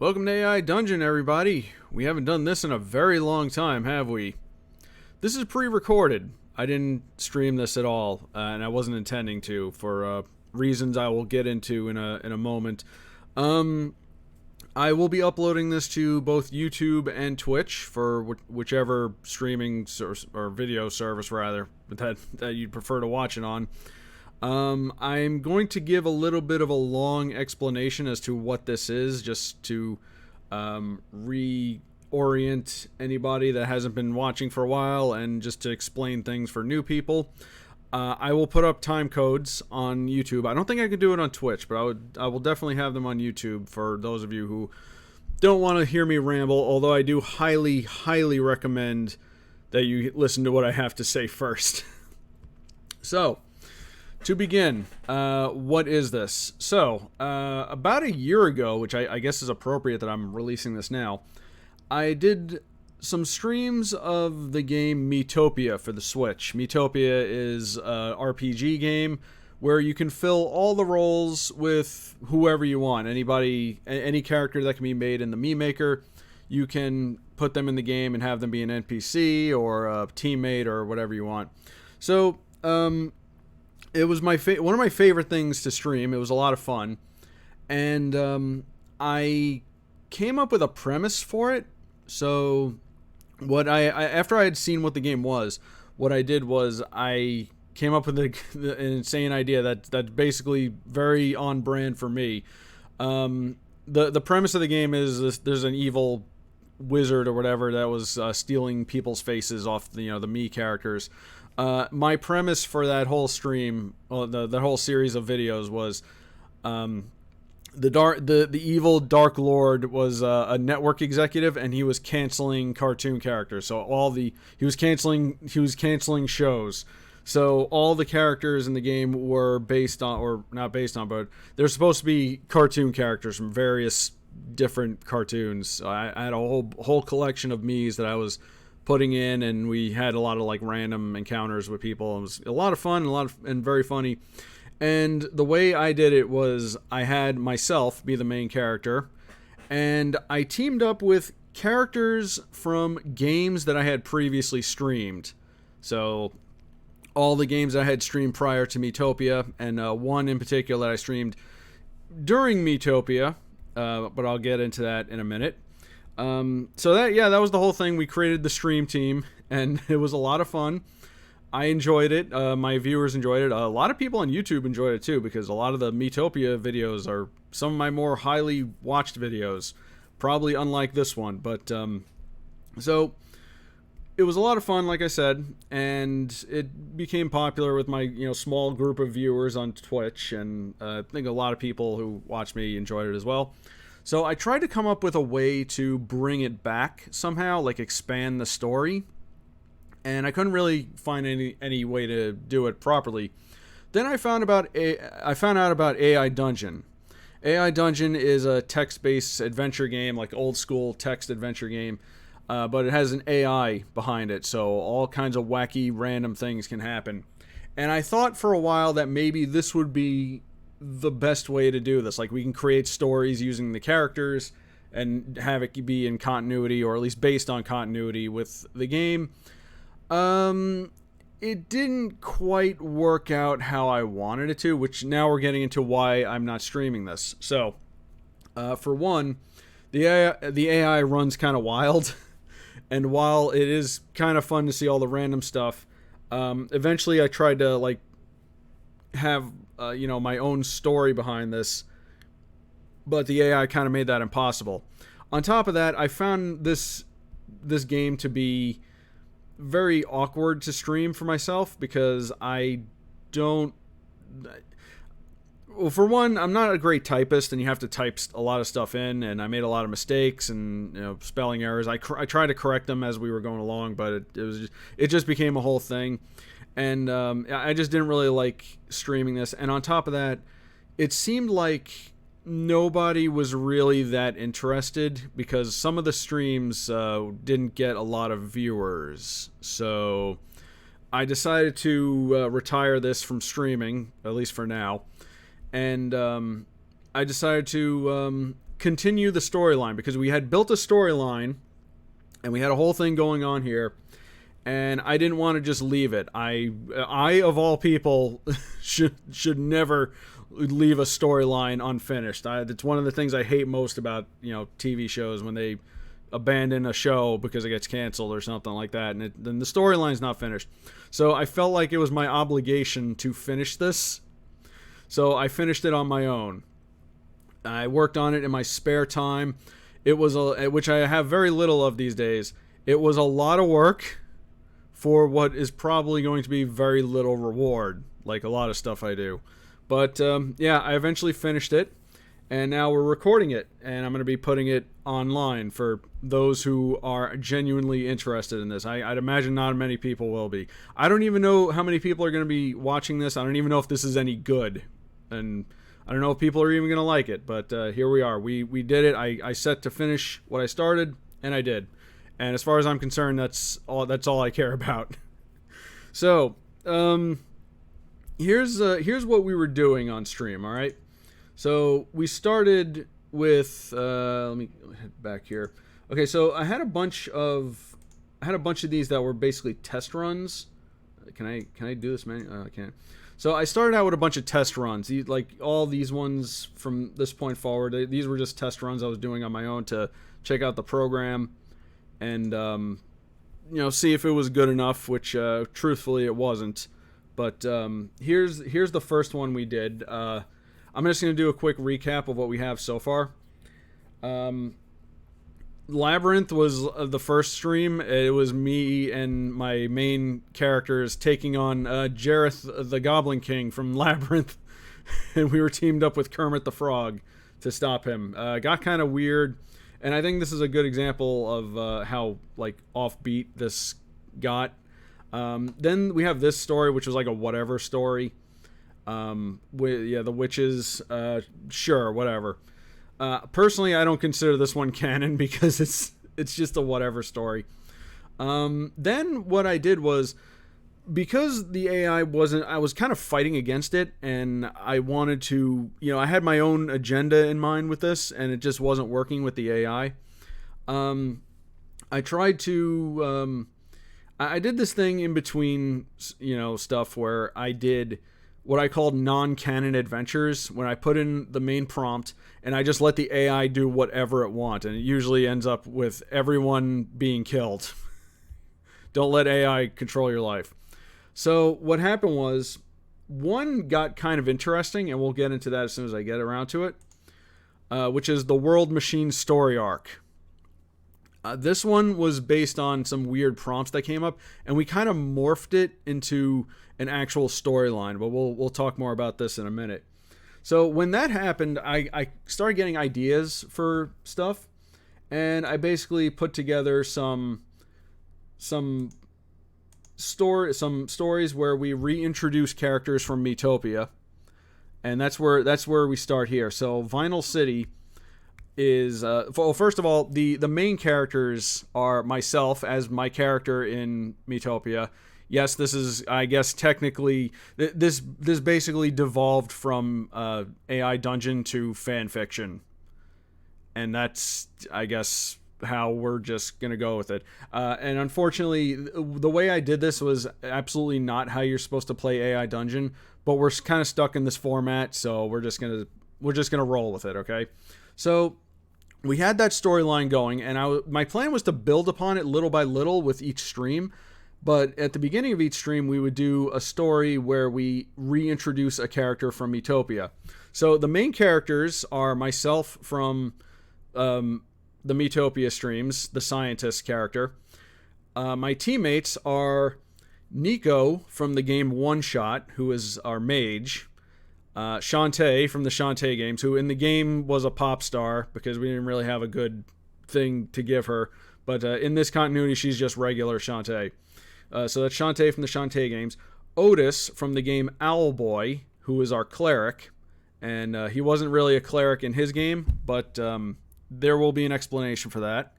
Welcome to AI Dungeon, everybody. We haven't done this in a very long time, have we? This is pre-recorded. I didn't stream this at all, and I wasn't intending to for reasons I will get into in a moment. I will be uploading this to both YouTube and Twitch for whichever streaming or video service rather that you'd prefer to watch it on. I'm going to give a little bit of a long explanation as to what this is, just to reorient anybody that hasn't been watching for a while, and just to explain things for new people. I will put up time codes on YouTube. I don't think I could do it on Twitch, but I will definitely have them on YouTube for those of you who don't want to hear me ramble, although I do highly, highly recommend that you listen to what I have to say first. So, to begin, what is this? So, about a year ago, which I guess is appropriate that I'm releasing this now, I did some streams of the game Miitopia for the Switch. Miitopia is an RPG game where you can fill all the roles with whoever you want. Anybody, any character that can be made in the Mii Maker, you can put them in the game and have them be an NPC or a teammate or whatever you want. So, it was one of my favorite things to stream. It was a lot of fun. And I came up with a premise for it. So what I after I had seen what the game was, what I did was I came up with an insane idea that's basically very on brand for me. The premise of the game is there's an evil wizard or whatever that was stealing people's faces off the Mii characters. My premise for that whole stream, that whole series of videos was, the evil Dark Lord was a network executive, and he was canceling cartoon characters. So he was canceling shows. So all the characters in the game were based on, or not based on, but they're supposed to be cartoon characters from various different cartoons. I had a whole collection of Mii's that I was putting in, and we had a lot of random encounters with people. It was a lot of fun, and very funny. And the way I did it was I had myself be the main character, and I teamed up with characters from games that I had previously streamed. So all the games I had streamed prior to Miitopia, and one in particular that I streamed during Miitopia, but I'll get into that in a minute. So that was the whole thing. We created the stream team, and it was a lot of fun. I enjoyed it. My viewers enjoyed it. A lot of people on YouTube enjoyed it too, because a lot of the Miitopia videos are some of my more highly watched videos, probably unlike this one. But so it was a lot of fun, like I said, and it became popular with my small group of viewers on Twitch, and I think a lot of people who watch me enjoyed it as well. So I tried to come up with a way to bring it back somehow, like expand the story, and I couldn't really find any way to do it properly. Then I found out about AI Dungeon. AI Dungeon is a text-based adventure game, like old school text adventure game, but it has an AI behind it, so all kinds of wacky, random things can happen. And I thought for a while that maybe this would be the best way to do this. Like, we can create stories using the characters and have it be in continuity, or at least based on continuity with the game. It didn't quite work out how I wanted it to, which now we're getting into why I'm not streaming this. So, for one, the AI runs kind of wild, and while it is kind of fun to see all the random stuff, eventually I tried to have my own story behind this, but the AI kind of made that impossible. On top of that, I found this game to be very awkward to stream for myself, because well, for one, I'm not a great typist, and you have to type a lot of stuff in, and I made a lot of mistakes and spelling errors. I tried to correct them as we were going along, but it just became a whole thing. And I just didn't really like streaming this. And on top of that, it seemed like nobody was really that interested, because some of the streams didn't get a lot of viewers. So I decided to retire this from streaming, at least for now. And I decided to continue the storyline because we had built a storyline and we had a whole thing going on here, and I didn't want to just leave it. I of all people should never leave a storyline unfinished. It's one of the things I hate most about TV shows, when they abandon a show because it gets canceled or something like that, and then the storyline's not finished. So I felt like it was my obligation to finish this. So I finished it on my own. I worked on it in my spare time. It was which I have very little of these days. It was a lot of work for what is probably going to be very little reward, like a lot of stuff I do. But yeah, I eventually finished it, and now we're recording it, and I'm going to be putting it online for those who are genuinely interested in this. I'd imagine not many people will be. I don't even know how many people are going to be watching this. I don't even know if this is any good, and I don't know if people are even going to like it, but here we are. We did it. I set to finish what I started, and I did. And as far as I'm concerned, that's all I care about. So, here's what we were doing on stream, all right? So, we started with let me head back here. Okay, so I had a bunch of these that were basically test runs. Can I do this, man? I can't. So I started out with a bunch of test runs. Like all these ones from this point forward, these were just test runs I was doing on my own to check out the program and see if it was good enough, which truthfully it wasn't. But here's the first one we did. I'm just going to do a quick recap of what we have so far. Labyrinth was the first stream. It was me and my main characters taking on Jareth the Goblin King from Labyrinth, and we were teamed up with Kermit the Frog to stop him. Got kind of weird, and I think this is a good example of how like offbeat this got. Then we have this story, which was like a whatever story. The witches, sure, whatever. Personally, I don't consider this one canon because it's just a whatever story. Then what I did was, because the AI I was kind of fighting against it, and I wanted to, I had my own agenda in mind with this, and it just wasn't working with the AI. I tried to, I did this thing in between, stuff where I did what I called non-canon adventures, when I put in the main prompt and I just let the AI do whatever it wants, and it usually ends up with everyone being killed. Don't let AI control your life. So what happened was, one got kind of interesting, and we'll get into that as soon as I get around to it, which is the World Machine story arc. This one was based on some weird prompts that came up, and we kind of morphed it into an actual storyline, but we'll talk more about this in a minute. So when that happened, I started getting ideas for stuff, and I basically put together some stories where we reintroduce characters from Miitopia, and that's where we start here. So Vinyl City is first of all, the main characters are myself as my character in Miitopia. Yes, this is, I guess, technically this basically devolved from AI Dungeon to fan fiction, and that's, I guess, how we're just gonna go with it. And unfortunately, the way I did this was absolutely not how you're supposed to play AI Dungeon, but we're kind of stuck in this format, so we're just gonna roll with it. Okay, so we had that storyline going, and my plan was to build upon it little by little with each stream. But at the beginning of each stream, we would do a story where we reintroduce a character from Miitopia. So the main characters are myself from the Miitopia streams, the scientist character. My teammates are Nico from the game One Shot, who is our mage. Shantae from the Shantae games, who in the game was a pop star because we didn't really have a good thing to give her. But in this continuity, she's just regular Shantae. So that's Shantae from the Shantae games. Otis from the game Owlboy, who is our cleric. And he wasn't really a cleric in his game, but there will be an explanation for that.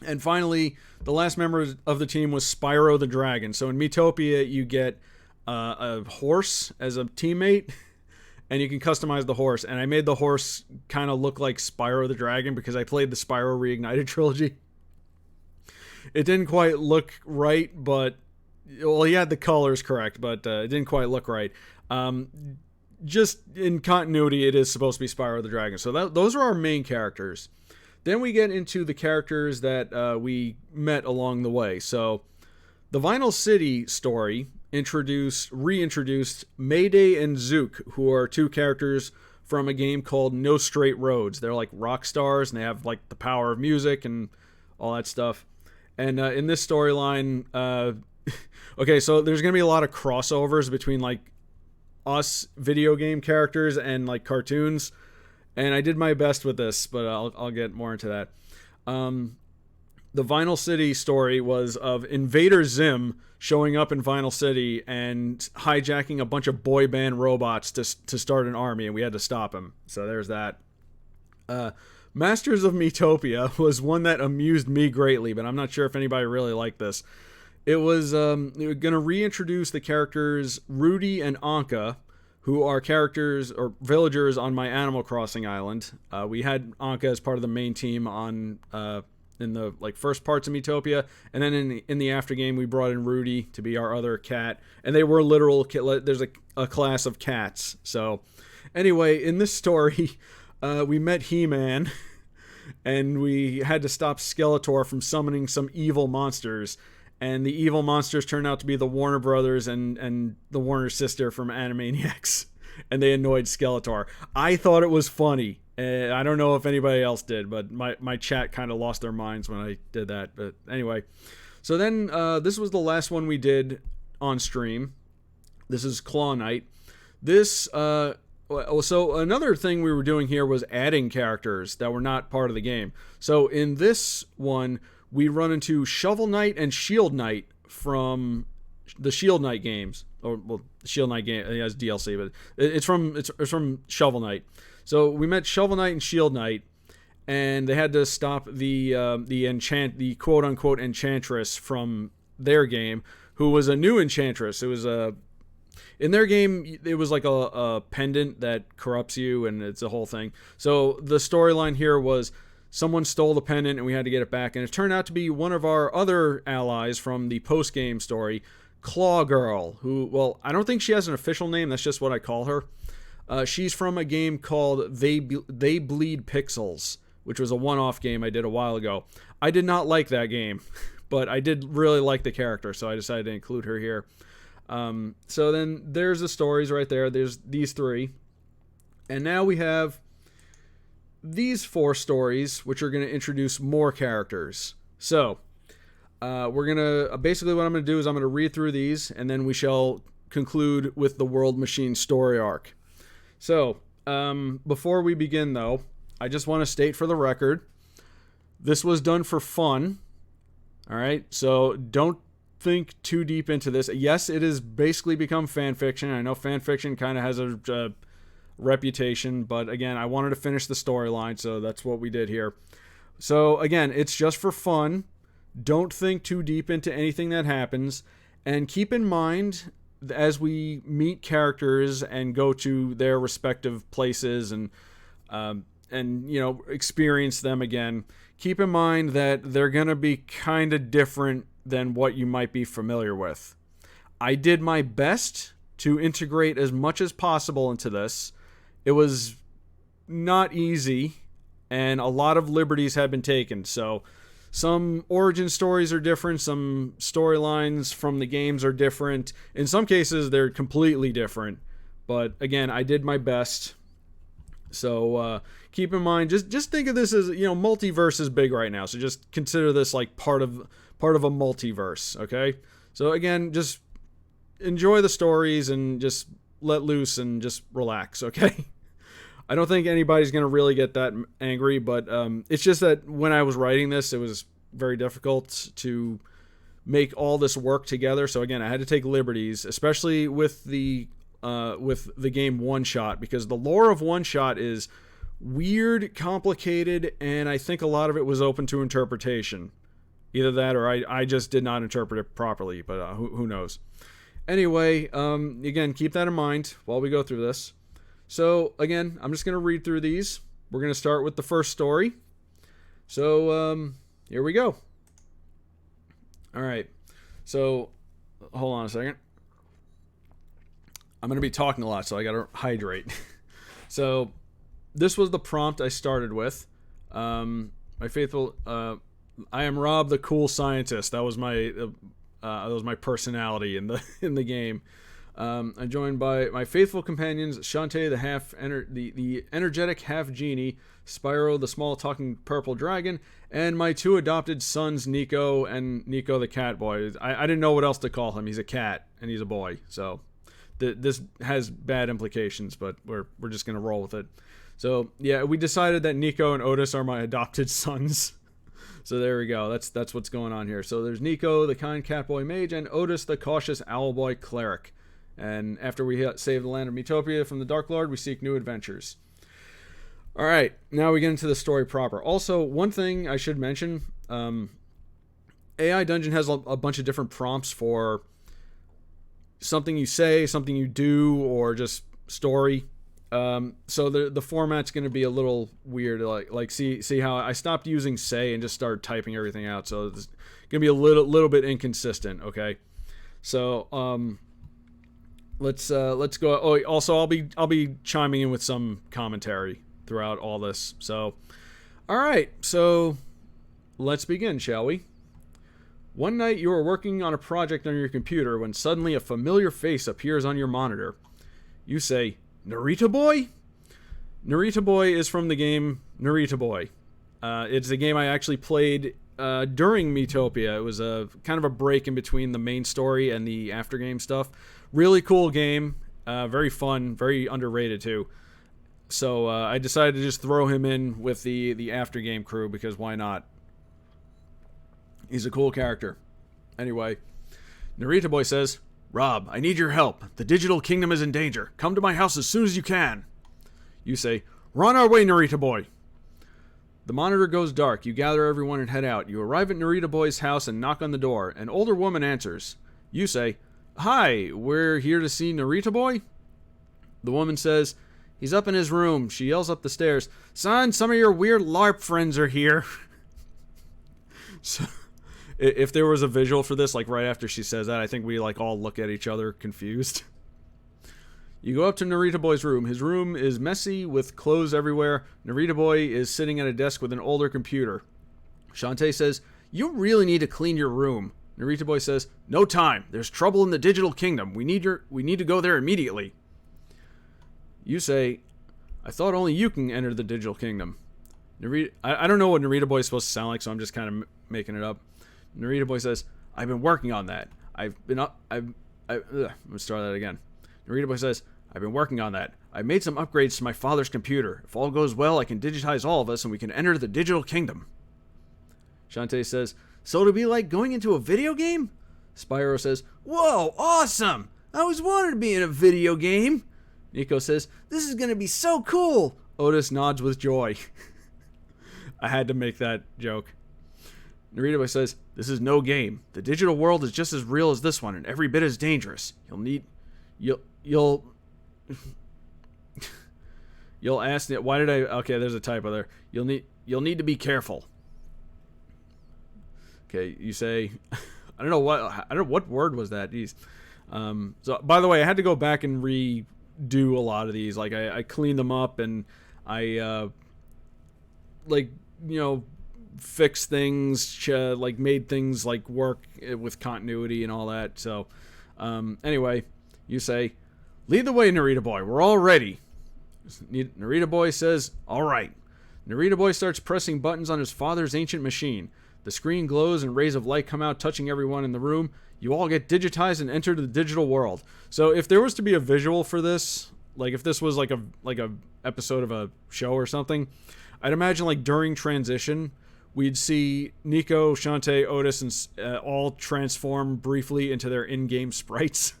And finally, the last member of the team was Spyro the Dragon. So in Miitopia, you get a horse as a teammate, and you can customize the horse. And I made the horse kind of look like Spyro the Dragon because I played the Spyro Reignited trilogy. It didn't quite look right, but well, he had the colors correct, but it didn't quite look right. Just in continuity, it is supposed to be Spyro the Dragon. So those are our main characters. Then we get into the characters that we met along the way. So the Vinyl City story reintroduced Mayday and Zook, who are two characters from a game called No Straight Roads. They're like rock stars, and they have like the power of music and all that stuff. And in this storyline, okay, so there's going to be a lot of crossovers between like us video game characters and like cartoons. And I did my best with this, but I'll get more into that. The Vinyl City story was of Invader Zim showing up in Vinyl City and hijacking a bunch of boy band robots to start an army, and we had to stop him. So there's that. Masters of Miitopia was one that amused me greatly, but I'm not sure if anybody really liked this. It was going to reintroduce the characters Rudy and Anka, who are characters or villagers on my Animal Crossing island. We had Anka as part of the main team on in the like first parts of Miitopia, and then in the after game we brought in Rudy to be our other cat, and they were literal. There's a class of cats. So anyway, in this story, we met He-Man, and we had to stop Skeletor from summoning some evil monsters. And the evil monsters turned out to be the Warner Brothers and the Warner sister from Animaniacs. And they annoyed Skeletor. I thought it was funny. I don't know if anybody else did, but my chat kind of lost their minds when I did that. But anyway. So then this was the last one we did on stream. This is Claw Knight. So another thing we were doing here was adding characters that were not part of the game. So in this one, we run into Shovel Knight and Shield Knight from the Shield Knight games. Or, well, Shield Knight game has DLC, but it's from Shovel Knight. So we met Shovel Knight and Shield Knight, and they had to stop the quote unquote enchantress from their game, who was a new enchantress. It was in their game, it was like a pendant that corrupts you, and it's a whole thing. So the storyline here was someone stole the pendant and we had to get it back. And it turned out to be one of our other allies from the post-game story, Claw Girl, who, well, I don't think she has an official name. That's just what I call her. She's from a game called They Bleed Pixels, which was a one-off game I did a while ago. I did not like that game, but I did really like the character, so I decided to include her here. So then there's the stories right there. There's these three. And now we have these four stories, which are going to introduce more characters. So, we're going to, basically what I'm going to do is I'm going to read through these, and then we shall conclude with the World Machine story arc. So, before we begin though, I just want to state for the record, this was done for fun. Alright, so don't think too deep into this. Yes, it has basically become fan fiction. I know fan fiction kind of has a reputation, but again, I wanted to finish the storyline, so that's what we did here. So again, it's just for fun. Don't think too deep into anything that happens, and keep in mind as we meet characters and go to their respective places and you know, experience them again, keep in mind that they're gonna be kind of different than what you might be familiar with. I did my best to integrate as much as possible into this. It was not easy, and a lot of liberties have been taken. So some origin stories are different, some storylines from the games are different. In some cases, they're completely different. But again, I did my best. So keep in mind, just think of this as, you know, multiverse is big right now. So just consider this like part of a multiverse, okay? So again, just enjoy the stories and just let loose and just relax, okay? I don't think anybody's going to really get that angry, but it's just that when I was writing this, it was very difficult to make all this work together. So again, I had to take liberties, especially with the game One Shot, because the lore of One Shot is weird, complicated, and I think a lot of it was open to interpretation. Either that or I just did not interpret it properly, but who knows. Anyway, again, keep that in mind while we go through this. So again, I'm just going to read through these. We're going to start with the first story. So here we go. All right. So hold on a second. I'm going to be talking a lot, so I got to hydrate. So this was the prompt I started with. My faithful, I am Rob, the cool scientist. That was my personality in the game. I'm joined by my faithful companions, Shantae, the energetic half genie, Spyro, the small talking purple dragon, and my 2 adopted sons, Nico and Nico the cat boy. I didn't know what else to call him. He's a cat and he's a boy, so this has bad implications, but we're just gonna roll with it. So yeah, we decided that Nico and Otis are my adopted sons. So there we go. That's what's going on here. So there's Nico, the kind catboy mage, and Otis, the cautious owlboy cleric. And after we save the land of Miitopia from the Dark Lord, we seek new adventures. All right, now we get into the story proper. Also, one thing I should mention, AI Dungeon has a bunch of different prompts for something you say, something you do, or just story. So the format's going to be a little weird. Like see how I stopped using say and just started typing everything out. So it's going to be a little bit inconsistent. Okay, so let's go. Oh, also I'll be chiming in with some commentary throughout all this. So, all right, so let's begin, shall we? One night you are working on a project on your computer when suddenly a familiar face appears on your monitor. You say, "Narita Boy?" Narita Boy is from the game Narita Boy. It's a game I actually played during Miitopia. It was a kind of a break in between the main story and the aftergame stuff. Really cool game, very fun, very underrated too. So I decided to just throw him in with the aftergame crew because why not? He's a cool character. Anyway, Narita Boy says, "Rob, I need your help. The digital kingdom is in danger. Come to my house as soon as you can." You say, "We're on our way, Narita Boy." The monitor goes dark. You gather everyone and head out. You arrive at Narita Boy's house and knock on the door. An older woman answers. You say, "Hi, we're here to see Narita Boy?" The woman says, "He's up in his room." She yells up the stairs, "Son, some of your weird LARP friends are here." So, if there was a visual for this, like right after she says that, I think we like all look at each other confused. You go up to Narita Boy's room. His room is messy with clothes everywhere. Narita Boy is sitting at a desk with an older computer. Shantae says, "You really need to clean your room." Narita Boy says, "No time. There's trouble in the digital kingdom. We need to go there immediately." You say, "I thought only you can enter the digital kingdom." I don't know what Narita Boy is supposed to sound like, so I'm just kind of making it up. Narita Boy says, "I've been working on that. Let me start that again. Narita Boy says, "I've been working on that. I made some upgrades to my father's computer. If all goes well, I can digitize all of us and we can enter the digital kingdom." Shantae says, "So it'll be like going into a video game?" Spyro says, "Whoa, awesome! I always wanted to be in a video game." Nico says, "This is going to be so cool." Otis nods with joy. I had to make that joke. Narita Boy says, "This is no game. The digital world is just as real as this one and every bit as dangerous. You'll ask it. Why did I? Okay, there's a typo there. You'll need to be careful." Okay, you say, I don't know what word was that. Jeez. So by the way, I had to go back and redo a lot of these. Like I cleaned them up and I fix things, like made things like work with continuity and all that. So anyway, you say, "Lead the way, Narita Boy. We're all ready." Narita Boy says, "All right." Narita Boy starts pressing buttons on his father's ancient machine. The screen glows and rays of light come out, touching everyone in the room. You all get digitized and enter the digital world. So if there was to be a visual for this, like if this was like a episode of a show or something, I'd imagine like during transition, we'd see Nico, Shantae, Otis, and all transform briefly into their in-game sprites.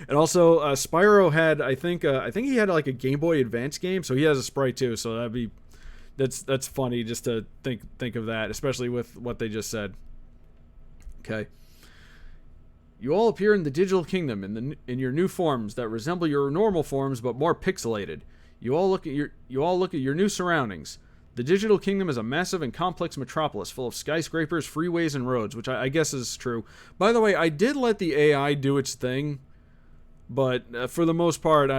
And also, Spyro had, I think he had like a Game Boy Advance game, so he has a sprite too. So that's funny just to think of that, especially with what they just said. Okay. You all appear in the digital kingdom in your new forms that resemble your normal forms but more pixelated. You all look at your new surroundings. The digital kingdom is a massive and complex metropolis full of skyscrapers, freeways, and roads, which I guess is true. By the way, I did let the AI do its thing, but for the most part,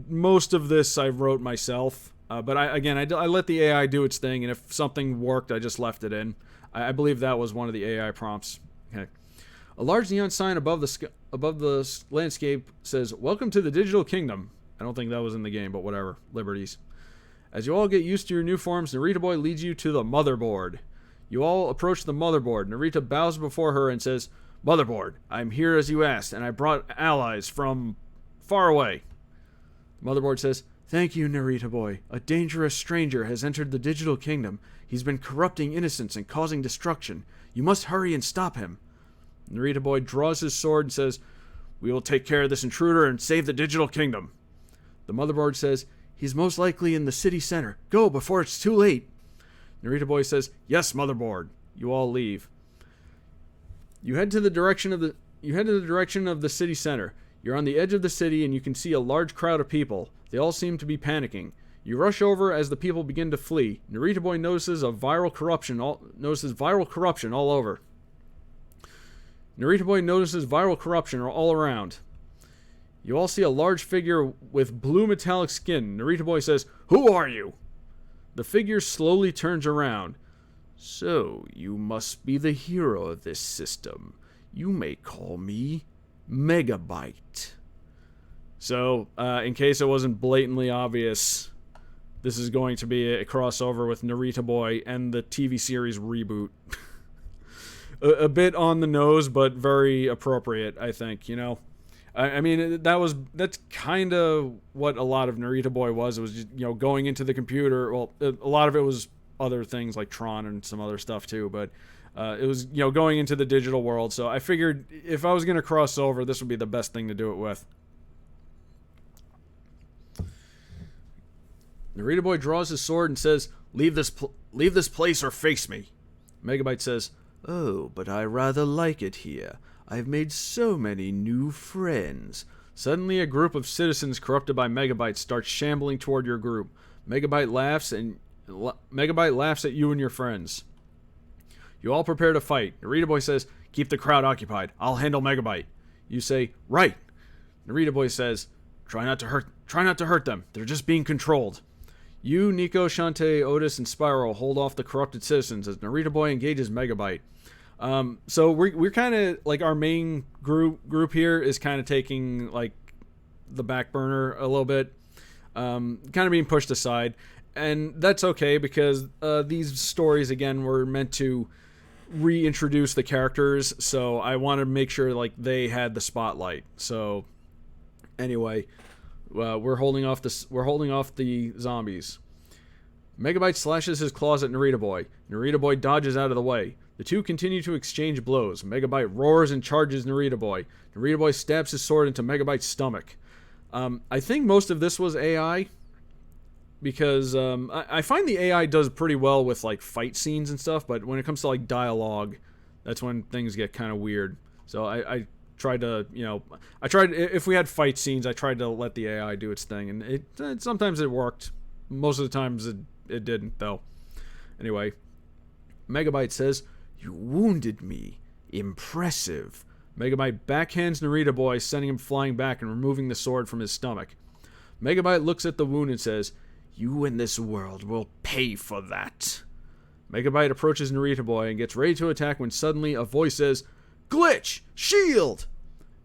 most of this I wrote myself. But I let the AI do its thing, and if something worked, I just left it in. I believe that was one of the AI prompts. Okay. A large neon sign above the landscape says, "Welcome to the digital kingdom." I don't think that was in the game, but whatever. Liberties. As you all get used to your new forms, Narita Boy leads you to the motherboard. You all approach the motherboard. Narita bows before her and says, "Motherboard, I'm here as you asked, and I brought allies from far away." The motherboard says, "Thank you, Narita Boy. A dangerous stranger has entered the digital kingdom. He's been corrupting innocents and causing destruction. You must hurry and stop him." Narita Boy draws his sword and says, "We will take care of this intruder and save the digital kingdom." The motherboard says, "He's most likely in the city center. Go before it's too late." Narita Boy says, "Yes, motherboard." You all leave. You head to the direction of the city center. You're on the edge of the city and you can see a large crowd of people. They all seem to be panicking. You rush over as the people begin to flee. Narita Boy notices viral corruption all over. Narita Boy notices viral corruption all around. You all see a large figure with blue metallic skin. Narita Boy says, "Who are you?" The figure slowly turns around. "So, you must be the hero of this system. You may call me Megabyte." So, in case it wasn't blatantly obvious, this is going to be a crossover with Narita Boy and the TV series reboot. a bit on the nose, but very appropriate, I think, you know? I mean, that's kind of what a lot of Narita Boy was. It was just, going into the computer. Well, a lot of it was other things like Tron and some other stuff too, but it was, going into the digital world. So I figured if I was going to cross over, this would be the best thing to do it with. Narita Boy draws his sword and says, leave this place or face me." Megabyte says, "Oh, but I rather like it here. I've made so many new friends." Suddenly, a group of citizens corrupted by Megabyte starts shambling toward your group. Megabyte laughs at you and your friends. You all prepare to fight. Narita Boy says, "Keep the crowd occupied. I'll handle Megabyte." You say, "Right." Narita Boy says, Try not to hurt them. They're just being controlled." You, Nico, Shantae, Otis, and Spyro hold off the corrupted citizens as Narita Boy engages Megabyte. So we're kind of like our main group here is kind of taking like the back burner a little bit, kind of being pushed aside, and that's okay because these stories again were meant to reintroduce the characters, so I want to make sure like they had the spotlight. So anyway, we're holding off the zombies. Megabyte slashes his claws at Narita Boy. Narita Boy dodges out of the way. The two continue to exchange blows. Megabyte roars and charges Narita Boy. Narita Boy stabs his sword into Megabyte's stomach. I think most of this was AI, because I find the AI does pretty well with like fight scenes and stuff, but when it comes to like dialogue, that's when things get kind of weird. So I tried to, if we had fight scenes, I tried to let the AI do its thing, and it sometimes it worked. Most of the times it didn't, though. Anyway, Megabyte says, "You wounded me. Impressive." Megabyte backhands Narita Boy, sending him flying back and removing the sword from his stomach. Megabyte looks at the wound and says, "You and this world will pay for that." Megabyte approaches Narita Boy and gets ready to attack when suddenly a voice says, "Glitch! Shield!"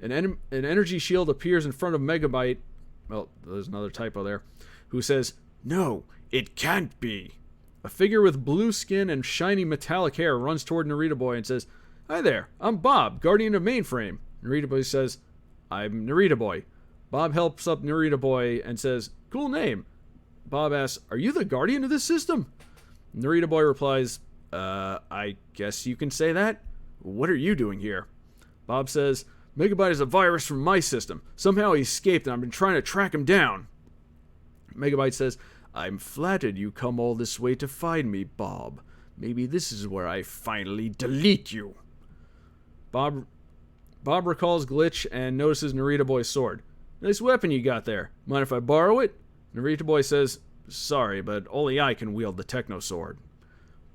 An energy shield appears in front of Megabyte. Well, there's another typo there. Who says, "No, it can't be." A figure with blue skin and shiny metallic hair runs toward Narita Boy and says, "Hi there, I'm Bob, Guardian of Mainframe." Narita Boy says, "I'm Narita Boy." Bob helps up Narita Boy and says, "Cool name." Bob asks, "Are you the Guardian of this system?" Narita Boy replies, I guess you can say that. What are you doing here?" Bob says, "Megabyte is a virus from my system. Somehow he escaped and I've been trying to track him down." Megabyte says, "I'm flattered you come all this way to find me, Bob. Maybe this is where I finally delete you." Bob Bob recalls Glitch and notices Narita Boy's sword. Nice weapon you got there. Mind if I borrow it? Narita Boy says, sorry, but only I can wield the Techno Sword.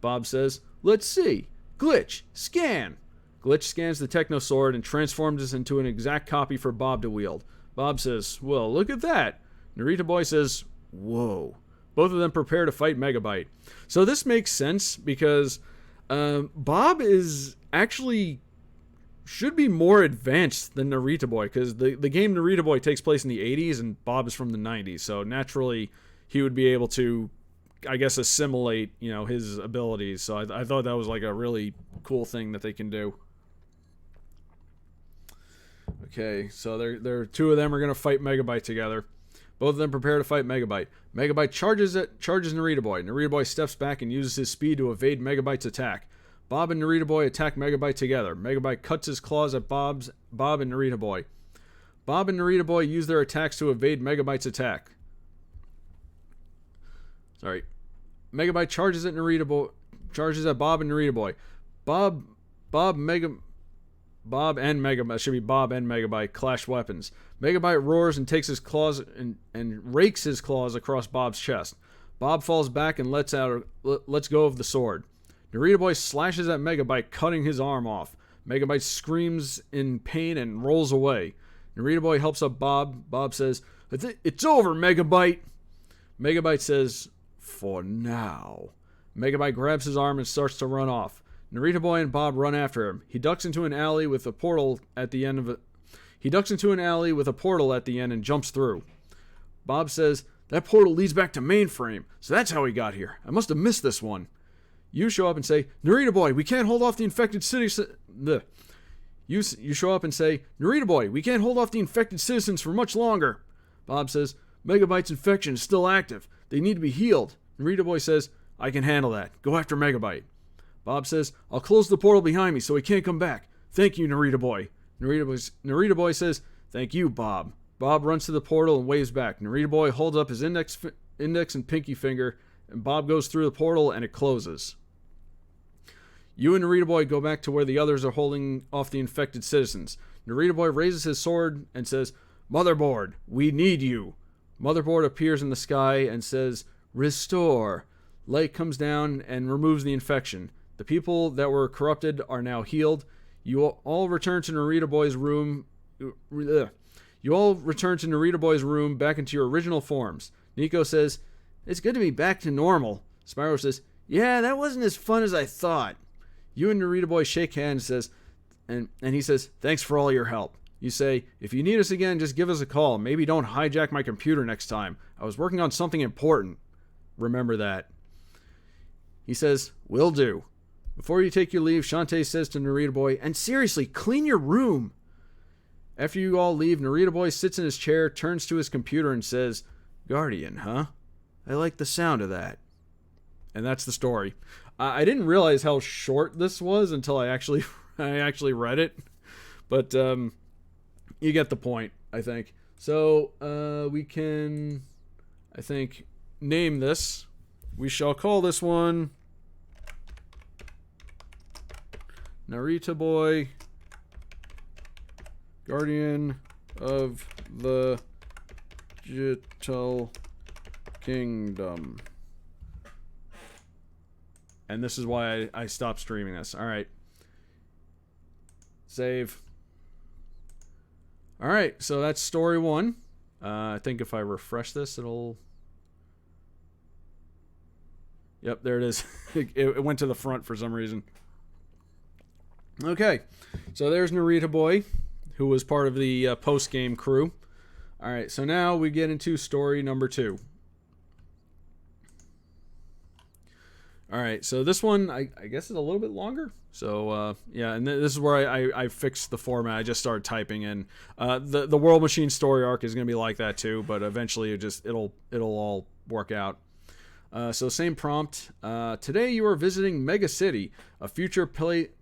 Bob says, let's see. Glitch, scan. Glitch scans the Techno Sword and transforms it into an exact copy for Bob to wield. Bob says, well, look at that. Narita Boy says, whoa. Both of them prepare to fight Megabyte. So this makes sense because Bob is actually should be more advanced than Narita Boy, because the game Narita Boy takes place in the 80s and Bob is from the 90s. So naturally he would be able to, I guess, assimilate, his abilities. So I thought that was like a really cool thing that they can do. Okay, so they're two of them are going to fight Megabyte together. Both of them prepare to fight Megabyte. Megabyte charges Narita Boy. Narita Boy steps back and uses his speed to evade Megabyte's attack. Bob and Narita Boy attack Megabyte together. Megabyte cuts his claws at Bob and Narita Boy. Bob and Narita Boy use their attacks to evade Megabyte's attack. Sorry. Megabyte charges at Bob and Narita Boy. Bob and Megabyte, should be Bob and Megabyte, clash weapons. Megabyte roars and takes his claws and rakes his claws across Bob's chest. Bob falls back and lets go of the sword. Narita Boy slashes at Megabyte, cutting his arm off. Megabyte screams in pain and rolls away. Narita Boy helps up Bob. Bob says, it's over, Megabyte. Megabyte says, for now. Megabyte grabs his arm and starts to run off. Narita Boy and Bob run after him. He ducks into an alley with a portal at the end and jumps through. Bob says, that portal leads back to Mainframe, so that's how he got here. I must have missed this one. You show up and say, Narita Boy, we can't hold off the infected city. You show up and say, Narita Boy, we can't hold off the infected citizens for much longer. Bob says, Megabyte's infection is still active. They need to be healed. Narita Boy says, I can handle that. Go after Megabyte. Bob says, I'll close the portal behind me so he can't come back. Thank you, Narita Boy. Narita Boy says, thank you, Bob. Bob runs to the portal and waves back. Narita Boy holds up his index and pinky finger, and Bob goes through the portal and it closes. You and Narita Boy go back to where the others are holding off the infected citizens. Narita Boy raises his sword and says, Motherboard, we need you. Motherboard appears in the sky and says, restore. Light comes down and removes the infection. The people that were corrupted are now healed. You all return to Narita Boy's room. You all return to Narita Boy's room back into your original forms. Nico says, it's good to be back to normal. Spyro says, yeah, that wasn't as fun as I thought. You and Narita Boy shake hands and he says, thanks for all your help. You say, if you need us again, just give us a call. Maybe don't hijack my computer next time. I was working on something important. Remember that. He says, will do. Before you take your leave, Shantae says to Narita Boy, and seriously, clean your room. After you all leave, Narita Boy sits in his chair, turns to his computer and says, Guardian, huh? I like the sound of that. And that's the story. I didn't realize how short this was until I actually read it. But you get the point, I think. So we can, I think, name this. We shall call this one Narita Boy, Guardian of the Digital Kingdom. And this is why I stopped streaming this. Alright. Save. Alright, so that's story one. I think if I refresh this, it'll... Yep, there it is. It went to the front for some reason. Okay, so there's Narita Boy, who was part of the post-game crew. Alright, so now we get into story number 2. Alright, so this one, I guess, is a little bit longer. So, yeah, and this is where I fixed the format. I just started typing in. The World Machine story arc is going to be like that too, but eventually it'll all work out. So same prompt. Today you are visiting Mega City, a futuristic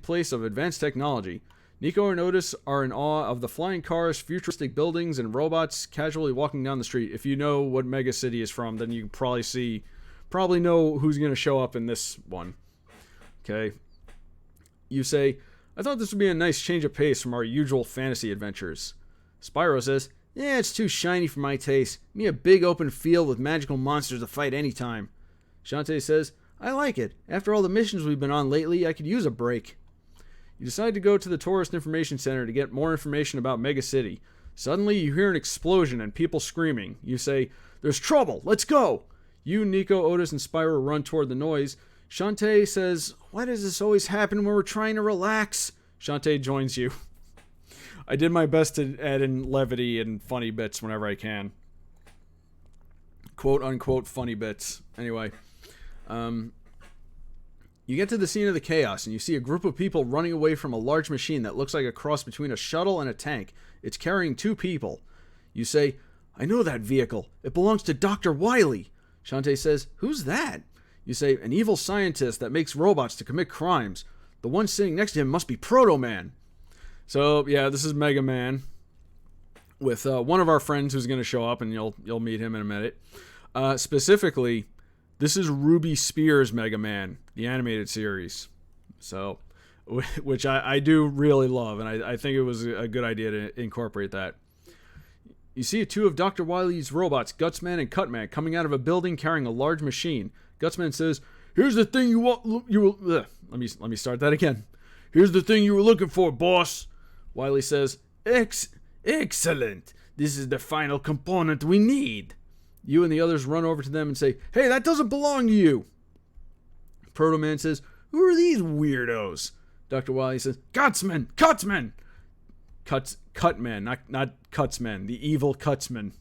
place of advanced technology. Nico and Otis are in awe of the flying cars, futuristic buildings, and robots casually walking down the street. If you know what Mega City is from, then you can probably know who's going to show up in this one. Okay. You say, I thought this would be a nice change of pace from our usual fantasy adventures. Spyro says, yeah, it's too shiny for my taste. Me a big open field with magical monsters to fight anytime. Shantae says, I like it. After all the missions we've been on lately, I could use a break. You decide to go to the Tourist Information Center to get more information about Mega City. Suddenly, you hear an explosion and people screaming. You say, there's trouble, let's go! You, Nico, Otis, and Spyro run toward the noise. Shantae says, why does this always happen when we're trying to relax? Shantae joins you. I did my best to add in levity and funny bits whenever I can. Quote unquote funny bits. Anyway, you get to the scene of the chaos and you see a group of people running away from a large machine that looks like a cross between a shuttle and a tank. It's carrying 2 people. You say, I know that vehicle. It belongs to Dr. Wily. Shantae says, who's that? You say, an evil scientist that makes robots to commit crimes. The one sitting next to him must be Proto Man. So, yeah, this is Mega Man with one of our friends who's going to show up, and you'll meet him in a minute. Specifically, this is Ruby Spears' Mega Man, the animated series. So, which I do really love, and I think it was a good idea to incorporate that. You see 2 of Dr. Wily's robots, Gutsman and Cutman, coming out of a building carrying a large machine. Gutsman says, here's the thing let me start that again. Here's the thing you were looking for, boss. Wily says, excellent. This is the final component we need. You and the others run over to them and say, hey, that doesn't belong to you. Proto Man says, who are these weirdos? Dr. Wily says, Cutman. Cutman, not Cutsman, the evil Cutsman.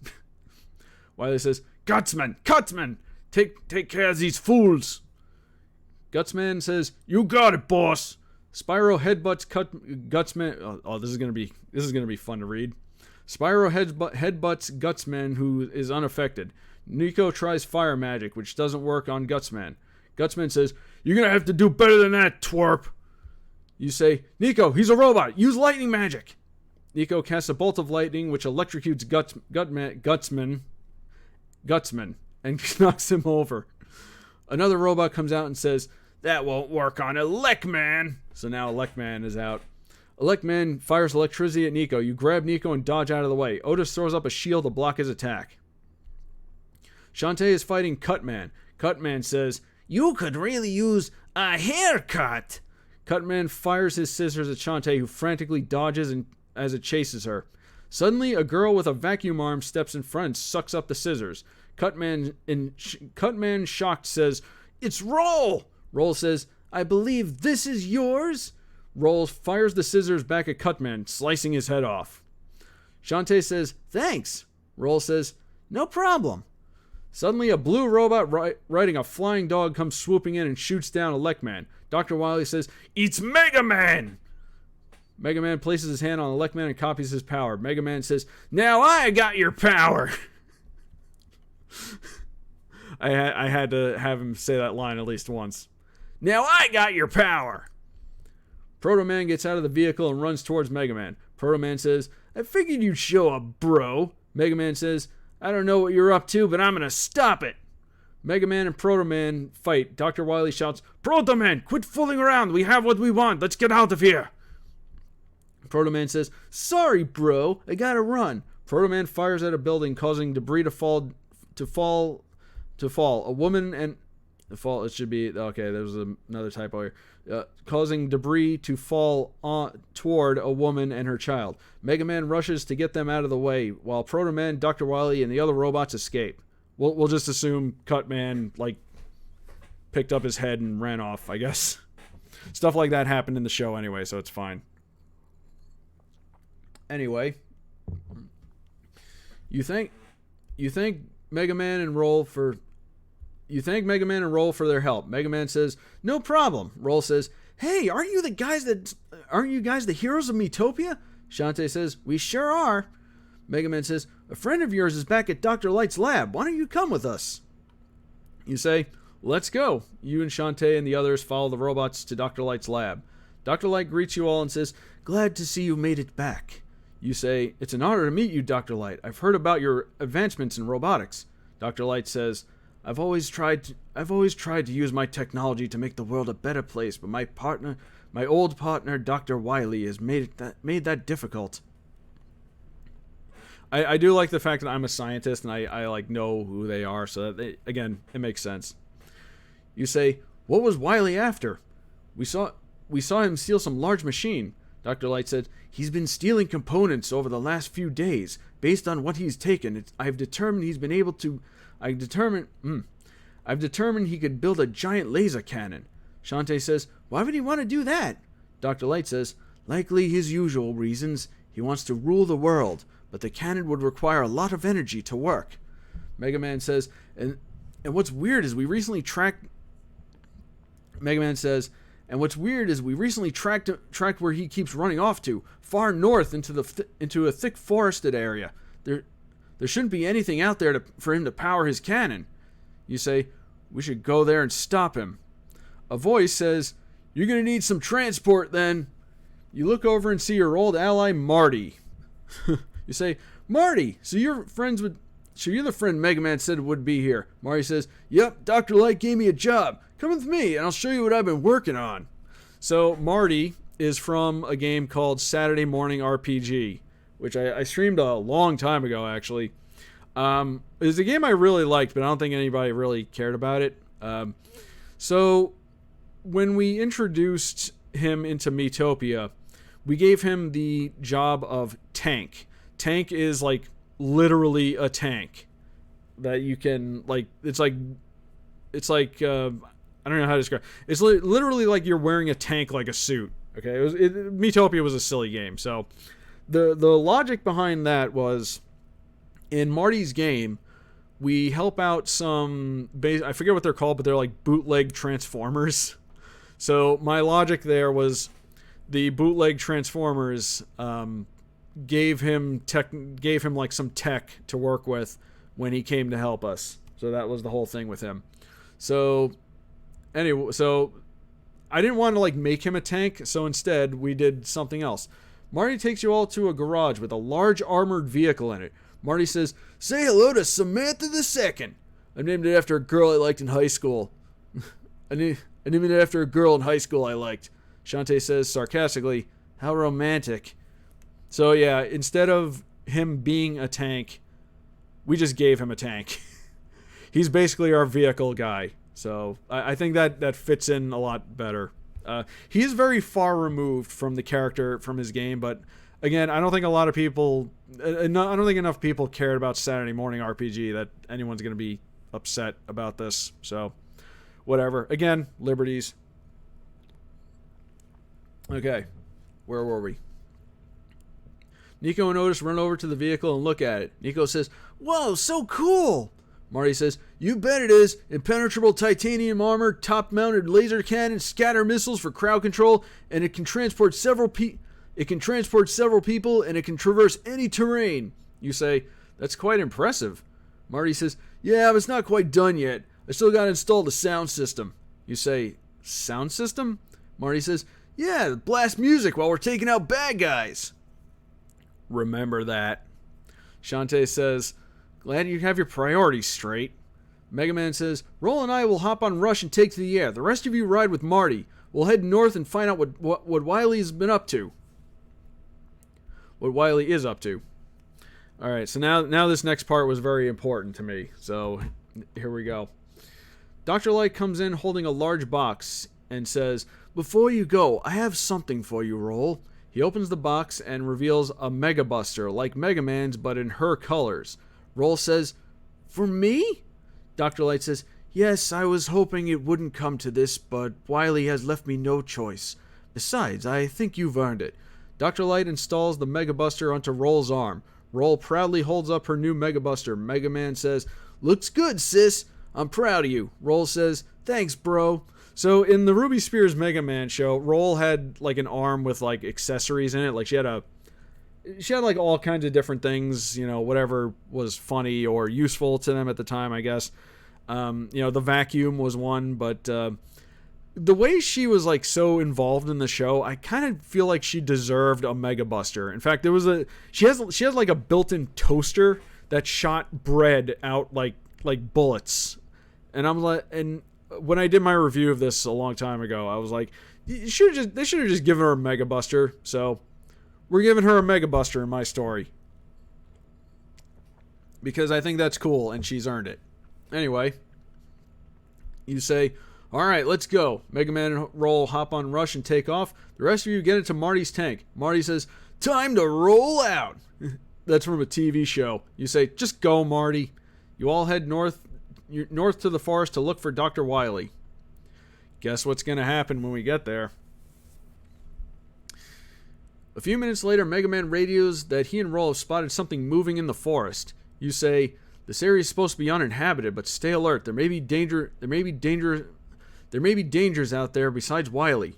Wily says, Cutsman, take care of these fools. Gutsman says, you got it, boss. Spyro headbutts Gutsman. Oh, this is gonna be fun to read. Spyro headbutts Gutsman, who is unaffected. Nico tries fire magic, which doesn't work on Gutsman. Gutsman says, you're gonna have to do better than that, twerp. You say, Nico, he's a robot. Use lightning magic. Nico casts a bolt of lightning, which electrocutes Gutsman and knocks him over. Another robot comes out and says, that won't work on Electman. So now Electman is out. Electman fires electricity at Nico. You grab Nico and dodge out of the way. Otis throws up a shield to block his attack. Shantae is fighting Cutman. Cutman says, you could really use a haircut. Cutman fires his scissors at Shantae, who frantically dodges as it chases her. Suddenly, a girl with a vacuum arm steps in front and sucks up the scissors. Cutman, shocked, says, it's Roll! Roll says, I believe this is yours? Roll fires the scissors back at Cutman, slicing his head off. Shantae says, thanks. Roll says, no problem. Suddenly, a blue robot riding a flying dog comes swooping in and shoots down Electman. Dr. Wily says, it's Mega Man! Mega Man places his hand on Electman and copies his power. Mega Man says, now I got your power! I had to have him say that line at least once. Now I got your power! Proto Man gets out of the vehicle and runs towards Mega Man. Proto Man says, I figured you'd show up, bro. Mega Man says, I don't know what you're up to, but I'm gonna stop it. Mega Man and Proto Man fight. Dr. Wily shouts, Proto Man, quit fooling around. We have what we want. Let's get out of here. Proto Man says, sorry, bro. I gotta run. Proto Man fires at a building, causing debris to fall. A woman and the fall. It should be okay. There's another typo here. Causing debris to fall toward a woman and her child. Mega Man rushes to get them out of the way, while Proto Man, Dr. Wily, and the other robots escape. We'll just assume Cutman picked up his head and ran off. I guess stuff like that happened in the show anyway, so it's fine. Anyway, you thank Mega Man and Roll for their help. Mega Man says, no problem. Roll says, hey, aren't you guys the heroes of Miitopia? Shantae says, we sure are. Mega Man says, a friend of yours is back at Dr. Light's lab. Why don't you come with us? You say, let's go. You and Shantae and the others follow the robots to Dr. Light's lab. Dr. Light greets you all and says, glad to see you made it back. You say, it's an honor to meet you, Dr. Light. I've heard about your advancements in robotics. Dr. Light says, I've always tried to use my technology to make the world a better place, but my old partner, Dr. Wily, has made that difficult. I do like the fact that I'm a scientist and I like know who they are, so that it makes sense. You say, what was Wily after? We saw him steal some large machine. Dr. Light said, he's been stealing components over the last few days. Based on what he's taken, I've determined he could build a giant laser cannon. Shantae says, why would he want to do that? Dr. Light says, likely his usual reasons. He wants to rule the world, but the cannon would require a lot of energy to work. Mega Man says, and what's weird is we recently tracked where he keeps running off to, far north into a thick forested area. There shouldn't be anything out there for him to power his cannon. You say, we should go there and stop him. A voice says, you're going to need some transport then. You look over and see your old ally, Marty. You say, Marty, so you're the friend Mega Man said would be here. Marty says, yep, Dr. Light gave me a job. Come with me and I'll show you what I've been working on. So Marty is from a game called Saturday Morning RPG, which I streamed a long time ago, actually. It was a game I really liked, but I don't think anybody really cared about it. So when we introduced him into Miitopia, we gave him the job of tank. Tank is like literally a tank that you can it's like I don't know how to describe it. It's literally like you're wearing a tank like a suit. Okay, Miitopia was a silly game. So the logic behind that was, in Marty's game, we help out some I forget what they're called, but they're like bootleg transformers. So my logic there was the bootleg transformers gave him like some tech to work with when he came to help us. So that was the whole thing with him. So anyway, so I didn't want to like make him a tank, so instead we did something else. Marty takes you all to a garage with a large armored vehicle in it. Marty says, say hello to Samantha the Second. I named it after a girl I liked in high school. I named it after a girl in high school I liked. Shantae says sarcastically, how romantic. So yeah, instead of him being a tank, we just gave him a tank. He's basically our vehicle guy. So I think that fits in a lot better. He is very far removed from the character from his game, but again, I don't think enough people cared about Saturday Morning RPG that anyone's going to be upset about this. So whatever. Again, liberties. Okay, where were we? Nico and Otis run over to the vehicle and look at it. Nico says, whoa, so cool! Marty says, you bet it is. Impenetrable titanium armor, top-mounted laser cannon, scatter missiles for crowd control, and it can transport several people, and it can traverse any terrain. You say, that's quite impressive. Marty says, yeah, but it's not quite done yet. I still got to install the sound system. You say, sound system? Marty says, yeah, blast music while we're taking out bad guys. Remember that. Shantae says, glad you have your priorities straight. Mega Man says, Roll and I will hop on Rush and take to the air. The rest of you ride with Marty. We'll head north and find out what Wily has been up to. What Wily is up to. Alright, so now this next part was very important to me. So, here we go. Dr. Light comes in holding a large box and says, before you go, I have something for you, Roll. He opens the box and reveals a Mega Buster, like Mega Man's, but in her colors. Roll says, for me? Dr. Light says, yes, I was hoping it wouldn't come to this, but Wily has left me no choice. Besides, I think you've earned it. Dr. Light installs the Mega Buster onto Roll's arm. Roll proudly holds up her new Mega Buster. Mega Man says, looks good, sis. I'm proud of you. Roll says, thanks, bro. So in the Ruby Spears Mega Man show, Roll had like an arm with like accessories in it. Like she had like all kinds of different things, you know, whatever was funny or useful to them at the time, I guess. The vacuum was one, but the way she was like so involved in the show, I kind of feel like she deserved a Mega Buster. In fact, she has like a built-in toaster that shot bread out like bullets. And I'm like, and when I did my review of this a long time ago, I was like, they should have just given her a Mega Buster. So we're giving her a Mega Buster in my story because I think that's cool and she's earned it. Anyway, you say, all right, let's go. Mega Man and Roll hop on Rush and take off. The rest of you get into Marty's tank. Marty says, time to roll out. That's from a TV show. You say, just go, Marty. You all head north to the forest to look for Dr. Wily. Guess what's going to happen when we get there? A few minutes later, Mega Man radios that he and Roll have spotted something moving in the forest. You say, this area is supposed to be uninhabited, but stay alert. There may be dangers out there besides Wily.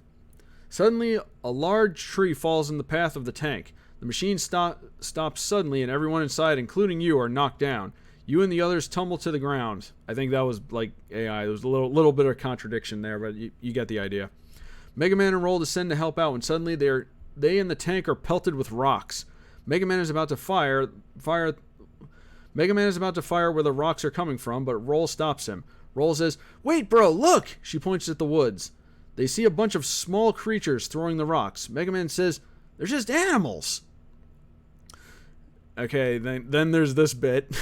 Suddenly, a large tree falls in the path of the tank. The machine stops suddenly, and everyone inside, including you, are knocked down. You and the others tumble to the ground. I think that was like AI. There was a little bit of contradiction there, but you get the idea. Mega Man and Roll descend to help out when suddenly they and the tank are pelted with rocks. Mega Man is about to fire where the rocks are coming from, but Roll stops him. Roll says, "Wait, bro, look!" She points at the woods. They see a bunch of small creatures throwing the rocks. Mega Man says, "They're just animals." Okay, then there's this bit.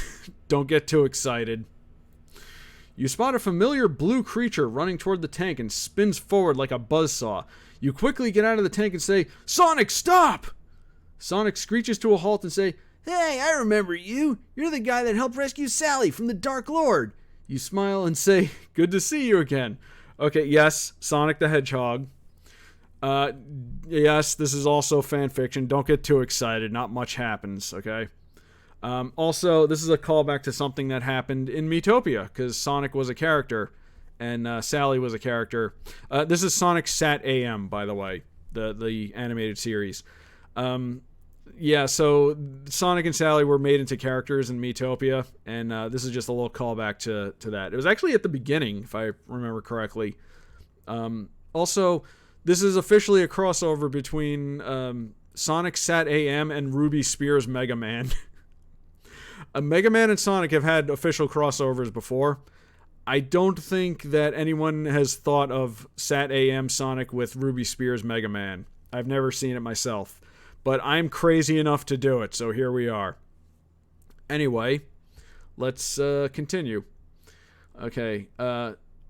Don't get too excited. You spot a familiar blue creature running toward the tank and spins forward like a buzzsaw. You quickly get out of the tank and say, "Sonic, stop!" Sonic screeches to a halt and say, "Hey, I remember you. You're the guy that helped rescue Sally from the Dark Lord." You smile and say, "Good to see you again." Okay, yes, Sonic the Hedgehog. Yes, this is also fan fiction. Don't get too excited. Not much happens, okay? Also, this is a callback to something that happened in Miitopia, because Sonic was a character, and Sally was a character. This is Sonic Sat AM, by the way, the animated series. Yeah, so Sonic and Sally were made into characters in Miitopia, and this is just a little callback to that. It was actually at the beginning, if I remember correctly. Also, this is officially a crossover between Sonic Sat AM and Ruby Spears Mega Man. Mega Man and Sonic have had official crossovers before. I don't think that anyone has thought of Sat AM Sonic with Ruby Spears Mega Man. I've never seen it myself. But I'm crazy enough to do it, so here we are. Anyway, let's continue. Okay,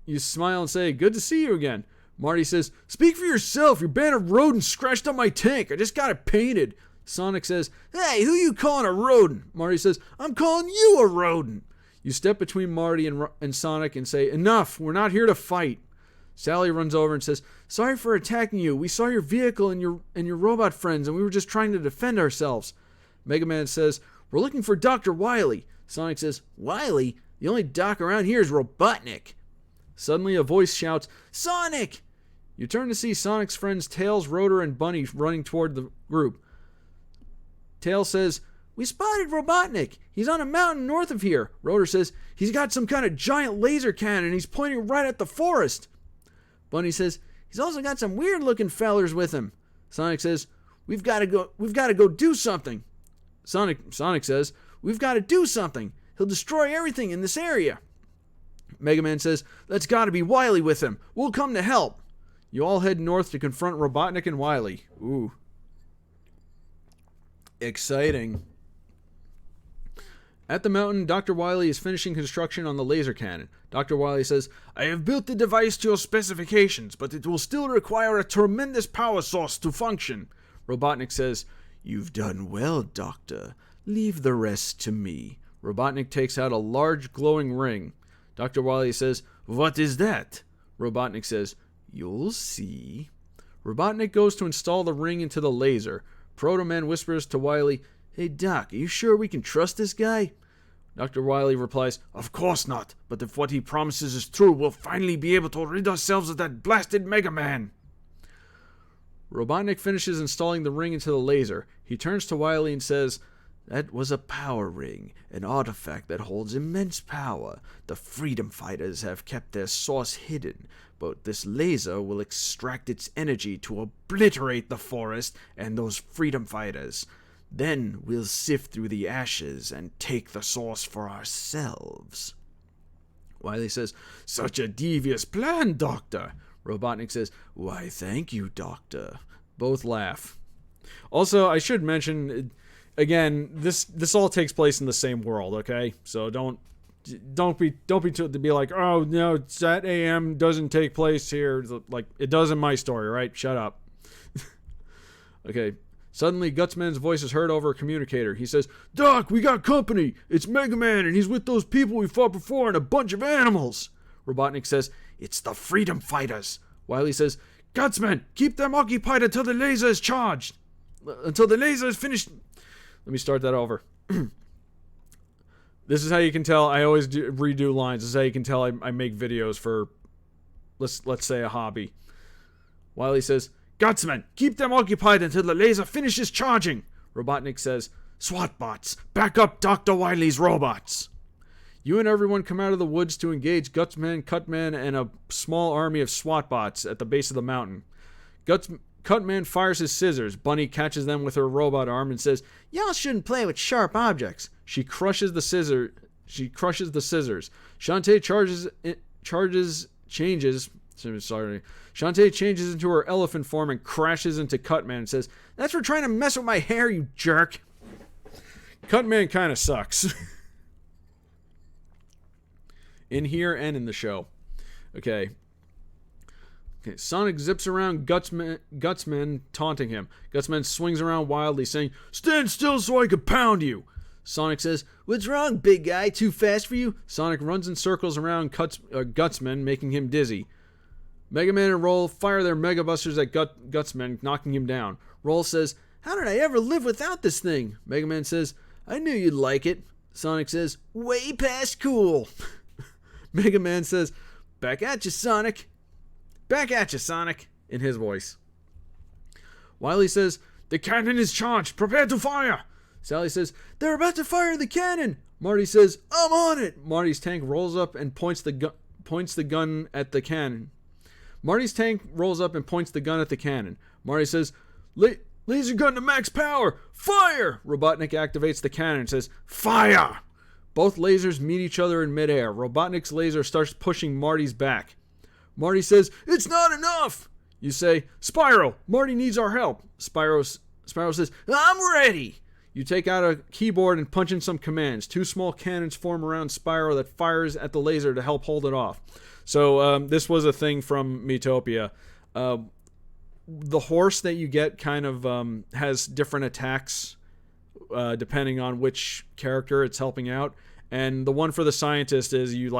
you smile and say, "Good to see you again." Marty says, "Speak for yourself. Your band of rodents scratched up my tank. I just got it painted." Sonic says, "Hey, who you calling a rodent?" Marty says, "I'm calling you a rodent." You step between Marty and Sonic and say, "Enough. We're not here to fight." Sally runs over and says, "Sorry for attacking you. We saw your vehicle and your robot friends, and we were just trying to defend ourselves." Mega Man says, "We're looking for Dr. Wily." Sonic says, "Wily? The only doc around here is Robotnik." Suddenly a voice shouts, "Sonic!" You turn to see Sonic's friends Tails, Rotor, and Bunny running toward the group. Tails says, "We spotted Robotnik. He's on a mountain north of here." Rotor says, "He's got some kind of giant laser cannon and he's pointing right at the forest." Bunny says, "He's also got some weird looking fellers with him." Sonic says, We've got to go do something." Sonic says, "We've got to do something. He'll destroy everything in this area." Mega Man says, "That's got to be Wily with him. We'll come to help." You all head north to confront Robotnik and Wily. Ooh. Exciting. At the mountain, Dr. Wily is finishing construction on the laser cannon. Dr. Wily says, "I have built the device to your specifications, but it will still require a tremendous power source to function." Robotnik says, "You've done well, Doctor. Leave the rest to me." Robotnik takes out a large glowing ring. Dr. Wily says, "What is that?" Robotnik says, "You'll see." Robotnik goes to install the ring into the laser. Proto Man whispers to Wily, "Hey Doc, are you sure we can trust this guy?" Dr. Wily replies, "Of course not, but if what he promises is true, we'll finally be able to rid ourselves of that blasted Mega Man." Robotnik finishes installing the ring into the laser. He turns to Wily and says, "That was a power ring, an artifact that holds immense power. The freedom fighters have kept their source hidden, but this laser will extract its energy to obliterate the forest and those freedom fighters. Then we'll sift through the ashes and take the source for ourselves." Wily says, "Such a devious plan, Doctor." Robotnik says, "Why, thank you, Doctor." Both laugh. Also, I should mention, again, this all takes place in the same world, okay? So don't be like, "Oh, no, that AM doesn't take place here." Like, it does in my story, right? Shut up. Okay. Suddenly, Gutsman's voice is heard over a communicator. He says, "Doc, we got company. It's Mega Man, and he's with those people we fought before and a bunch of animals." Robotnik says, "It's the Freedom Fighters." Wily says, "Gutsman, keep them occupied until the laser is charged. Until the laser is finished." Let me start that over. This is how you can tell. I always redo lines. This is how you can tell I make videos for, let's say, a hobby. Wily says, "Gutsman, keep them occupied until the laser finishes charging." Robotnik says, "SWAT bots, back up Dr. Wily's robots." You and everyone come out of the woods to engage Gutsman, Cutman, and a small army of SWAT bots at the base of the mountain. Cutman fires his scissors. Bunny catches them with her robot arm and says, "Y'all shouldn't play with sharp objects." She crushes the scissors. Shantae Shantae changes into her elephant form and crashes into Cutman and says, "That's for trying to mess with my hair, you jerk." Cutman kind of sucks. In here and in the show. Okay, Sonic zips around Gutsman, taunting him. Gutsman swings around wildly, saying, "Stand still so I can pound you." Sonic says, "What's wrong, big guy? Too fast for you?" Sonic runs in circles around Gutsman, making him dizzy. Mega Man and Roll fire their Mega Busters at Gutsman, knocking him down. Roll says, "How did I ever live without this thing?" Mega Man says, "I knew you'd like it." Sonic says, "Way past cool." Mega Man says, "Back at you, Sonic." "Back at you, Sonic," in his voice. Wily says, "The cannon is charged. Prepare to fire." Sally says, "They're about to fire the cannon." Marty says, "I'm on it." Marty's tank rolls up and points the gun at the cannon. Marty's tank rolls up and points the gun at the cannon. Marty says, "Laser gun to max power. Fire!" Robotnik activates the cannon and says, "Fire!" Both lasers meet each other in midair. Robotnik's laser starts pushing Marty's back. Marty says, "It's not enough." You say, "Spyro, Marty needs our help." Spyro says, "I'm ready." You take out a keyboard and punch in some commands. Two small cannons form around Spyro that fires at the laser to help hold it off. So this was a thing from Miitopia. The horse that you get kind of has different attacks depending on which character it's helping out. And the one for the scientist is you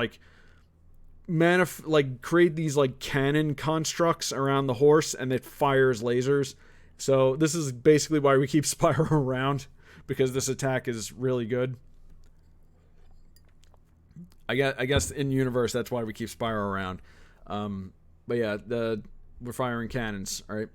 create these cannon constructs around the horse, and it fires lasers. So this is basically why we keep Spyro around, because this attack is really good. I guess in universe that's why we keep Spyro around. But yeah, we're firing cannons. All right.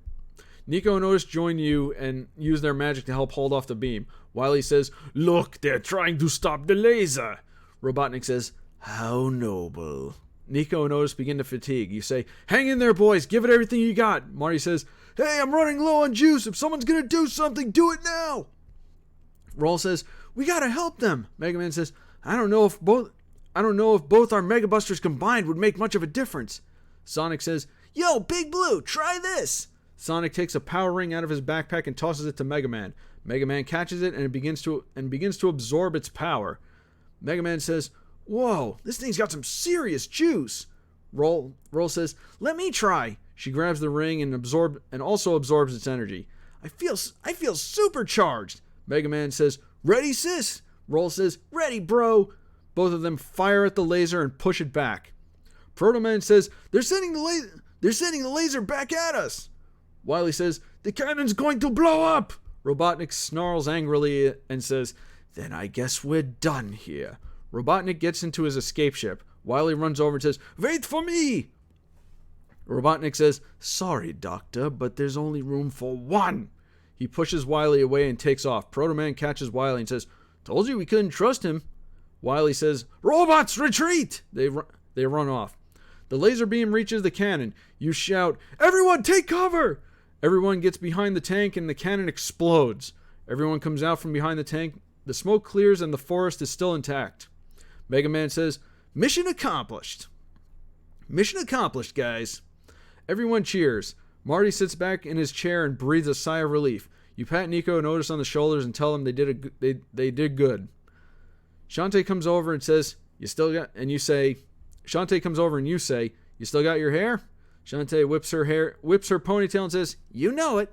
Nico and Otis join you and use their magic to help hold off the beam. Wily says, "Look, they're trying to stop the laser." Robotnik says, "How noble." Nico and Otis begin to fatigue. You say, "Hang in there, boys. Give it everything you got." Marty says, "Hey, I'm running low on juice. If someone's going to do something, do it now." Roll says, "We got to help them." Mega Man says, I don't know if both our Mega Busters combined would make much of a difference." Sonic says, "Yo, Big Blue, try this." Sonic takes a power ring out of his backpack and tosses it to Mega Man. Mega Man catches it and it begins to absorb its power. Mega Man says, "Whoa, this thing's got some serious juice." Roll says, "Let me try." She grabs the ring and also absorbs its energy. I feel supercharged." Mega Man says, "Ready, sis?" Roll says, "Ready, bro." Both of them fire at the laser and push it back. Proto Man says, They're sending the laser back at us." Wily says, "The cannon's going to blow up." Robotnik snarls angrily and says, "Then I guess we're done here." Robotnik gets into his escape ship. Wily runs over and says, "Wait for me." Robotnik says, "Sorry, Doctor, but there's only room for one." He pushes Wily away and takes off. Proto Man catches Wily and says, "Told you we couldn't trust him." Wily says, "Robots, retreat!" They run off. The laser beam reaches the cannon. You shout, "Everyone take cover!" Everyone gets behind the tank and the cannon explodes. Everyone comes out from behind the tank. The smoke clears and the forest is still intact. Mega Man says, Mission accomplished. Mission accomplished, guys. Everyone cheers. Marty sits back in his chair and breathes a sigh of relief. You pat Nico and Otis on the shoulders and tell them they did good. Shantae comes over and says, Shantae comes over and you say, you still got your hair? Shantae whips her ponytail and says, you know it.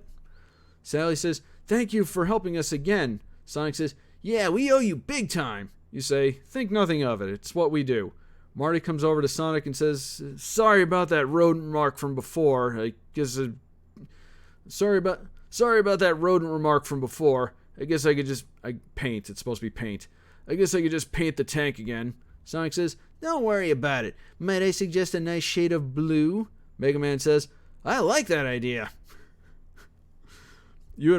Sally says, thank you for helping us again. Sonic says, yeah, we owe you big time. You say, think nothing of it. It's what we do. Marty comes over to Sonic and says, sorry about that rodent remark from before. Sorry about that rodent remark from before. I guess I could paint. It's supposed to be paint. I guess I could just paint the tank again. Sonic says, don't worry about it. Might I suggest a nice shade of blue? Mega Man says, I like that idea. You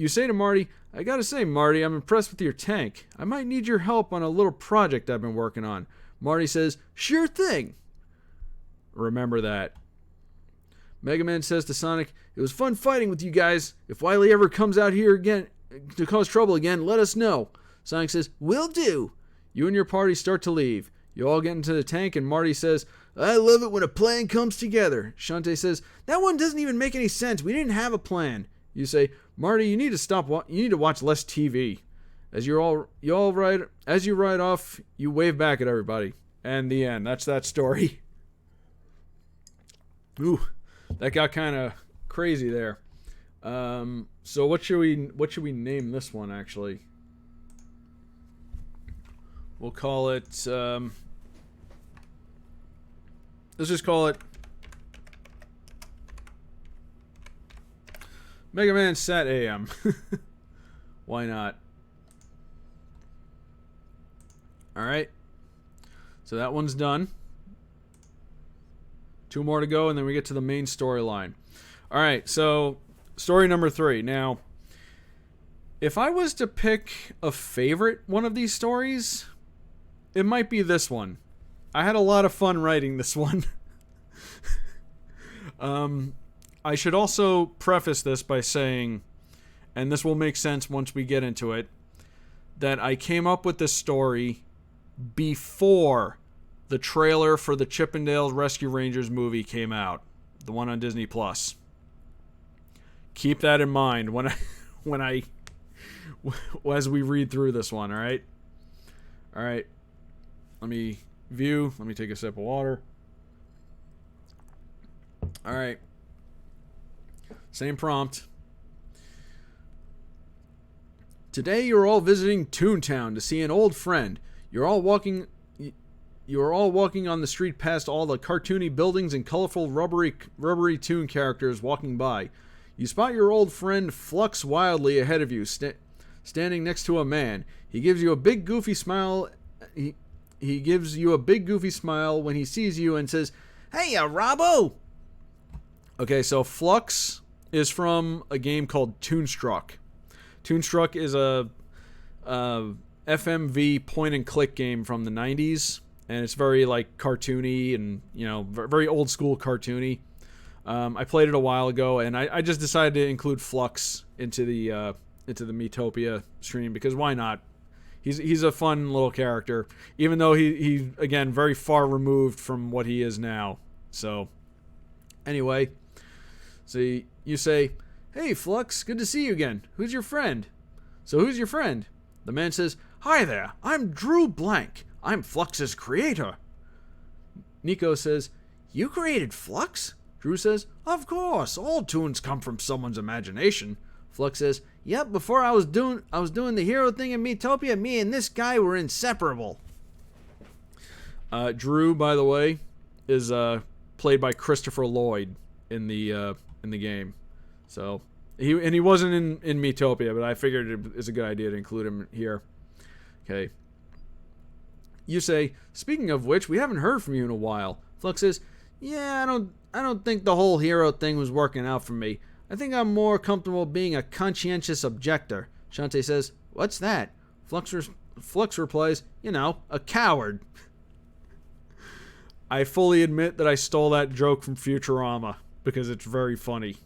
say to Marty, I gotta say, Marty, I'm impressed with your tank. I might need your help on a little project I've been working on. Marty says, sure thing. Remember that. Mega Man says to Sonic, it was fun fighting with you guys. If Wily ever comes out here again to cause trouble again, let us know. Sonic says, will do. You and your party start to leave. You all get into the tank and Marty says, I love it when a plan comes together. Shantae says, that one doesn't even make any sense. We didn't have a plan. You say, Marty, you need to watch less TV. As you ride off, you wave back at everybody. And the end. That's that story. Ooh, that got kind of crazy there. So what should we name this one actually? We'll call it let's just call it Mega Man Sat AM. Why not? Alright. So that one's done. 2 more to go, and then we get to the main storyline. Alright, so story number 3. Now, if I was to pick a favorite one of these stories, it might be this one. I had a lot of fun writing this one. I should also preface this by saying, and this will make sense once we get into it, that I came up with this story before the trailer for the Chippendales Rescue Rangers movie came out, the one on Disney Plus. Keep that in mind as we read through this one. All right. Let me take a sip of water. All right. Same prompt. Today you're all visiting Toontown to see an old friend. You're all walking on the street past all the cartoony buildings and colorful rubbery Toon characters walking by. You spot your old friend Flux wildly ahead of you, standing next to a man. He gives you a big goofy smile. He gives you a big goofy smile when he sees you and says, "Hey, Robbo." Okay, so Flux is from a game called Toonstruck. Toonstruck is a FMV point-and-click game from the 90s, and it's very, like, cartoony and, very old-school cartoony. I played it a while ago, and I just decided to include Flux into the Miitopia stream, because why not? He's a fun little character, even though he again, very far removed from what he is now. So, anyway, so you say, "Hey, Flux, good to see you again. Who's your friend?" So who's your friend? The man says, "Hi there, I'm Drew Blank. I'm Flux's creator." Nico says, "You created Flux?" Drew says, "Of course, all tunes come from someone's imagination." Flux says, "Yep, before I was doing the hero thing in Miitopia, me and this guy were inseparable." Drew, by the way, is played by Christopher Lloyd in the game. So he wasn't in Miitopia, but I figured it was a good idea to include him here. Okay. You say, "Speaking of which, we haven't heard from you in a while." Flux says, "Yeah, I don't think the whole hero thing was working out for me. I think I'm more comfortable being a conscientious objector." Shantae says, "What's that?" Flux replies, "A coward." I fully admit that I stole that joke from Futurama, because it's very funny.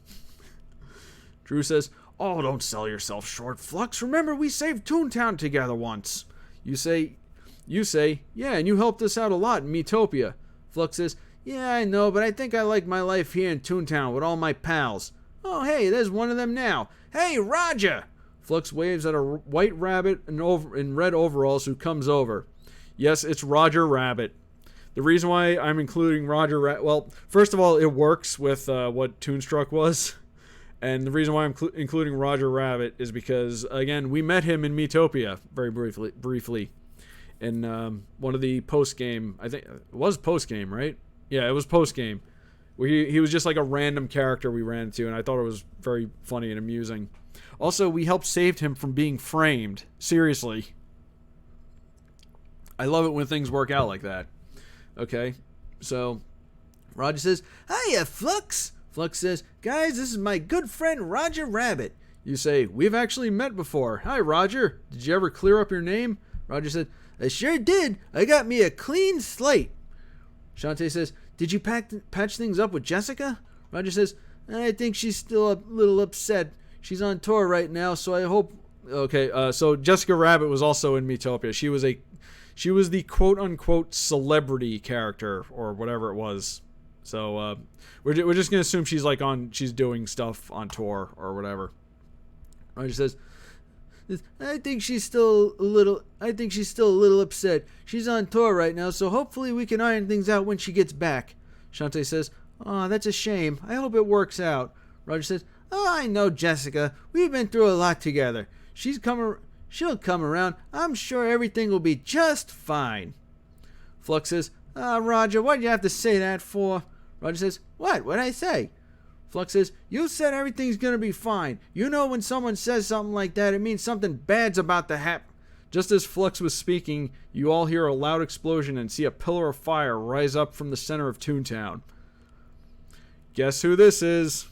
Drew says, "Oh, don't sell yourself short, Flux. Remember, we saved Toontown together once." You say, You say, yeah, and you helped us out a lot in Miitopia. Flux says, yeah, I know, but I think I like my life here in Toontown with all my pals. Oh, hey, there's one of them now. Hey, Roger! Flux waves at a white rabbit in red overalls who comes over. Yes, it's Roger Rabbit. The reason why I'm including Roger Rabbit, well, first of all, it works with what Toonstruck was. And the reason why I'm including Roger Rabbit is because, again, we met him in Miitopia very briefly. In one of the post-game, I think it was post-game, right? Yeah, it was post-game. He was just like a random character we ran into, and I thought it was very funny and amusing. Also, we helped save him from being framed. Seriously. I love it when things work out like that. Okay, so Roger says, hiya, Flux. Flux says, guys, this is my good friend Roger Rabbit. You say, we've actually met before. Hi, Roger. Did you ever clear up your name? Roger said, I sure did. I got me a clean slate. Shantae says, did you patch things up with Jessica? Roger says, I think she's still a little upset. She's on tour right now, so I hope... Okay, so Jessica Rabbit was also in Miitopia. She was the quote-unquote celebrity character, or whatever it was. So, we're just gonna assume she's doing stuff on tour, or whatever. Roger says, I think she's still a little upset. She's on tour right now, so hopefully we can iron things out when she gets back. Shantae says, oh, that's a shame. I hope it works out. Roger says, oh, I know Jessica. We've been through a lot together. She'll come around. I'm sure everything will be just fine. Flux says, Roger, why'd you have to say that for? Roger says, what'd I say? Flux says, you said everything's gonna be fine. You know when someone says something like that, it means something bad's about to happen. Just as Flux was speaking, you all hear a loud explosion and see a pillar of fire rise up from the center of Toontown. Guess who this is?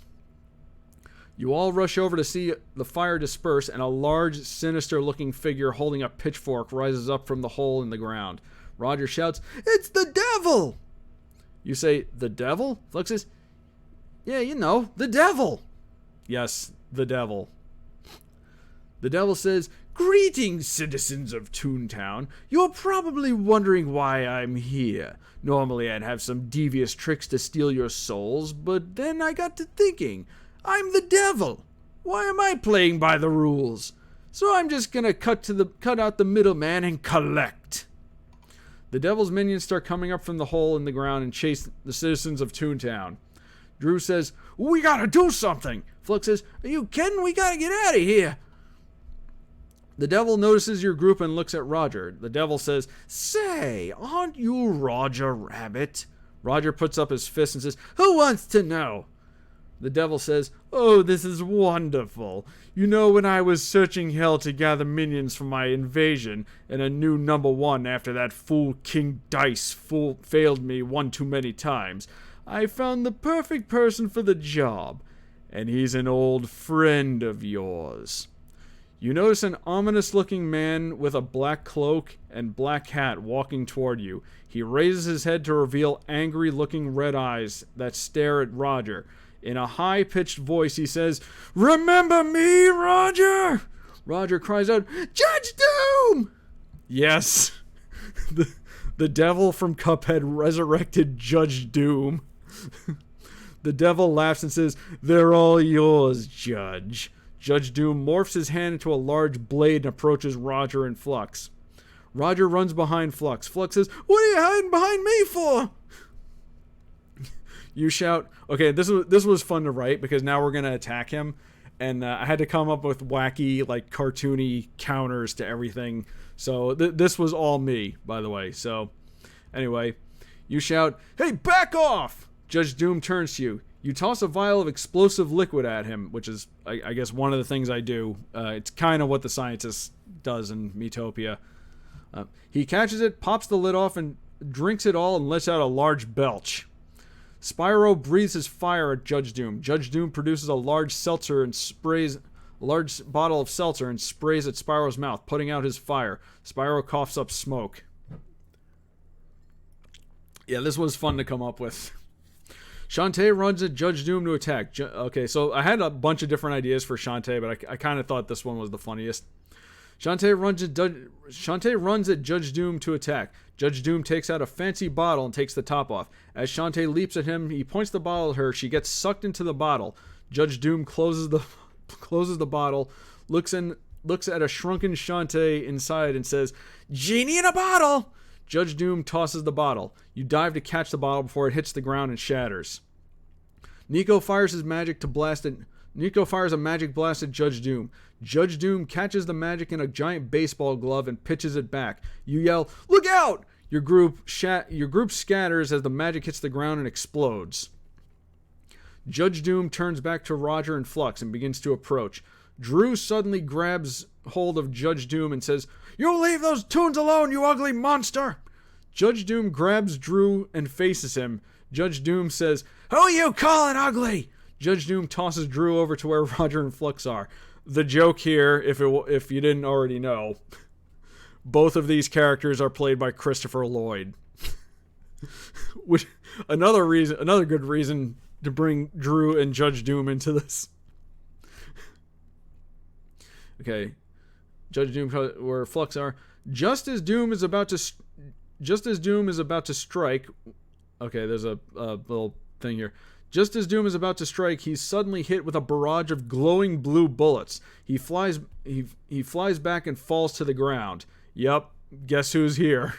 You all rush over to see the fire disperse, and a large, sinister-looking figure holding a pitchfork rises up from the hole in the ground. Roger shouts, it's the devil! You say, the devil? Flux says, yeah, you know, the devil. Yes, the devil. The devil says, greetings, citizens of Toontown. You're probably wondering why I'm here. Normally I'd have some devious tricks to steal your souls, but then I got to thinking, I'm the devil. Why am I playing by the rules? So I'm just gonna cut out the middleman and collect. The devil's minions start coming up from the hole in the ground and chase the citizens of Toontown. Drew says, we gotta do something. Flux says, are you kidding? We gotta get out of here. The devil notices your group and looks at Roger. The devil says, say, aren't you Roger Rabbit? Roger puts up his fist and says, who wants to know? The devil says, oh, this is wonderful. You know, when I was searching hell to gather minions for my invasion, and a new number one after that fool King Dice failed me one too many times, I found the perfect person for the job, and he's an old friend of yours. You notice an ominous-looking man with a black cloak and black hat walking toward you. He raises his head to reveal angry-looking red eyes that stare at Roger. In a high-pitched voice, he says, remember me, Roger? Roger cries out, Judge Doom! Yes, the devil from Cuphead resurrected Judge Doom. The devil laughs and says, they're all yours, Judge. Judge Doom morphs his hand into a large blade and approaches Roger and Flux. Roger runs behind Flux. Flux says, what are you hiding behind me for? You shout, okay, this was fun to write because now we're going to attack him. And I had to come up with wacky, like, cartoony counters to everything. So this was all me, by the way. So, anyway, you shout, hey, back off! Judge Doom turns to you. You toss a vial of explosive liquid at him, which is, I guess, one of the things I do. It's kind of what the scientist does in Miitopia. He catches it, pops the lid off, and drinks it all and lets out a large belch. Spyro breathes his fire at Judge Doom. Judge Doom produces a large bottle of seltzer and sprays at Spyro's mouth, putting out his fire. Spyro coughs up smoke. Yeah, this was fun to come up with. Shantae runs at Judge Doom to attack. Okay, so I had a bunch of different ideas for Shantae, but I kind of thought this one was the funniest. Shantae runs at Judge Doom to attack. Judge Doom takes out a fancy bottle and takes the top off. As Shantae leaps at him, he points the bottle at her. She gets sucked into the bottle. Judge Doom closes the bottle, looks at a shrunken Shantae inside and says, "Genie in a bottle!" Judge Doom tosses the bottle. You dive to catch the bottle before it hits the ground and shatters. Nico fires a magic blast at Judge Doom. Judge Doom catches the magic in a giant baseball glove and pitches it back. You yell, "Look out!" Your group scatters as the magic hits the ground and explodes. Judge Doom turns back to Roger and Flux and begins to approach. Drew suddenly grabs hold of Judge Doom and says, "You leave those toons alone, you ugly monster!" Judge Doom grabs Drew and faces him. Judge Doom says, "Who you calling ugly?" Judge Doom tosses Drew over to where Roger and Flux are. The joke here, if you didn't already know, both of these characters are played by Christopher Lloyd. Which another good reason to bring Drew and Judge Doom into this. Okay, Judge Doom, where Flux are. Just as Doom is about to strike. Okay, there's a little thing here. Just as Doom is about to strike, he's suddenly hit with a barrage of glowing blue bullets. He flies back and falls to the ground. Yup, guess who's here?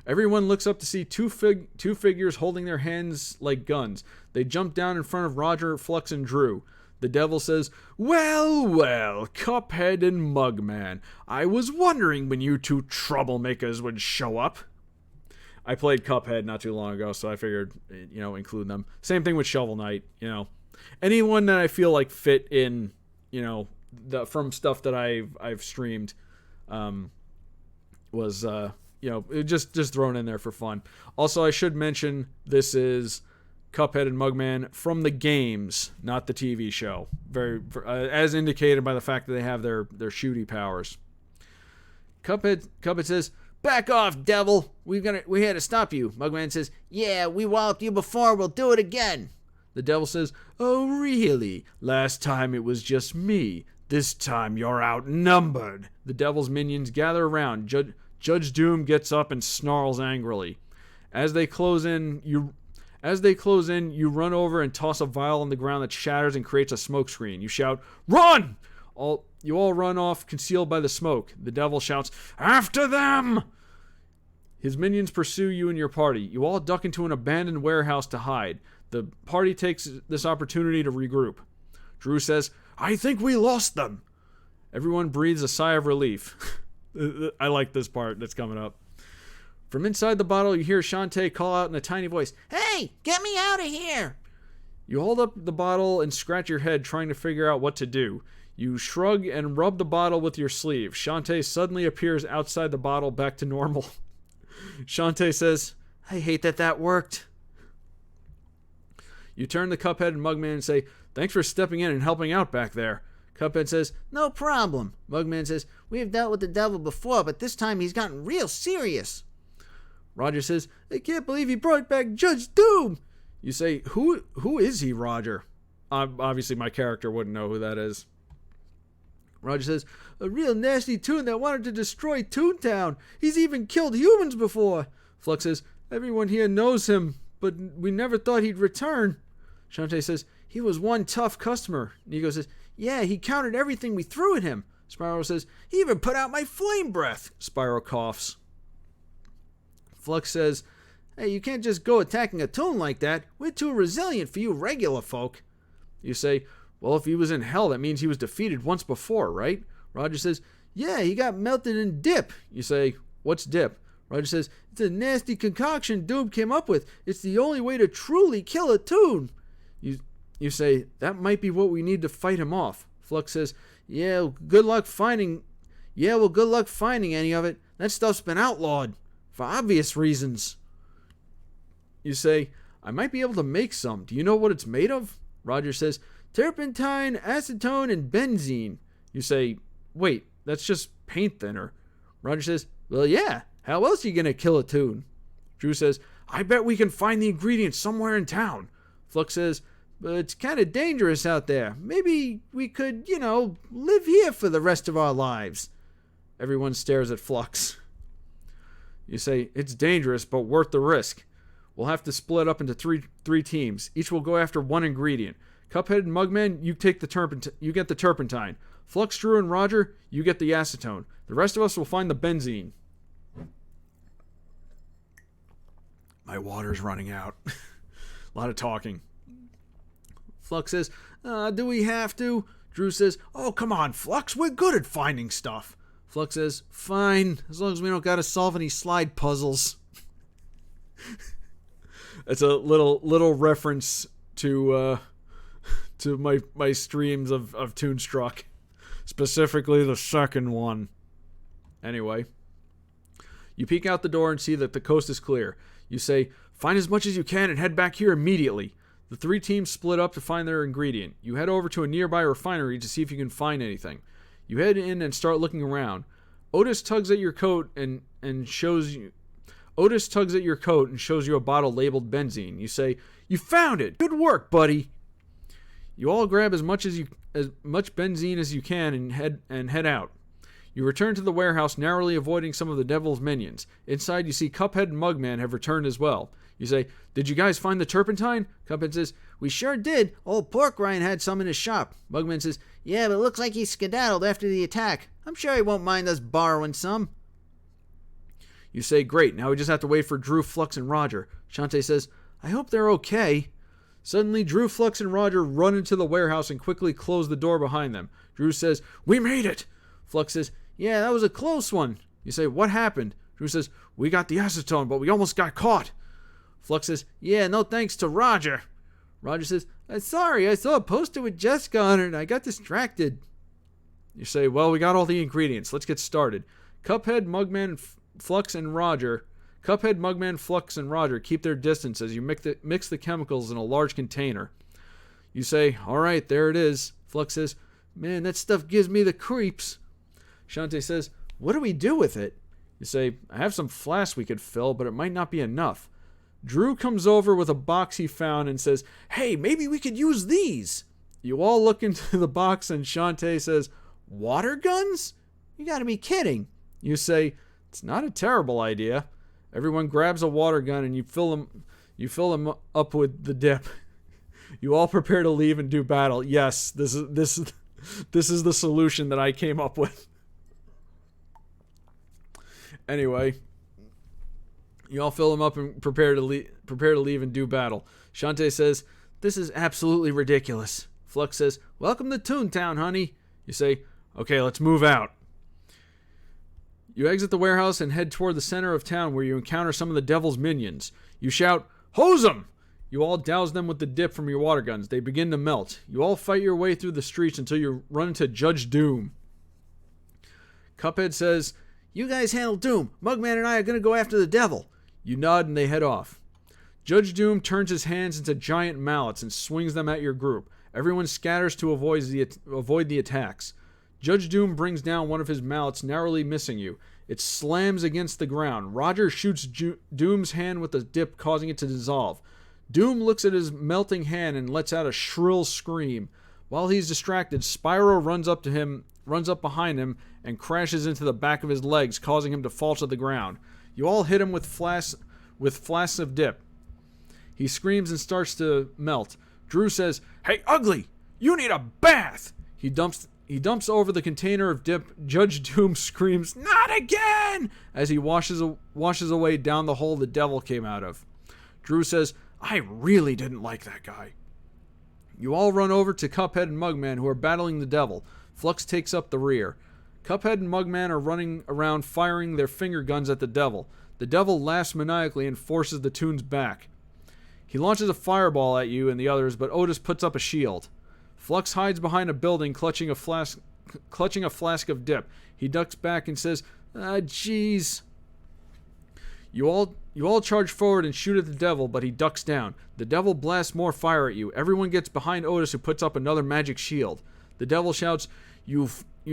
Everyone looks up to see two figures holding their hands like guns. They jump down in front of Roger, Flux, and Drew. The devil says, well, Cuphead and Mugman. I was wondering when you two troublemakers would show up." I played Cuphead not too long ago, so I figured, include them. Same thing with Shovel Knight, Anyone that I feel like fit in, from stuff that I've streamed, was, just thrown in there for fun. Also, I should mention this is Cuphead and Mugman from the games, not the TV show. As indicated by the fact that they have their shooty powers. Cuphead says, "Back off, devil! We had to stop you." Mugman says, "Yeah, we walloped you before. We'll do it again." The devil says, "Oh, really? Last time it was just me. This time you're outnumbered." The devil's minions gather around. Judge Doom gets up and snarls angrily. As they close in, you run over and toss a vial on the ground that shatters and creates a smoke screen. You shout, "Run!" You all run off, concealed by the smoke. The devil shouts, "After them!" His minions pursue you and your party. You all duck into an abandoned warehouse to hide. The party takes this opportunity to regroup. Drew says, "I think we lost them." Everyone breathes a sigh of relief. I like this part that's coming up. From inside the bottle, you hear Shantae call out in a tiny voice, "Hey, get me out of here!" You hold up the bottle and scratch your head trying to figure out what to do. You shrug and rub the bottle with your sleeve. Shantae suddenly appears outside the bottle back to normal. Shantae says, "I hate that worked." You turn to Cuphead and Mugman and say, "Thanks for stepping in and helping out back there." Cuphead says, "No problem." Mugman says, "We have dealt with the devil before, but this time he's gotten real serious." Roger says, "I can't believe he brought back Judge Doom." You say, Who is he, Roger?" Obviously, my character wouldn't know who that is. Roger says, "A real nasty toon that wanted to destroy Toontown. He's even killed humans before." Flux says, "Everyone here knows him, but we never thought he'd return." Shantae says, "He was one tough customer." Nico says, "Yeah, he countered everything we threw at him." Spyro says, "He even put out my flame breath." Spyro coughs. Flux says, "Hey, you can't just go attacking a toon like that. We're too resilient for you regular folk." You say, "Well, if he was in hell, that means he was defeated once before, right?" Roger says, "Yeah, he got melted in dip." You say, "What's dip?" Roger says, "It's a nasty concoction Doom came up with. It's the only way to truly kill a toon." You say, "That might be what we need to fight him off." Flux says, well, good luck finding any of it. That stuff's been outlawed. For obvious reasons." You say, "I might be able to make some. Do you know what it's made of?" Roger says, "Turpentine, acetone, and benzene." You say, "Wait, that's just paint thinner." Roger says, "Well, yeah. How else are you going to kill a toon?" Drew says, "I bet we can find the ingredients somewhere in town." Flux says, "But it's kind of dangerous out there. Maybe we could, live here for the rest of our lives." Everyone stares at Flux. You say, it's dangerous, but worth the risk. We'll have to split up into three teams. Each will go after one ingredient. Cuphead and Mugman, you get the turpentine. Flux, Drew, and Roger, you get the acetone. The rest of us will find the benzene. My water's running out. A lot of talking. Flux says, do we have to? Drew says, oh, come on, Flux, we're good at finding stuff. Flux says, fine, as long as we don't gotta solve any slide puzzles. That's a little reference to my streams of Toonstruck. Specifically the second one. Anyway. You peek out the door and see that the coast is clear. You say, find as much as you can and head back here immediately. The three teams split up to find their ingredient. You head over to a nearby refinery to see if you can find anything. You head in and start looking around. Otis tugs at your coat and shows you a bottle labeled benzene. You say, you found it! Good work, buddy! You all grab as much benzene as you can and head out. You return to the warehouse, narrowly avoiding some of the devil's minions. Inside, you see Cuphead and Mugman have returned as well. You say, did you guys find the turpentine? Cuphead says, we sure did. Old Pork Rind had some in his shop. Mugman says, yeah, but it looks like he skedaddled after the attack. I'm sure he won't mind us borrowing some. You say, great, now we just have to wait for Drew, Flux, and Roger. Shantae says, I hope they're okay. Suddenly, Drew, Flux, and Roger run into the warehouse and quickly close the door behind them. Drew says, we made it! Flux says, yeah, that was a close one. You say, what happened? Drew says, we got the acetone, but we almost got caught. Flux says, yeah, no thanks to Roger. Roger says, I'm sorry, I saw a poster with Jessica on it and I got distracted. You say, well, we got all the ingredients. Let's get started. Cuphead, Mugman, Flux, and Roger keep their distance as you mix the chemicals in a large container. You say, all right, there it is. Flux says, man, that stuff gives me the creeps. Shantae says, what do we do with it? You say, I have some flasks we could fill, but it might not be enough. Drew comes over with a box he found and says, hey, maybe we could use these. You all look into the box and Shantae says, water guns? You gotta be kidding. You say, it's not a terrible idea. Everyone grabs a water gun and you fill them up with the dip. You all prepare to leave and do battle. Yes, this is the solution that I came up with. Anyway, you all fill them up and prepare to leave and do battle. Shantae says, this is absolutely ridiculous. Flux says, welcome to Toontown, honey. You say, okay, let's move out. You exit the warehouse and head toward the center of town where you encounter some of the devil's minions. You shout, hose them! You all douse them with the dip from your water guns. They begin to melt. You all fight your way through the streets until you run into Judge Doom. Cuphead says, you guys handle Doom. Mugman and I are going to go after the devil. You nod and they head off. Judge Doom turns his hands into giant mallets and swings them at your group. Everyone scatters to avoid the attacks. Judge Doom brings down one of his mallets, narrowly missing you. It slams against the ground. Roger shoots Doom's hand with the dip, causing it to dissolve. Doom looks at his melting hand and lets out a shrill scream. While he's distracted, Spyro runs up behind him and crashes into the back of his legs, causing him to fall to the ground. You all hit him with flasks of dip. He screams and starts to melt. Drew says, hey, Ugly, you need a bath! He dumps over the container of dip. Judge Doom screams, not again! As he washes away down the hole the devil came out of. Drew says, I really didn't like that guy. You all run over to Cuphead and Mugman, who are battling the devil. Flux takes up the rear. Cuphead and Mugman are running around firing their finger guns at the devil. The devil laughs maniacally and forces the Toons back. He launches a fireball at you and the others, but Otis puts up a shield. Flux hides behind a building, clutching a flask of dip. He ducks back and says, jeez. You all charge forward and shoot at the devil, but he ducks down. The devil blasts more fire at you. Everyone gets behind Otis, who puts up another magic shield. The devil shouts, You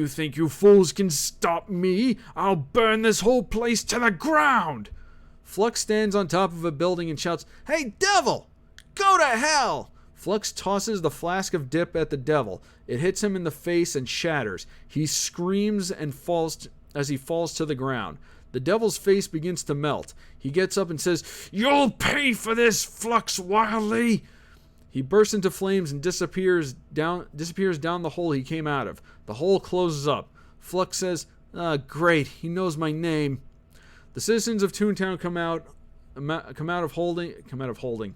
think you fools can stop me? I'll burn this whole place to the ground! Flux stands on top of a building and shouts, Hey, devil! Go to hell! Flux tosses the flask of dip at the devil. It hits him in the face and shatters. He screams and falls as he falls to the ground. The devil's face begins to melt. He gets up and says, "You'll pay for this, Flux Wildly!" He bursts into flames and disappears down the hole he came out of. The hole closes up. Flux says, "Great, he knows my name." The citizens of Toontown come out of holding.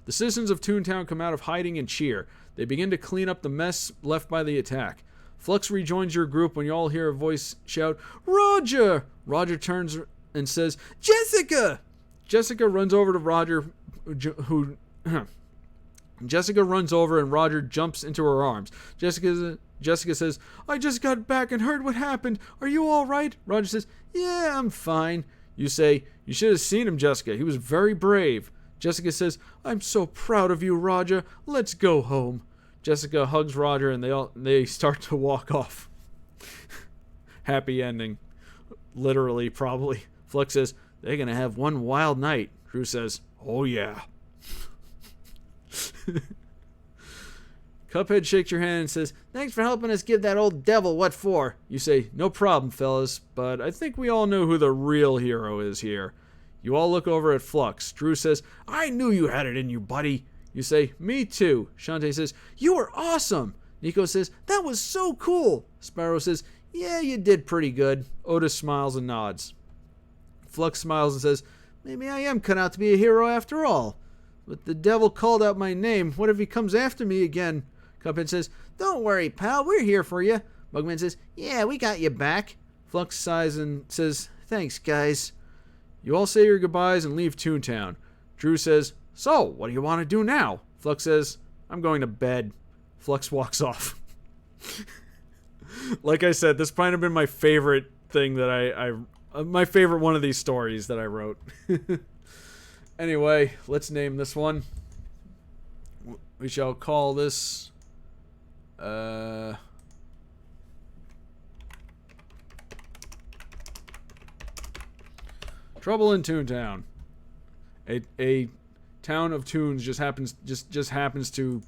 The citizens of Toontown come out of hiding and cheer. They begin to clean up the mess left by the attack. Flux rejoins your group when you all hear a voice shout, "Roger!" Roger turns and says, "Jessica!" Jessica runs over and Roger jumps into her arms. Jessica says, "I just got back and heard what happened. Are you all right?" Roger says, "Yeah, I'm fine." You say, "You should have seen him, Jessica. He was very brave." Jessica says, "I'm so proud of you, Roger. Let's go home." Jessica hugs Roger and they start to walk off. Happy ending. Literally, probably. Flux says, "They're going to have one wild night." Drew says, "Oh yeah." Cuphead shakes your hand and says, "Thanks for helping us give that old devil what for." You say, "No problem, fellas, but I think we all know who the real hero is here." You all look over at Flux. Drew says, "I knew you had it in you, buddy." You say, "Me too." Shantae says, "You were awesome." Nico says, "That was so cool." Sparrow says, "Yeah, you did pretty good." Otis smiles and nods. Flux smiles and says, "Maybe I am cut out to be a hero after all. But the devil called out my name. What if he comes after me again?" Cuphead says, "Don't worry, pal. We're here for you." Mugman says, "Yeah, we got you back." Flux sighs and says, "Thanks, guys." You all say your goodbyes and leave Toontown. Drew says, "So, what do you want to do now?" Flux says, "I'm going to bed." Flux walks off. Like I said, this might have been my favorite thing that my favorite one of these stories that I wrote. Anyway, let's name this one. We shall call this Trouble in Toontown. A town of toons just happens to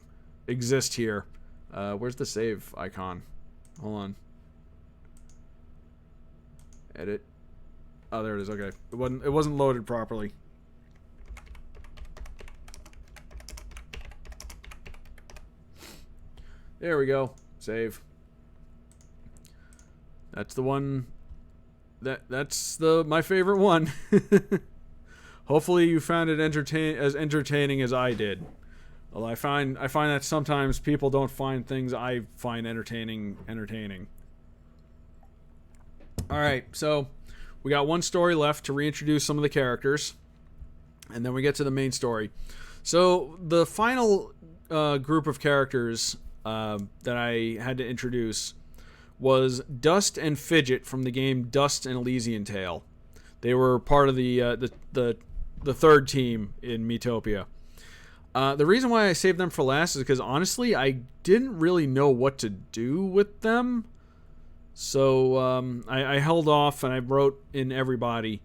exist here. Where's the save icon? Hold on. Edit. Oh, there it is. Okay. It wasn't loaded properly. There we go. Save. That's the one. That's my favorite one. Hopefully you found it as entertaining as I did. Well, I find that sometimes people don't find things I find entertaining. All right, so we got one story left to reintroduce some of the characters, and then we get to the main story. So the final group of characters that I had to introduce was Dust and Fidget from the game Dust and Elysian Tale. They were part of the third team in Miitopia. The reason why I saved them for last is because honestly, I didn't really know what to do with them. So I held off and I wrote in everybody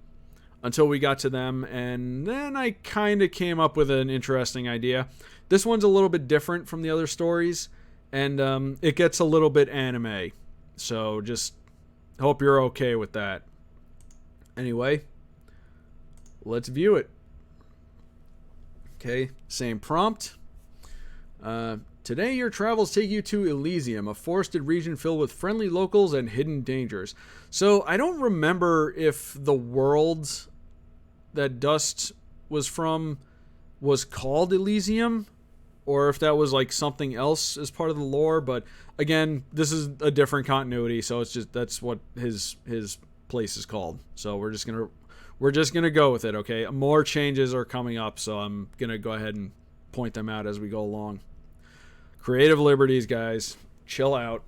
until we got to them, and then I kind of came up with an interesting idea. This one's a little bit different from the other stories, and it gets a little bit anime. So just hope you're okay with that. Anyway, let's view it. Okay, same prompt. Today your travels take you to Elysium, a forested region filled with friendly locals and hidden dangers. So I don't remember if the world that Dust was from was called Elysium, or if that was like something else as part of the lore. But again, this is a different continuity, so it's just that's what his place is called. So we're just gonna go with it. Okay, more changes are coming up, so I'm gonna go ahead and point them out as we go along. Creative liberties, guys. Chill out.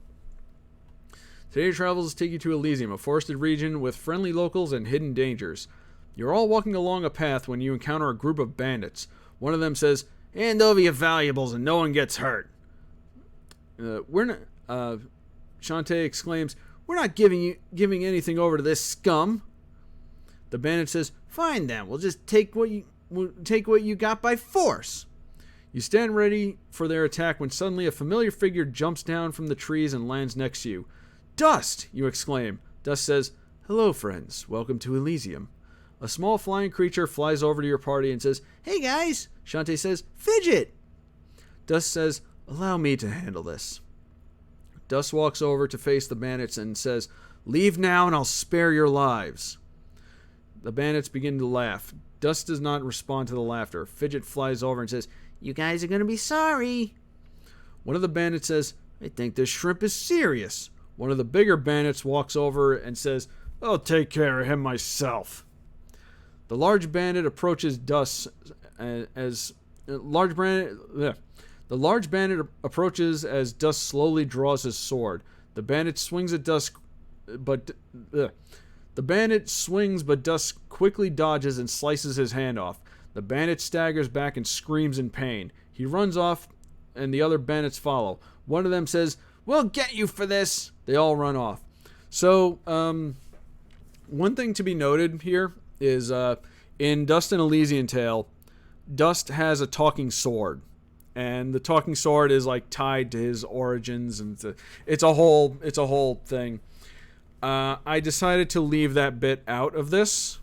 Today your travels take you to Elysium, a forested region with friendly locals and hidden dangers. You're all walking along a path when you encounter a group of bandits. One of them says, "Hand over your valuables and no one gets hurt." Shantae exclaims, "We're not giving anything over to this scum." The bandit says, "Fine then, we'll just take what you got by force." You stand ready for their attack when suddenly a familiar figure jumps down from the trees and lands next to you. "Dust!" you exclaim. Dust says, "Hello, friends. Welcome to Elysium." A small flying creature flies over to your party and says, "Hey, guys." Shantae says, "Fidget." Dust says, "Allow me to handle this." Dust walks over to face the bandits and says, "Leave now and I'll spare your lives." The bandits begin to laugh. Dust does not respond to the laughter. Fidget flies over and says, "You guys are going to be sorry." One of the bandits says, "I think this shrimp is serious." One of the bigger bandits walks over and says, "I'll take care of him myself." The large bandit approaches Dust as large bandit. The large bandit approaches as Dust slowly draws his sword. The bandit swings at Dust, but Dust quickly dodges and slices his hand off. The bandit staggers back and screams in pain. He runs off, and the other bandits follow. One of them says, "We'll get you for this." They all run off. So, one thing to be noted here is in Dust and Elysian Tale, Dust has a talking sword. And the talking sword is like tied to his origins, and it's a whole thing. I decided to leave that bit out of this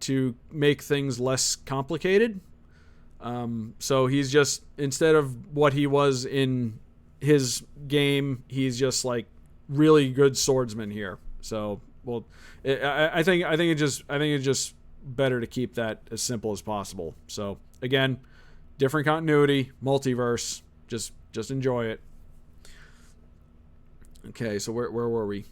to make things less complicated. So he's just, instead of what he was in his game, he's just like really good swordsman here. So, well, I think it's just better to keep that as simple as possible. So again, different continuity, multiverse. Just enjoy it. Okay, so where were we?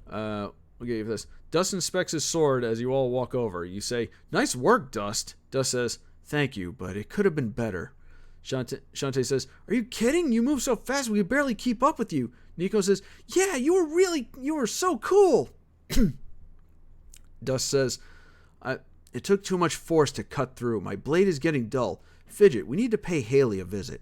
We'll give this. Dust inspects his sword as you all walk over. You say, "Nice work, Dust." Dust says, "Thank you, but it could have been better." Shantae says, "Are you kidding? You move so fast we could barely keep up with you." Nico says, "Yeah, you were so cool." Dust says, "It took too much force to cut through. My blade is getting dull. Fidget, we need to pay Haley a visit."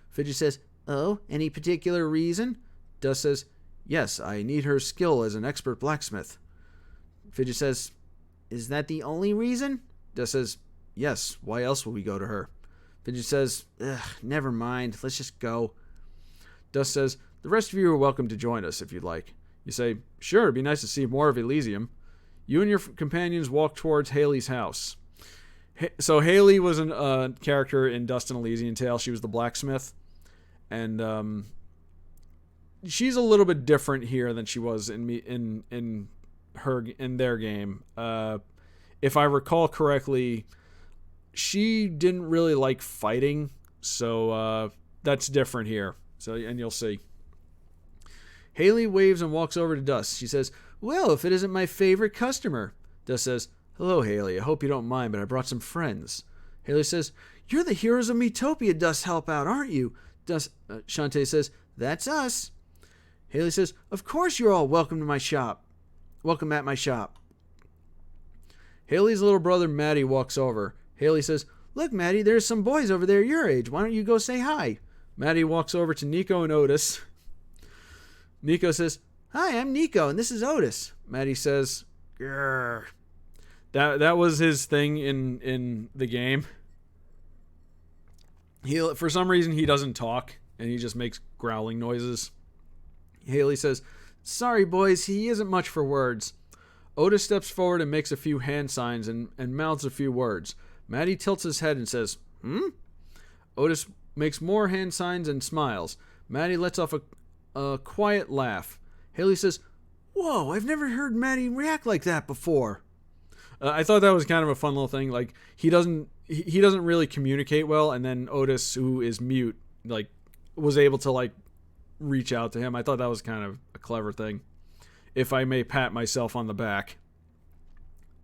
Fidget says, "Oh, any particular reason?" Dust says, "Yes, I need her skill as an expert blacksmith." Fidget says, "Is that the only reason?" Dust says, "Yes, why else would we go to her?" Fidget says, "Never mind, let's just go." Dust says, "The rest of you are welcome to join us if you'd like." You say, "Sure, it'd be nice to see more of Elysium." You and your companions walk towards Haley's house. So Haley was a character in Dust and Elysian Tale. She was the blacksmith, and she's a little bit different here than she was in their game. If I recall correctly, she didn't really like fighting, so that's different here. So, and you'll see. Haley waves and walks over to Dust. She says, "Well, if it isn't my favorite customer." Dust says, "Hello, Haley. I hope you don't mind, but I brought some friends." Haley says, "You're the heroes of Miitopia Dust help out, aren't you?" Shantae says, "That's us." Haley says, "Of course you're all welcome to my shop. Welcome at my shop." Haley's little brother, Maddie, walks over. Haley says, "Look, Maddie, there's some boys over there your age. Why don't you go say hi?" Maddie walks over to Nico and Otis. Nico says, "Hi, I'm Nico, and this is Otis." Maddie says, "Grr." That was his thing in the game. For some reason, he doesn't talk, and he just makes growling noises. Haley says, "Sorry, boys, he isn't much for words." Otis steps forward and makes a few hand signs and mouths a few words. Maddie tilts his head and says, "Hmm?" Otis makes more hand signs and smiles. Maddie lets off a quiet laugh. Haley says, "Whoa, I've never heard Maddie react like that before." I thought that was kind of a fun little thing. Like, he doesn't really communicate well, and then Otis, who is mute, like, was able to like reach out to him. I thought that was kind of a clever thing, if I may pat myself on the back.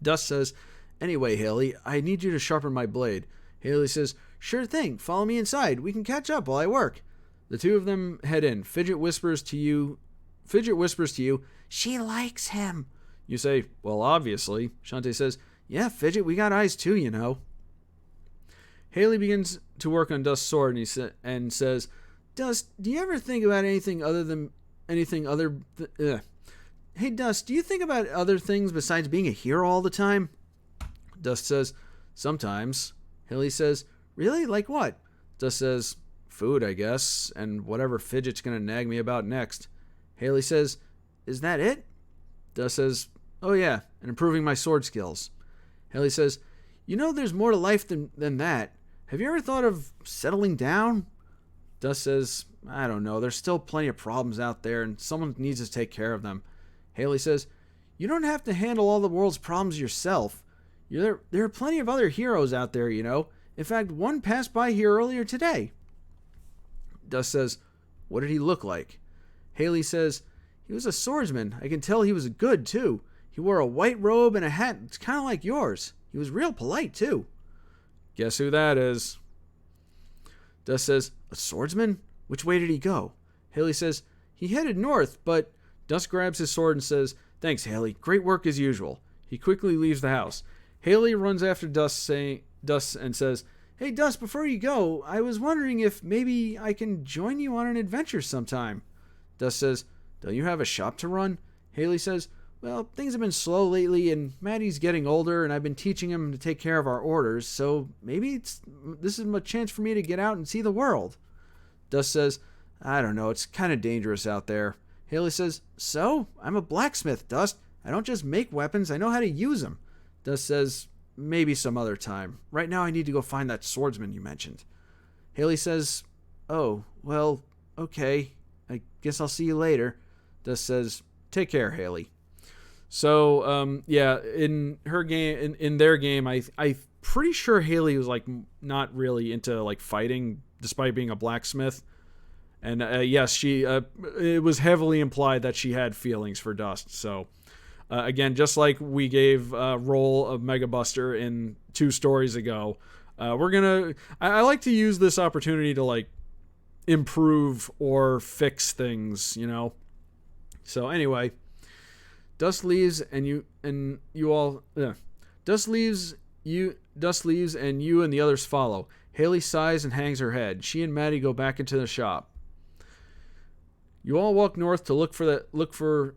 Dust says, "Anyway, Haley, I need you to sharpen my blade." Haley says, "Sure thing. Follow me inside. We can catch up while I work." The two of them head in. Fidget whispers to you, "She likes him." You say, "Well, obviously." Shantae says, "Yeah, Fidget, we got eyes too, you know." Haley begins to work on Dust's sword and says, "Dust, do you ever think about anything other? Hey, Dust, do you think about other things besides being a hero all the time?" Dust says, "Sometimes." Haley says, "Really? Like what?" Dust says, "Food, I guess, and whatever Fidget's gonna nag me about next." Haley says, "Is that it?" Dust says, Oh yeah, and improving my sword skills. Haley says, you know there's more to life than that. Have you ever thought of settling down? Dust says, I don't know. There's still plenty of problems out there, and someone needs to take care of them. Haley says, you don't have to handle all the world's problems yourself. There are plenty of other heroes out there, you know. In fact, one passed by here earlier today. Dust says, what did he look like? Haley says, he was a swordsman. I can tell he was good, too. He wore a white robe and a hat. It's kind of like yours. He was real polite, too. Guess who that is? Dust says, a swordsman? Which way did he go? Haley says, he headed north, but... Dust grabs his sword and says, thanks, Haley. Great work as usual. He quickly leaves the house. Haley runs after Dust and says, hey, Dust, before you go, I was wondering if maybe I can join you on an adventure sometime. Dust says, don't you have a shop to run? Haley says, well, things have been slow lately, and Maddie's getting older, and I've been teaching him to take care of our orders, so maybe this is a chance for me to get out and see the world. Dust says, I don't know, it's kind of dangerous out there. Haley says, so? I'm a blacksmith, Dust. I don't just make weapons, I know how to use them. Dust says, maybe some other time. Right now I need to go find that swordsman you mentioned. Haley says, oh, well, okay. I guess I'll see you later. Dust says, take care, Haley. So, yeah, in her game, in their game, I'm pretty sure Haley was, like, not really into, like, fighting, despite being a blacksmith. And, yes, it was heavily implied that she had feelings for Dust. So, again, just like we gave Roll of Mega Buster in 2 stories ago, I like to use this opportunity to, like, improve or fix things, you know? So, anyway... Dust leaves and you and you and the others follow. Haley sighs and hangs her head. She and Maddie go back into the shop. You all walk north to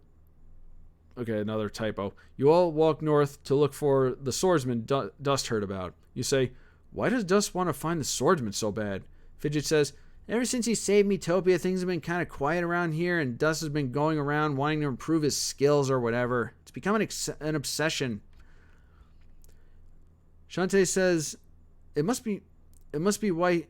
another typo. You all walk north to look for the swordsman Dust heard about. You say, why does Dust want to find the swordsman so bad? Fidget says, ever since he saved Miitopia, things have been kind of quiet around here, and Dust has been going around wanting to improve his skills or whatever. It's become an obsession. Shantae says, it must be why...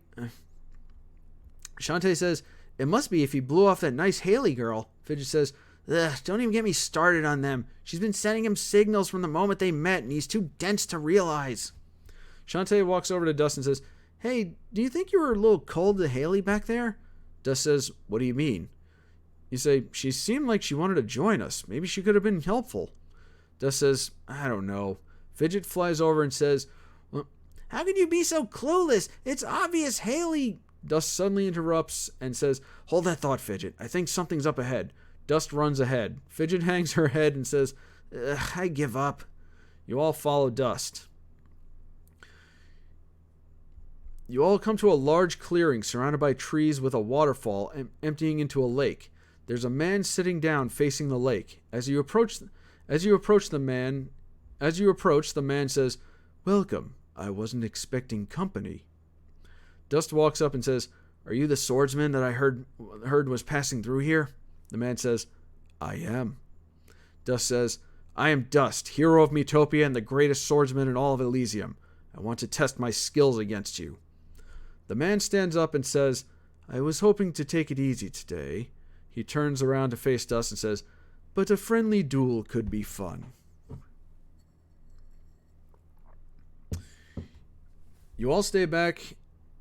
Shantae says, it must be if he blew off that nice Haley girl. Fidget says, ugh, don't even get me started on them. She's been sending him signals from the moment they met, and he's too dense to realize. Shantae walks over to Dust and says, hey, do you think you were a little cold to Haley back there? Dust says, what do you mean? You say, she seemed like she wanted to join us. Maybe she could have been helpful. Dust says, I don't know. Fidget flies over and says, well, how can you be so clueless? It's obvious Haley... Dust suddenly interrupts and says, hold that thought, Fidget. I think something's up ahead. Dust runs ahead. Fidget hangs her head and says, I give up. You all follow Dust. You all come to a large clearing surrounded by trees with a waterfall emptying into a lake. There's a man sitting down facing the lake. As you approach the man says, welcome. I wasn't expecting company. Dust walks up and says, are you the swordsman that I heard was passing through here? The man says, I am. Dust says, I am Dust, hero of Miitopia and the greatest swordsman in all of Elysium. I want to test my skills against you. The man stands up and says, I was hoping to take it easy today. He turns around to face Dust and says, but a friendly duel could be fun. You all stay back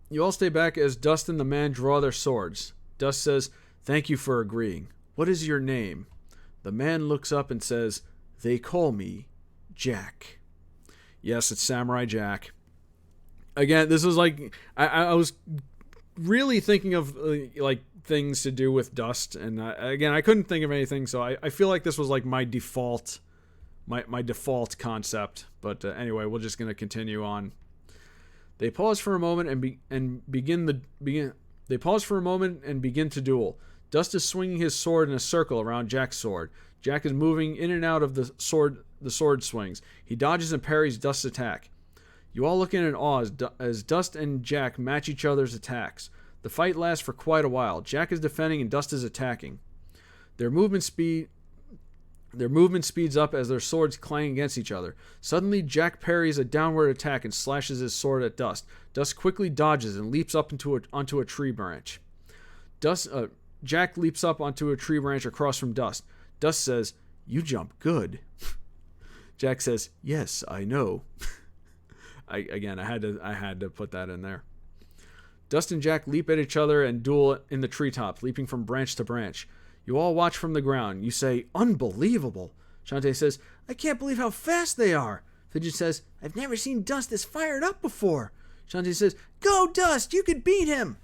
as Dust and the man draw their swords. Dust says, thank you for agreeing. What is your name? The man looks up and says, they call me Jack. Yes, it's Samurai Jack. Again, this was like, I was really thinking of like things to do with Dust, and again, I couldn't think of anything, so I feel like this was like my default concept. But anyway, we're just gonna continue on. They pause for a moment and begin to duel. Dust is swinging his sword in a circle around Jack's sword. Jack is moving in and out of the sword swings. He dodges and parries Dust's attack. You all look in awe as Dust and Jack match each other's attacks. The fight lasts for quite a while. Jack is defending and Dust is attacking. Their movement speed Their movement speeds up as their swords clang against each other. Suddenly, Jack parries a downward attack and slashes his sword at Dust. Dust quickly dodges and leaps up onto a tree branch. Jack leaps up onto a tree branch across from Dust. Dust says, "You jump good." Jack says, "Yes, I know." I had to put that in there. Dust and Jack leap at each other and duel in the treetops, leaping from branch to branch. You all watch from the ground. You say, "Unbelievable." Shantae says, "I can't believe how fast they are." Fidget says, "I've never seen Dust this fired up before." Shantae says, "Go, Dust! You could beat him!"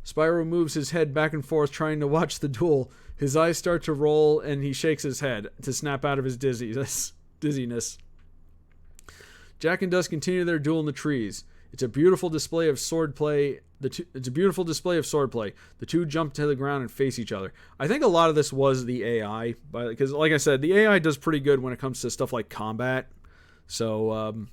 Spyro moves his head back and forth trying to watch the duel. His eyes start to roll and he shakes his head to snap out of his dizziness. Jack and Dust continue their duel in the trees. It's a beautiful display of swordplay. The two jump to the ground and face each other. I think a lot of this was the AI, because, like I said, the AI does pretty good when it comes to stuff like combat. So,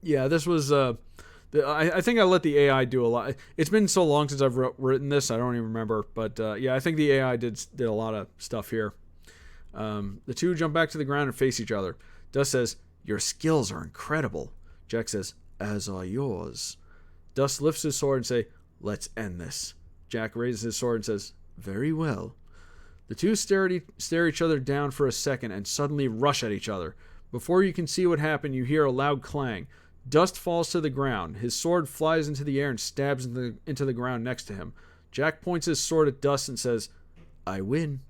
yeah, this was. I think I let the AI do a lot. It's been so long since I've written this, I don't even remember. But yeah, I think the AI did a lot of stuff here. The two jump back to the ground and face each other. Dust says, "Your skills are incredible." Jack says, "As are yours." Dust lifts his sword and says, "Let's end this." Jack raises his sword and says, "Very well." The two stare each other down for a second and suddenly rush at each other. Before you can see what happened, you hear a loud clang. Dust falls to the ground. His sword flies into the air and stabs into the ground next to him. Jack points his sword at Dust and says, "I win."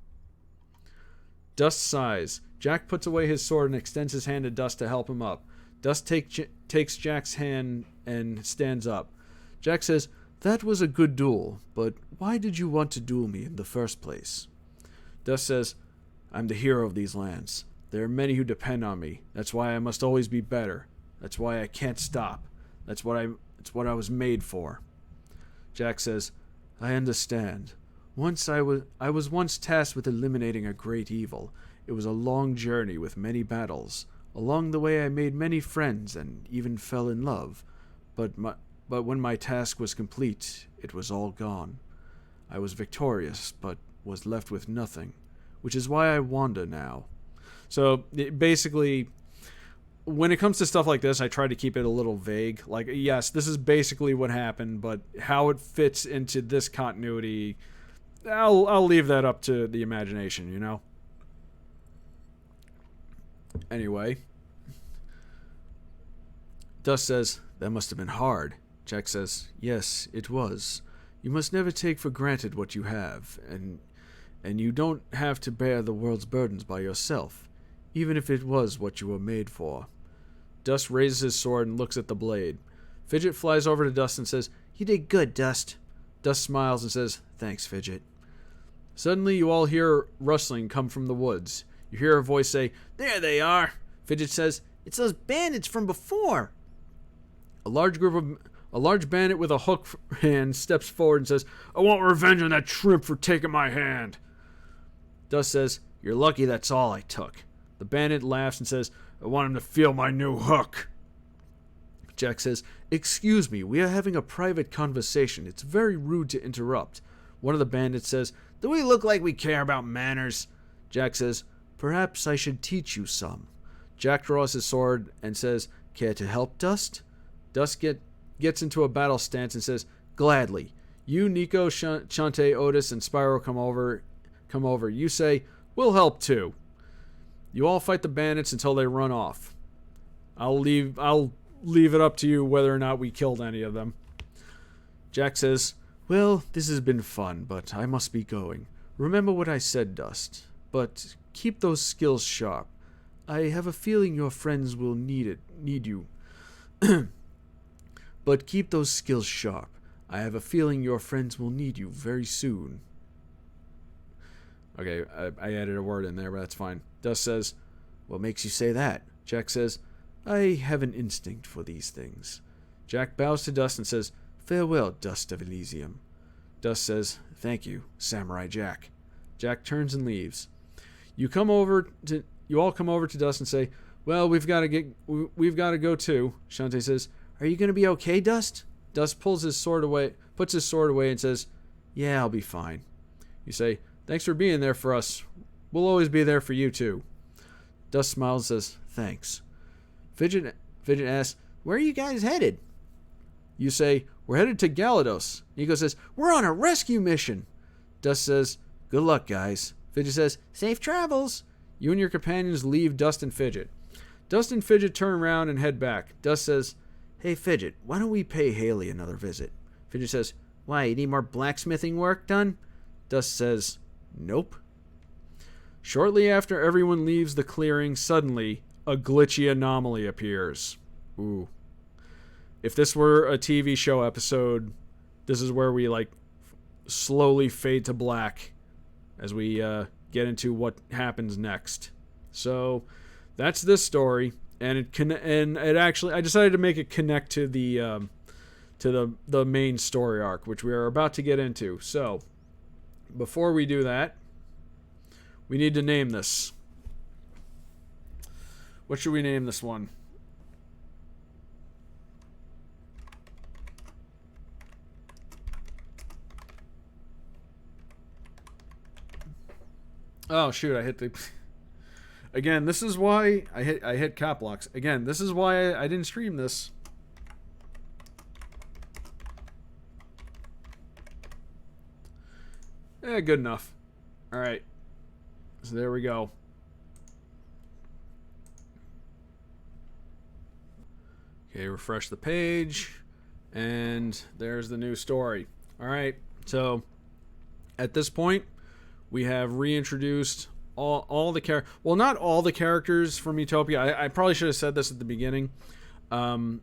Dust sighs. Jack puts away his sword and extends his hand to Dust to help him up. Dust takes Jack's hand and stands up. Jack says, "That was a good duel, but why did you want to duel me in the first place?" Dust says, "I'm the hero of these lands. There are many who depend on me. That's why I must always be better. That's why I can't stop. It's what I was made for." Jack says, "I understand. I was once tasked with eliminating a great evil. It was a long journey with many battles. Along the way I made many friends and even fell in love. But when my task was complete, it was all gone. I was victorious, but was left with nothing, which is why I wander now." So basically, when it comes to stuff like this, I try to keep it a little vague. Like, yes, this is basically what happened, but how it fits into this continuity, I'll leave that up to the imagination, you know? Anyway, Dust says, "That must have been hard." Jack says, "Yes, it was. You must never take for granted what you have, and you don't have to bear the world's burdens by yourself, even if it was what you were made for." Dust raises his sword and looks at the blade. Fidget flies over to Dust and says, "You did good, Dust." Dust smiles and says, "Thanks, Fidget." Suddenly you all hear rustling come from the woods. You hear a voice say, "There they are." Fidget says, "It's those bandits from before." A large bandit with a hook hand steps forward and says, "I want revenge on that shrimp for taking my hand." Dust says, "You're lucky that's all I took." The bandit laughs and says, "I want him to feel my new hook." Jack says, "Excuse me, we are having a private conversation. It's very rude to interrupt." One of the bandits says, "Do we look like we care about manners?" Jack says, "Perhaps I should teach you some." Jack draws his sword and says, "Care to help, Dust?" Dust gets into a battle stance and says, "Gladly." You, Nico, Shantae, Otis, and Spyro come over. You say, "We'll help too." You all fight the bandits until they run off. I'll leave it up to you whether or not we killed any of them. Jack says, "Well, this has been fun, but I must be going. Remember what I said, Dust. But keep those skills sharp. I have a feeling your friends will need you. But keep those skills sharp. I have a feeling your friends will need you very soon." Okay, I added a word in there, but that's fine. Dust says, "What makes you say that?" Jack says, "I have an instinct for these things." Jack bows to Dust and says, "Farewell, Dust of Elysium." Dust says, "Thank you, Samurai Jack." Jack turns and leaves. You all come over to Dust and say, "Well, we've got to go too." Shantae says, "Are you going to be okay, Dust?" Dust puts his sword away and says, "Yeah, I'll be fine." You say, "Thanks for being there for us. We'll always be there for you, too. Dust smiles and says, thanks. Fidget asks, where are you guys headed? You say, we're headed to Galados. Nico says, we're on a rescue mission. Dust says, good luck, guys. Fidget says, safe travels. You and your companions leave Dust and Fidget. Dust and Fidget turn around and head back. Dust says, hey, Fidget, why don't we pay Haley another visit? Fidget says, why, you need more blacksmithing work done? Dust says, nope. Shortly after everyone leaves the clearing, suddenly, a glitchy anomaly appears. Ooh. If this were a TV show episode, this is where we, slowly fade to black as we get into what happens next. So, that's this story, and it actually, I decided to make it connect to the main story arc, which we are about to get into. So, before we do that, we need to name this. What should we name this one? Oh shoot! I hit the. Again, this is why I hit cap locks. Again, this is why I didn't stream this. Good enough. All right. So there we go. Okay, refresh the page, and there's the new story. All right. So at this point, we have reintroduced all the characters. Well, not all the characters from Miitopia. I probably should have said this at the beginning. We're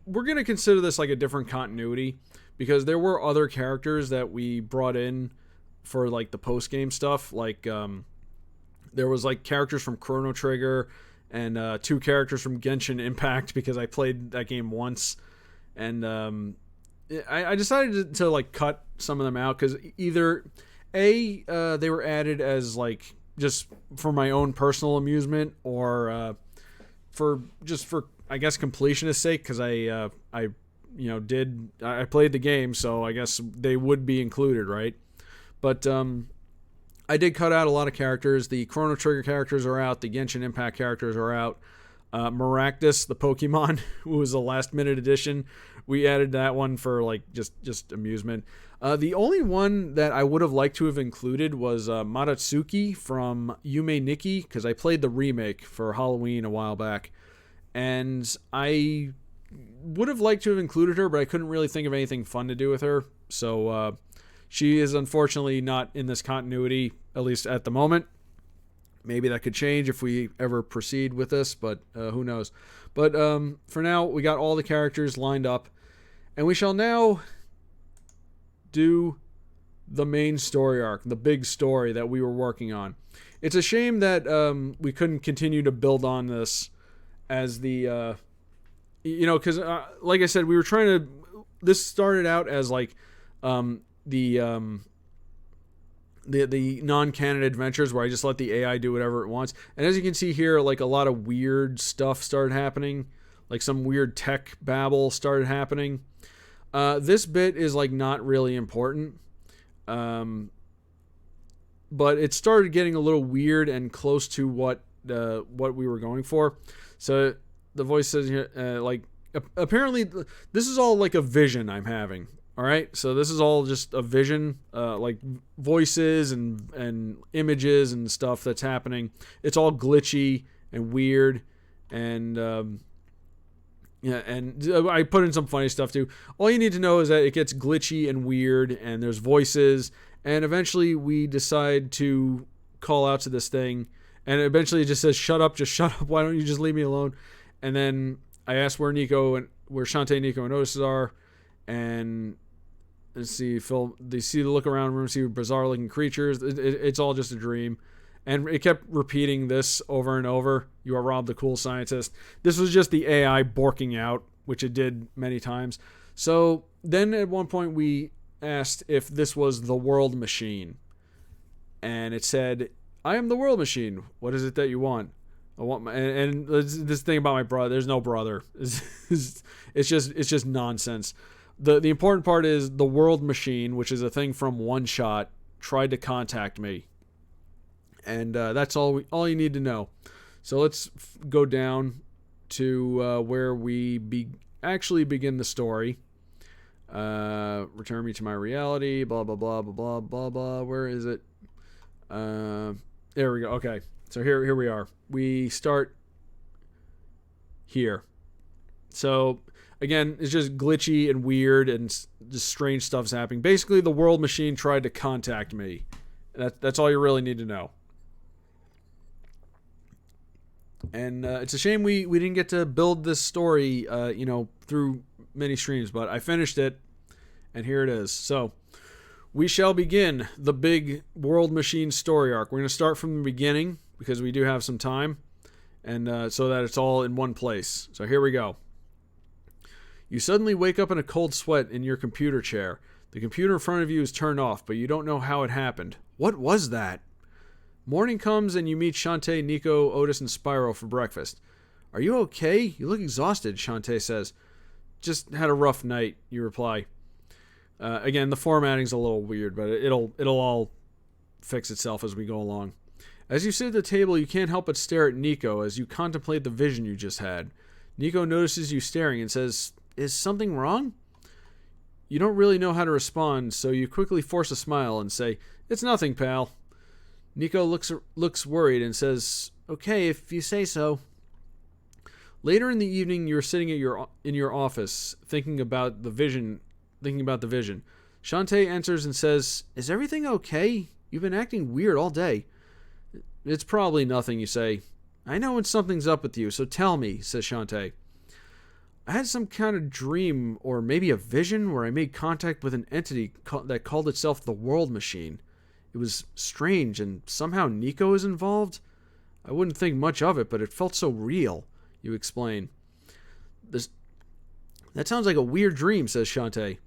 going to consider this like a different continuity because there were other characters that we brought in for like the post-game stuff. Like there was like characters from Chrono Trigger and 2 characters from Genshin Impact because I played that game once. And I decided to like cut some of them out because either they were added as like just for my own personal amusement or for I guess completionist sake because I played the game, so I guess they would be included, right? But I did cut out a lot of characters. The Chrono Trigger characters are out. The Genshin Impact characters are out. Maractus, the Pokemon, who was a last minute addition, we added that one for like just amusement. The only one that I would have liked to have included was Matatsuki from Yume Nikki, because I played the remake for Halloween a while back, and I would have liked to have included her, but I couldn't really think of anything fun to do with her. So she is unfortunately not in this continuity, at least at the moment. Maybe that could change if we ever proceed with this, but who knows. But for now, we got all the characters lined up, and we shall now do the main story arc, the big story that we were working on. It's a shame that we couldn't continue to build on this as the, because like I said, we were trying to, this started out as like the non-canon adventures where I just let the AI do whatever it wants. And as you can see here, like a lot of weird stuff started happening. Like some weird tech babble started happening. This bit is like not really important. But it started getting a little weird and close to what we were going for. So the voice says here, like apparently this is all like a vision I'm having. All right, so this is all just a vision, like voices and images and stuff that's happening. It's all glitchy and weird, and and I put in some funny stuff too. All you need to know is that it gets glitchy and weird, and there's voices, and eventually we decide to call out to this thing, and eventually it just says, "Shut up, just shut up. Why don't you just leave me alone?" And then I asked where Shantae, Nico, and Otis are. And see, Phil, they see the look around room, see bizarre looking creatures. It's all just a dream. And it kept repeating this over and over. You are Rob the cool scientist. This was just the AI borking out, which it did many times. So then at one point we asked if this was the world machine. And it said, I am the world machine. What is it that you want? I want my, and this thing about my brother, there's no brother. It's just nonsense. The important part is the world machine, which is a thing from One Shot, tried to contact me. And that's all you need to know. So let's go down to where we actually begin the story. Return me to my reality. Blah blah blah blah blah blah blah. Where is it? There we go. Okay, so here we are. We start here. So again, it's just glitchy and weird, and just strange stuff's happening. Basically, the world machine tried to contact me. That's all you really need to know. And it's a shame we didn't get to build this story, through many streams, but I finished it, and here it is. So, we shall begin the big World Machine story arc. We're going to start from the beginning, because we do have some time, and so that it's all in one place. So here we go. You suddenly wake up in a cold sweat in your computer chair. The computer in front of you is turned off, but you don't know how it happened. What was that? Morning comes and you meet Shantae, Nico, Otis, and Spyro for breakfast. Are you okay? You look exhausted, Shantae says. Just had a rough night, you reply. Again, the formatting's a little weird, but it'll all fix itself as we go along. As you sit at the table, you can't help but stare at Nico as you contemplate the vision you just had. Nico notices you staring and says, "Is something wrong?" You don't really know how to respond, so you quickly force a smile and say, "It's nothing, pal." Nico looks worried and says, "Okay, if you say so." Later in the evening, you're sitting in your office, thinking about the vision. Shantae enters and says, "Is everything okay? You've been acting weird all day." "It's probably nothing," you say. "I know when something's up with you, so tell me," says Shantae. "I had some kind of dream, or maybe a vision, where I made contact with an entity that called itself the World Machine. It was strange, and somehow Nico is involved. I wouldn't think much of it, but it felt so real," you explain. "That sounds like a weird dream," says Shantae.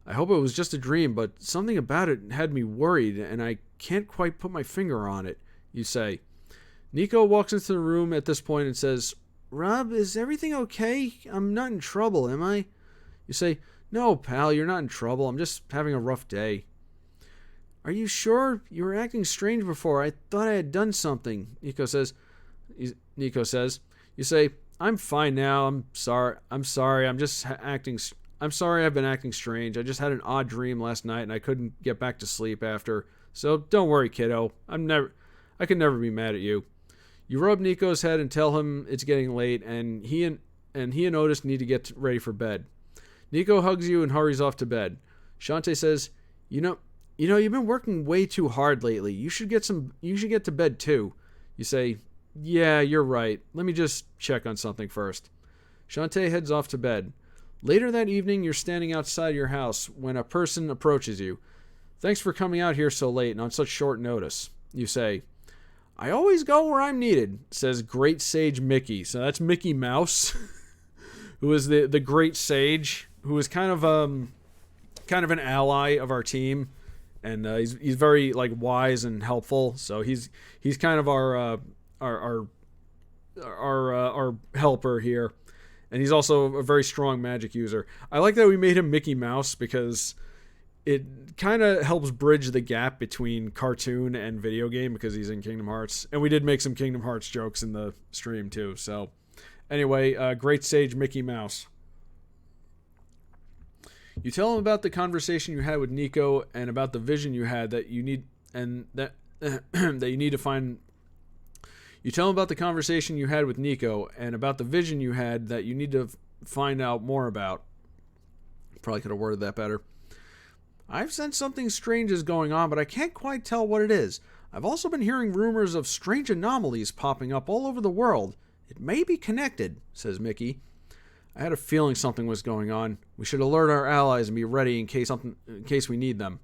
"I hope it was just a dream, but something about it had me worried, and I can't quite put my finger on it," you say. Nico walks into the room at this point and says, "Rob, is everything okay? I'm not in trouble, am I?" You say, "No, pal, you're not in trouble. I'm just having a rough day." "Are you sure? You were acting strange before. I thought I had done something," Nico says. You say, "I'm fine now. I'm sorry. I'm sorry I've been acting strange. I just had an odd dream last night and I couldn't get back to sleep after. So don't worry, kiddo. I can never be mad at you." You rub Nico's head and tell him it's getting late and he and Otis need to get ready for bed. Nico hugs you and hurries off to bed. Shantae says, You know, you've been working way too hard lately. You should get to bed too." You say, "Yeah, you're right. Let me just check on something first." Shantae heads off to bed. Later that evening, you're standing outside your house when a person approaches you. "Thanks for coming out here so late and on such short notice," you say. "I always go where I'm needed," says Great Sage Mickey. So that's Mickey Mouse, who is the Great Sage, who is kind of an ally of our team. And he's very wise and helpful. So he's kind of our helper here, and he's also a very strong magic user. I like that we made him Mickey Mouse because it kind of helps bridge the gap between cartoon and video game because he's in Kingdom Hearts, and we did make some Kingdom Hearts jokes in the stream too. So anyway, Great Sage Mickey Mouse. You tell him about the conversation you had with Nico and about the vision you had that you need that you need to find. You tell him about the conversation you had with Nico and about the vision you had that you need to find out more about. Probably could have worded that better. "I've sensed something strange is going on, but I can't quite tell what it is. I've also been hearing rumors of strange anomalies popping up all over the world. It may be connected," says Mickey. "I had a feeling something was going on. We should alert our allies and be ready in case we need them."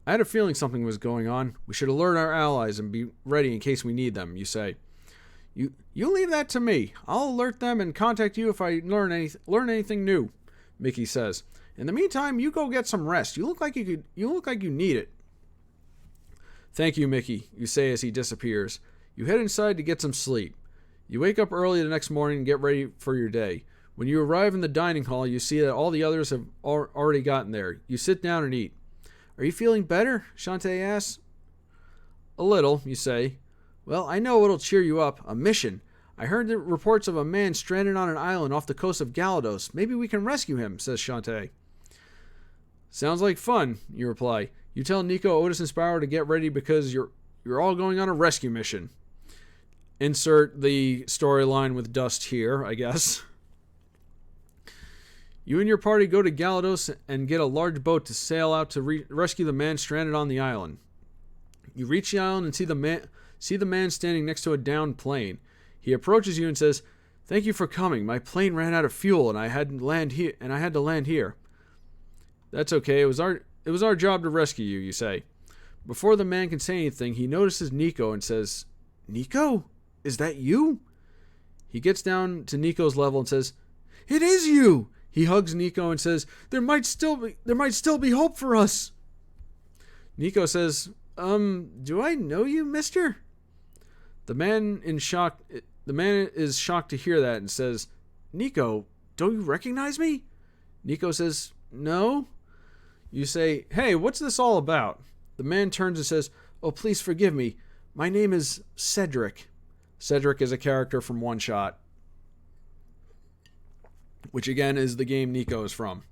"I had a feeling something was going on. We should alert our allies and be ready in case we need them," you say. You leave that to me. I'll alert them and contact you if I learn anything new," Mickey says. "In the meantime, you go get some rest. You look like you need it." "Thank you, Mickey," you say as he disappears. You head inside to get some sleep. You wake up early the next morning and get ready for your day. When you arrive in the dining hall, you see that all the others have already gotten there. You sit down and eat. "Are you feeling better?" Shantae asks. A little, you say. Well, I know what'll cheer you up. A mission. I heard the reports of a man stranded on an island off the coast of Galados. Maybe we can rescue him, says Shantae. Sounds like fun, you reply. You tell Nico, Otis, and Spyro to get ready because you're all going on a rescue mission. Insert the storyline with Dust here, I guess. You and your party go to Galados and get a large boat to sail out to rescue the man stranded on the island. You reach the island and see the man standing next to a downed plane. He approaches you and says, "Thank you for coming. My plane ran out of fuel and I had to land here." "That's okay. It was our job to rescue you," you say. Before the man can say anything, he notices Nico and says, "Nico? Is that you?" He gets down to Nico's level and says, "It is you!" He hugs Nico and says, there might still be hope for us." Nico says, "Do I know you, mister?" The man is shocked to hear that and says, "Nico, don't you recognize me?" Nico says, "No." You say, "Hey, what's this all about?" The man turns and says, "Oh, please forgive me. My name is Cedric." Cedric is a character from One Shot, which again is the game Nico is from.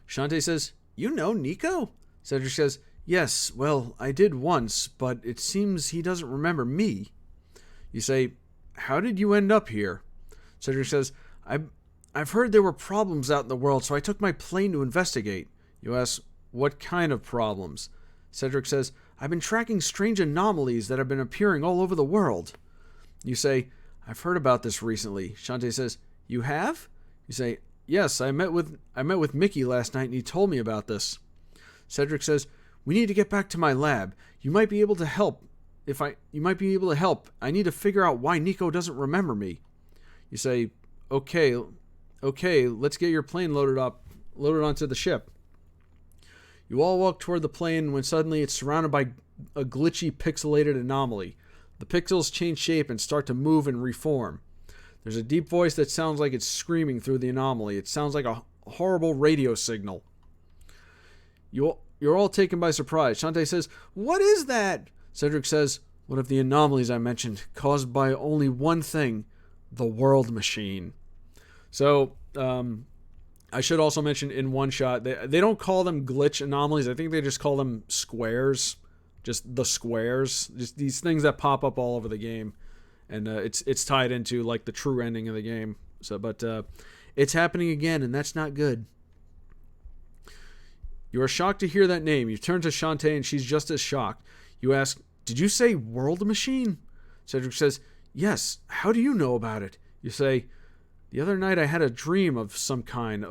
Shantae says, "You know Nico?" Cedric says, "Yes, well, I did once, but it seems he doesn't remember me." You say, "How did you end up here?" Cedric says, I've heard there were problems out in the world, so I took my plane to investigate." You ask, "What kind of problems?" Cedric says, "I've been tracking strange anomalies that have been appearing all over the world." You say, "I've heard about this recently." Shantae says, "You have?" You say, "Yes, I met with Mickey last night and he told me about this." Cedric says, "We need to get back to my lab. You might be able to help. I need to figure out why Nico doesn't remember me." You say, Okay, let's get your plane loaded onto the ship." You all walk toward the plane when suddenly it's surrounded by a glitchy, pixelated anomaly. The pixels change shape and start to move and reform. There's a deep voice that sounds like it's screaming through the anomaly. It sounds like a horrible radio signal. You're all taken by surprise. Shantae says, "What is that?" Cedric says, "One of the anomalies I mentioned, caused by only one thing, the world machine." So, I should also mention in One Shot, they don't call them glitch anomalies. I think they just call them squares. Just the squares. Just these things that pop up all over the game. And it's tied into like the true ending of the game. But it's happening again, and that's not good. You are shocked to hear that name. You turn to Shantae, and she's just as shocked. You ask, "Did you say world machine?" Cedric says, "Yes. How do you know about it?" You say, "The other night I had a dream of some kind,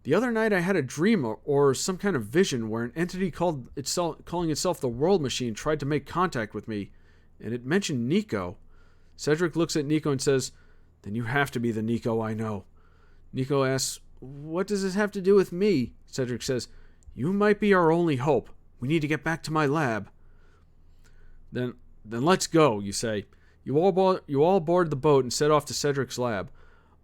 The other night I had a dream or some kind of vision where an entity calling itself the World Machine tried to make contact with me, and it mentioned Nico." Cedric looks at Nico and says, "Then you have to be the Nico I know." Nico asks, "What does this have to do with me?" Cedric says, "You might be our only hope. We need to get back to my lab." Then let's go, you say. You all board the boat and set off to Cedric's lab.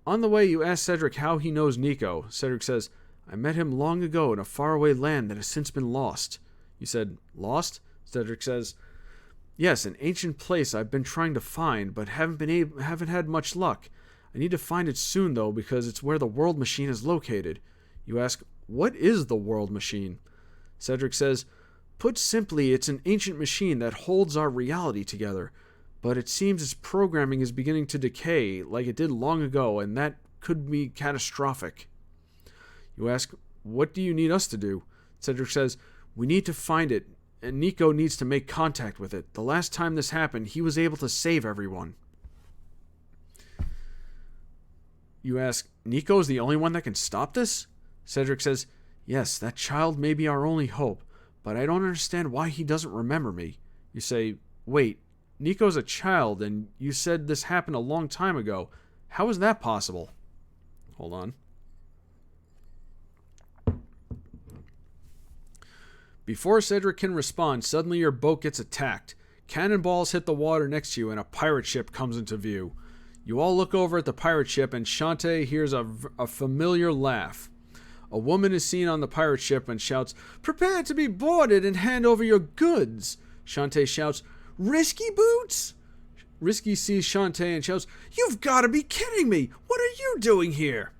On the way, you ask Cedric how he knows Nico. Cedric says, "I met him long ago in a faraway land that has since been lost." You said, "Lost?" Cedric says, "Yes, an ancient place I've been trying to find, but haven't had much luck. I need to find it soon, though, because it's where the world machine is located." You ask, "What is the world machine?" Cedric says, "Put simply, it's an ancient machine that holds our reality together, but it seems its programming is beginning to decay like it did long ago, and that could be catastrophic." You ask, "What do you need us to do?" Cedric says, "We need to find it, and Nico needs to make contact with it. The last time this happened, he was able to save everyone." You ask, "Nico's the only one that can stop this?" Cedric says, "Yes, that child may be our only hope, but I don't understand why he doesn't remember me." You say, "Wait, Nico's a child, and you said this happened a long time ago. How is that possible?" Hold on. Before Cedric can respond, suddenly your boat gets attacked. Cannonballs hit the water next to you, and a pirate ship comes into view. You all look over at the pirate ship, and Shantae hears a familiar laugh. A woman is seen on the pirate ship and shouts, "Prepare to be boarded and hand over your goods." Shantae shouts, "Risky Boots?" Risky sees Shantae and shouts, "You've got to be kidding me! What are you doing here?"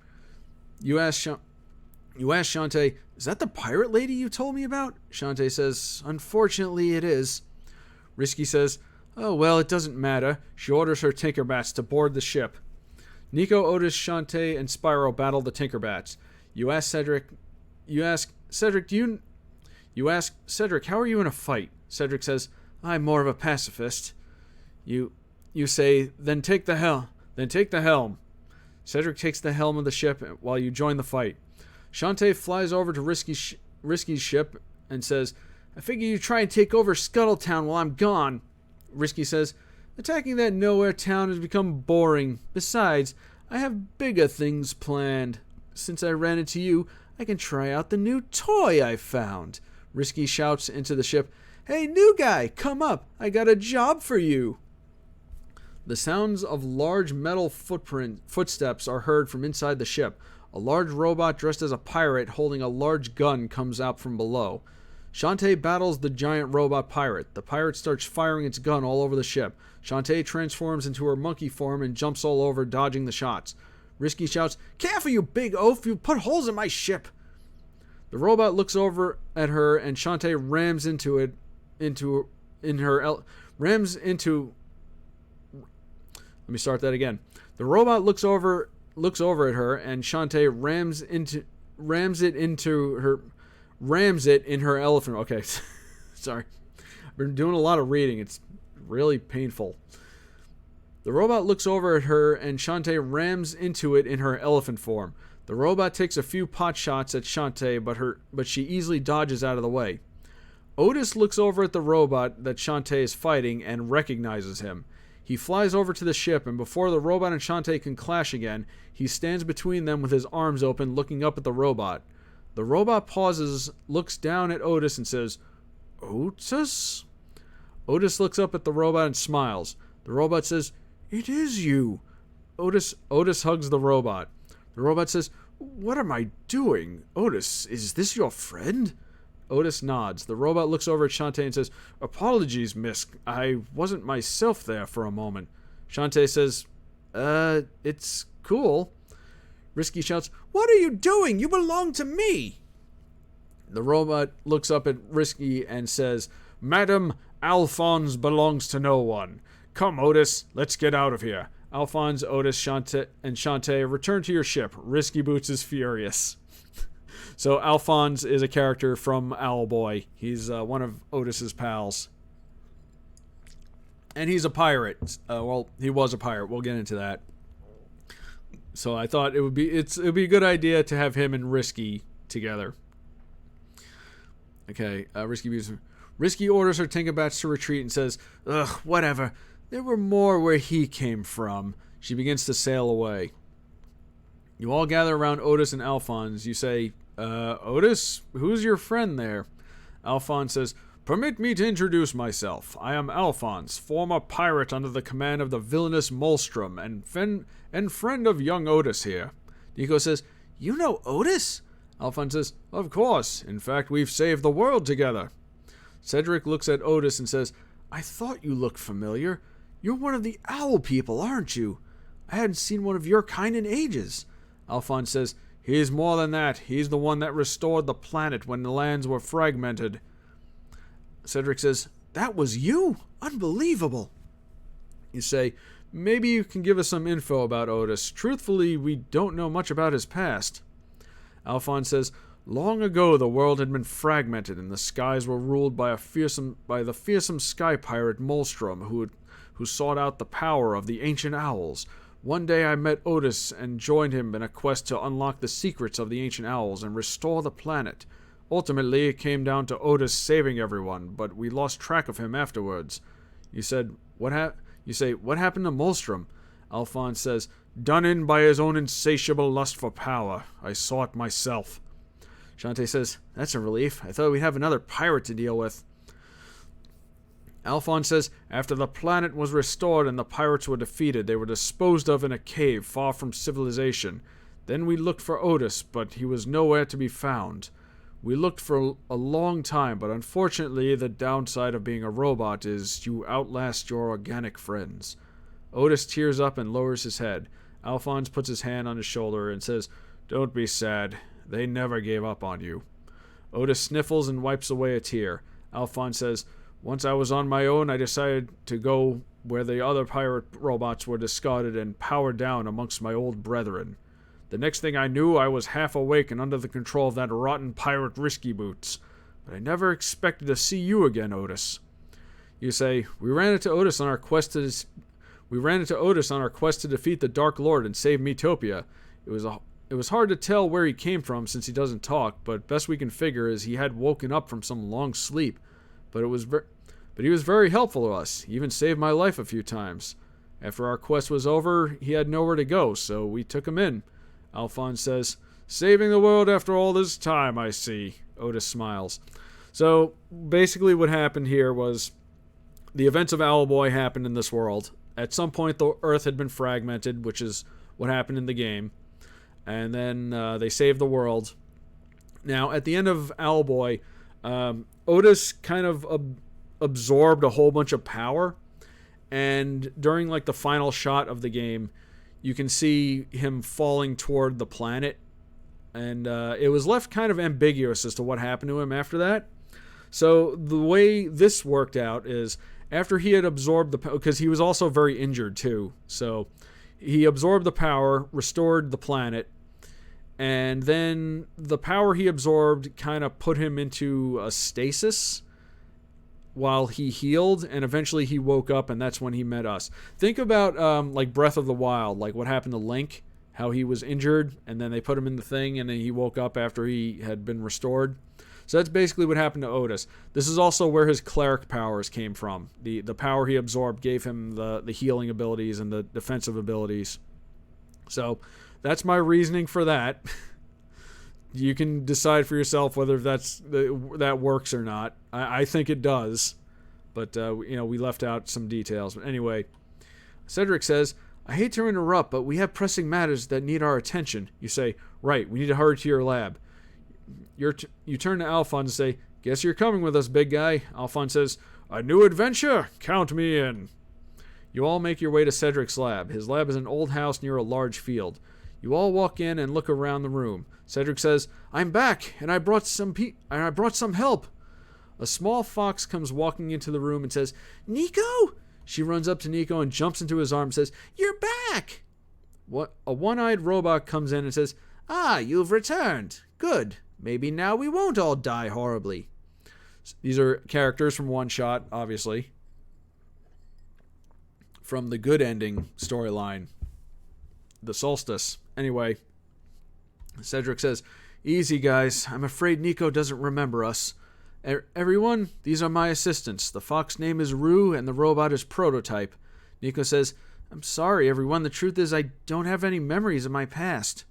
You ask Shantae, "Is that the pirate lady you told me about?" Shantae says, "Unfortunately, it is." Risky says, "Oh, well, it doesn't matter." She orders her Tinkerbats to board the ship. Nico, Otis, Shantae, and Spyro battle the Tinkerbats. You ask Cedric, "How are you in a fight?" Cedric says, "I'm more of a pacifist." You say, "Then take the helm." Cedric takes the helm of the ship while you join the fight. Shantae flies over to Risky's ship and says, "I figure you try and take over Scuttletown while I'm gone." Risky says, "Attacking that nowhere town has become boring. Besides, I have bigger things planned. Since I ran into you, I can try out the new toy I found." Risky shouts into the ship, "Hey, new guy, come up. I got a job for you." The sounds of large metal footsteps are heard from inside the ship. A large robot dressed as a pirate holding a large gun comes out from below. Shantae battles the giant robot pirate. The pirate starts firing its gun all over the ship. Shantae transforms into her monkey form and jumps all over, dodging the shots. Risky shouts, "Careful, you big oaf! You put holes in my ship!" The robot looks over at her and Shantae rams into it. Let me start that again. The robot looks over at her and Shantae rams it in her elephant. Okay, sorry. I've been doing a lot of reading. It's really painful. The robot looks over at her and Shantae rams into it in her elephant form. The robot takes a few pot shots at Shantae, but she easily dodges out of the way. Otis looks over at the robot that Shantae is fighting and recognizes him. He flies over to the ship, and before the robot and Shantae can clash again, he stands between them with his arms open, looking up at the robot. The robot pauses, looks down at Otis, and says, "Otis?" Otis looks up at the robot and smiles. The robot says, "It is you." Otis hugs the robot. The robot says, "What am I doing? Otis, is this your friend?" Otis nods. The robot looks over at Shantae and says, "Apologies, miss. I wasn't myself there for a moment." Shantae says, "It's cool." Risky shouts, "What are you doing? You belong to me." The robot looks up at Risky and says, "Madam, Alphonse belongs to no one. Come, Otis, let's get out of here." Alphonse, Otis, Shantae return to your ship. Risky Boots is furious. So Alphonse is a character from Owlboy. He's one of Otis's pals. And he's a pirate. Well, he was a pirate. We'll get into that. So I thought it would be a good idea to have him and Risky together. Okay, Risky orders her Tinkerbats to retreat and says, "Ugh, whatever. There were more where he came from." She begins to sail away. You all gather around Otis and Alphonse. You say, "Otis, who's your friend there?" Alphonse says, "Permit me to introduce myself. I am Alphonse, former pirate under the command of the villainous Molstrom, and friend of young Otis here." Nico says, "You know Otis?" Alphonse says, "Of course. In fact, we've saved the world together." Cedric looks at Otis and says, "I thought you looked familiar. You're one of the owl people, aren't you? I hadn't seen one of your kind in ages." Alphonse says, "He's more than that. He's the one that restored the planet when the lands were fragmented." Cedric says, "That was you? Unbelievable." You say, "Maybe you can give us some info about Otis. Truthfully, we don't know much about his past." Alphonse says, "Long ago the world had been fragmented and the skies were ruled by the fearsome sky pirate Molstrom, who sought out the power of the ancient owls. One day I met Otis and joined him in a quest to unlock the secrets of the ancient owls and restore the planet. Ultimately, it came down to Otis saving everyone, but we lost track of him afterwards." You say, "What happened to Molstrom?" Alphonse says, "Done in by his own insatiable lust for power. I saw it myself." Shantae says, "That's a relief. I thought we'd have another pirate to deal with." Alphonse says, "After the planet was restored and the pirates were defeated, they were disposed of in a cave far from civilization. Then we looked for Otis, but he was nowhere to be found. We looked for a long time, but unfortunately the downside of being a robot is you outlast your organic friends. Otis tears up and lowers his head. Alphonse puts his hand on his shoulder and says, "Don't be sad. They never gave up on you." Otis sniffles and wipes away a tear. Alphonse says, "Once I was on my own, I decided to go where the other pirate robots were discarded and power down amongst my old brethren. The next thing I knew, I was half awake and under the control of that rotten pirate Risky Boots. But I never expected to see you again, Otis." You say, we ran into Otis on our quest to defeat the Dark Lord and save Miitopia. It was hard to tell where he came from since he doesn't talk, but best we can figure is he had woken up from some long sleep. But he was very helpful to us. He even saved my life a few times. After our quest was over, he had nowhere to go, so we took him in. Alphonse says, "Saving the world after all this time, I see." Otis smiles. So basically what happened here was the events of Owlboy happened in this world. At some point the Earth had been fragmented, which is what happened in the game. And then they saved the world. Now, at the end of Owlboy, Otis kind of absorbed a whole bunch of power. And during like the final shot of the game, you can see him falling toward the planet. And it was left kind of ambiguous as to what happened to him after that. So the way this worked out is after he had absorbed the power, because he was also very injured too. So he absorbed the power, restored the planet, and then the power he absorbed kind of put him into a stasis while he healed, and eventually he woke up, and that's when he met us. Think about like Breath of the Wild, like what happened to Link, how he was injured, and then they put him in the thing, and then he woke up after he had been restored. So that's basically what happened to Otis. This is also where his cleric powers came from. The power he absorbed gave him the healing abilities and the defensive abilities. So that's my reasoning for that. You can decide for yourself whether that works or not. I think it does, but we left out some details. But anyway, Cedric says, "I hate to interrupt, but we have pressing matters that need our attention." You say, "Right, we need to hurry to your lab." You turn to Alphonse and say, "Guess you're coming with us, big guy." Alphonse says, "A new adventure? Count me in." You all make your way to Cedric's lab. His lab is an old house near a large field. You all walk in and look around the room. Cedric says, "I'm back, and I brought some help." A small fox comes walking into the room and says, "Nico?" She runs up to Nico and jumps into his arms and says, "You're back!" A one-eyed robot comes in and says, "Ah, you've returned. Good. Maybe now we won't all die horribly." These are characters from One Shot, obviously. From the Good Ending storyline. The Solstice. Anyway, Cedric says, "Easy, guys. I'm afraid Nico doesn't remember us. Everyone, these are my assistants. The fox name is Rue, and the robot is Prototype." Nico says, "I'm sorry, everyone. The truth is I don't have any memories of my past."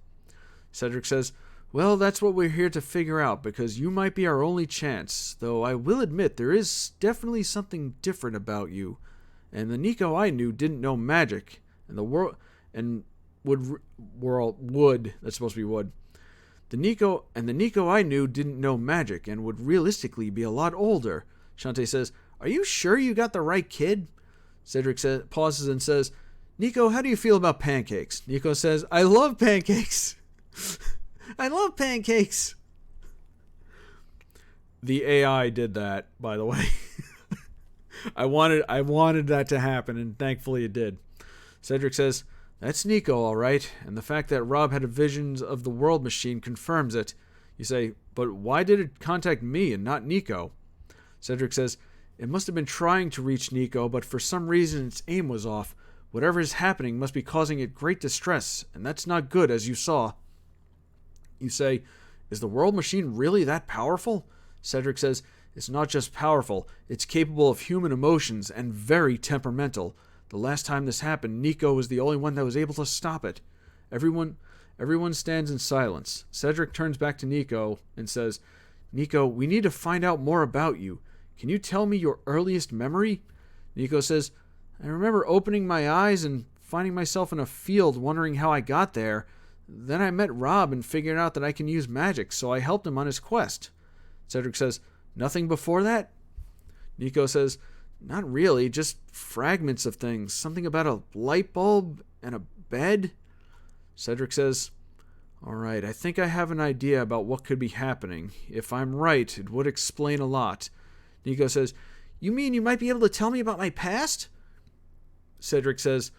Cedric says, "Well, that's what we're here to figure out, because you might be our only chance. Though I will admit there is definitely something different about you. And the Nico I knew didn't know magic. And the world... and would... that's supposed to be would. The Nico I knew didn't know magic and would realistically be a lot older." Shantae says, "Are you sure you got the right kid?" Cedric pauses and says, "Nico, how do you feel about pancakes?" Nico says, "I love pancakes." I love pancakes. The AI did that, by the way. I wanted that to happen, and thankfully it did. Cedric says, "That's Nico, all right, and the fact that Rob had visions of the world machine confirms it." You say, "But why did it contact me and not Nico?" Cedric says, "It must have been trying to reach Nico, but for some reason its aim was off. Whatever is happening must be causing it great distress, and that's not good, as you saw." You say, "Is the world machine really that powerful?" Cedric says, "It's not just powerful, it's capable of human emotions and very temperamental. The last time this happened, Nico was the only one that was able to stop it." Everyone stands in silence. Cedric turns back to Nico and says, "Nico, we need to find out more about you. Can you tell me your earliest memory?" Nico says, "I remember opening my eyes and finding myself in a field wondering how I got there. Then I met Rob and figured out that I can use magic, so I helped him on his quest. Cedric says, nothing before that? Nico says, not really, just fragments of things. Something about a light bulb and a bed. Cedric says, all right, I think I have an idea about what could be happening. If I'm right, it would explain a lot. Nico says, you mean you might be able to tell me about my past? Cedric says,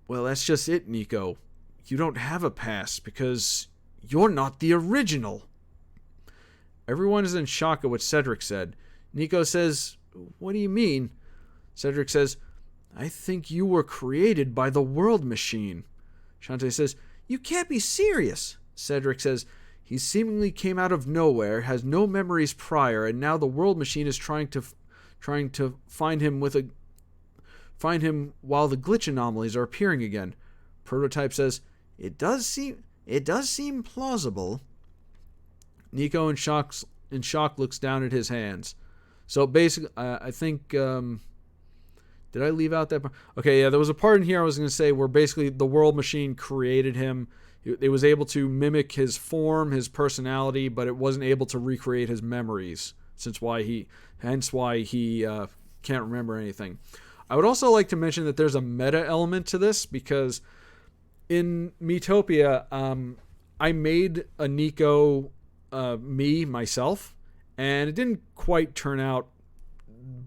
well, that's just it, Nico. You don't have a past because you're not the original. Everyone is in shock at what Cedric said. Nico says, what do you mean? Cedric says, I think you were created by the world machine. Shantae says, you can't be serious. Cedric says, he seemingly came out of nowhere, has no memories prior, and now the world machine is trying to find him while the glitch anomalies are appearing again. Prototype says, it does seem plausible. Nico in shock looks down at his hands. So basically, I think, did I leave out that part? Okay, yeah, there was a part in here I was going to say where basically the world machine created him. It was able to mimic his form, his personality, but it wasn't able to recreate his memories. Hence why he can't remember anything. I would also like to mention that there's a meta element to this because in Miitopia, I made a Nico myself, and it didn't quite turn out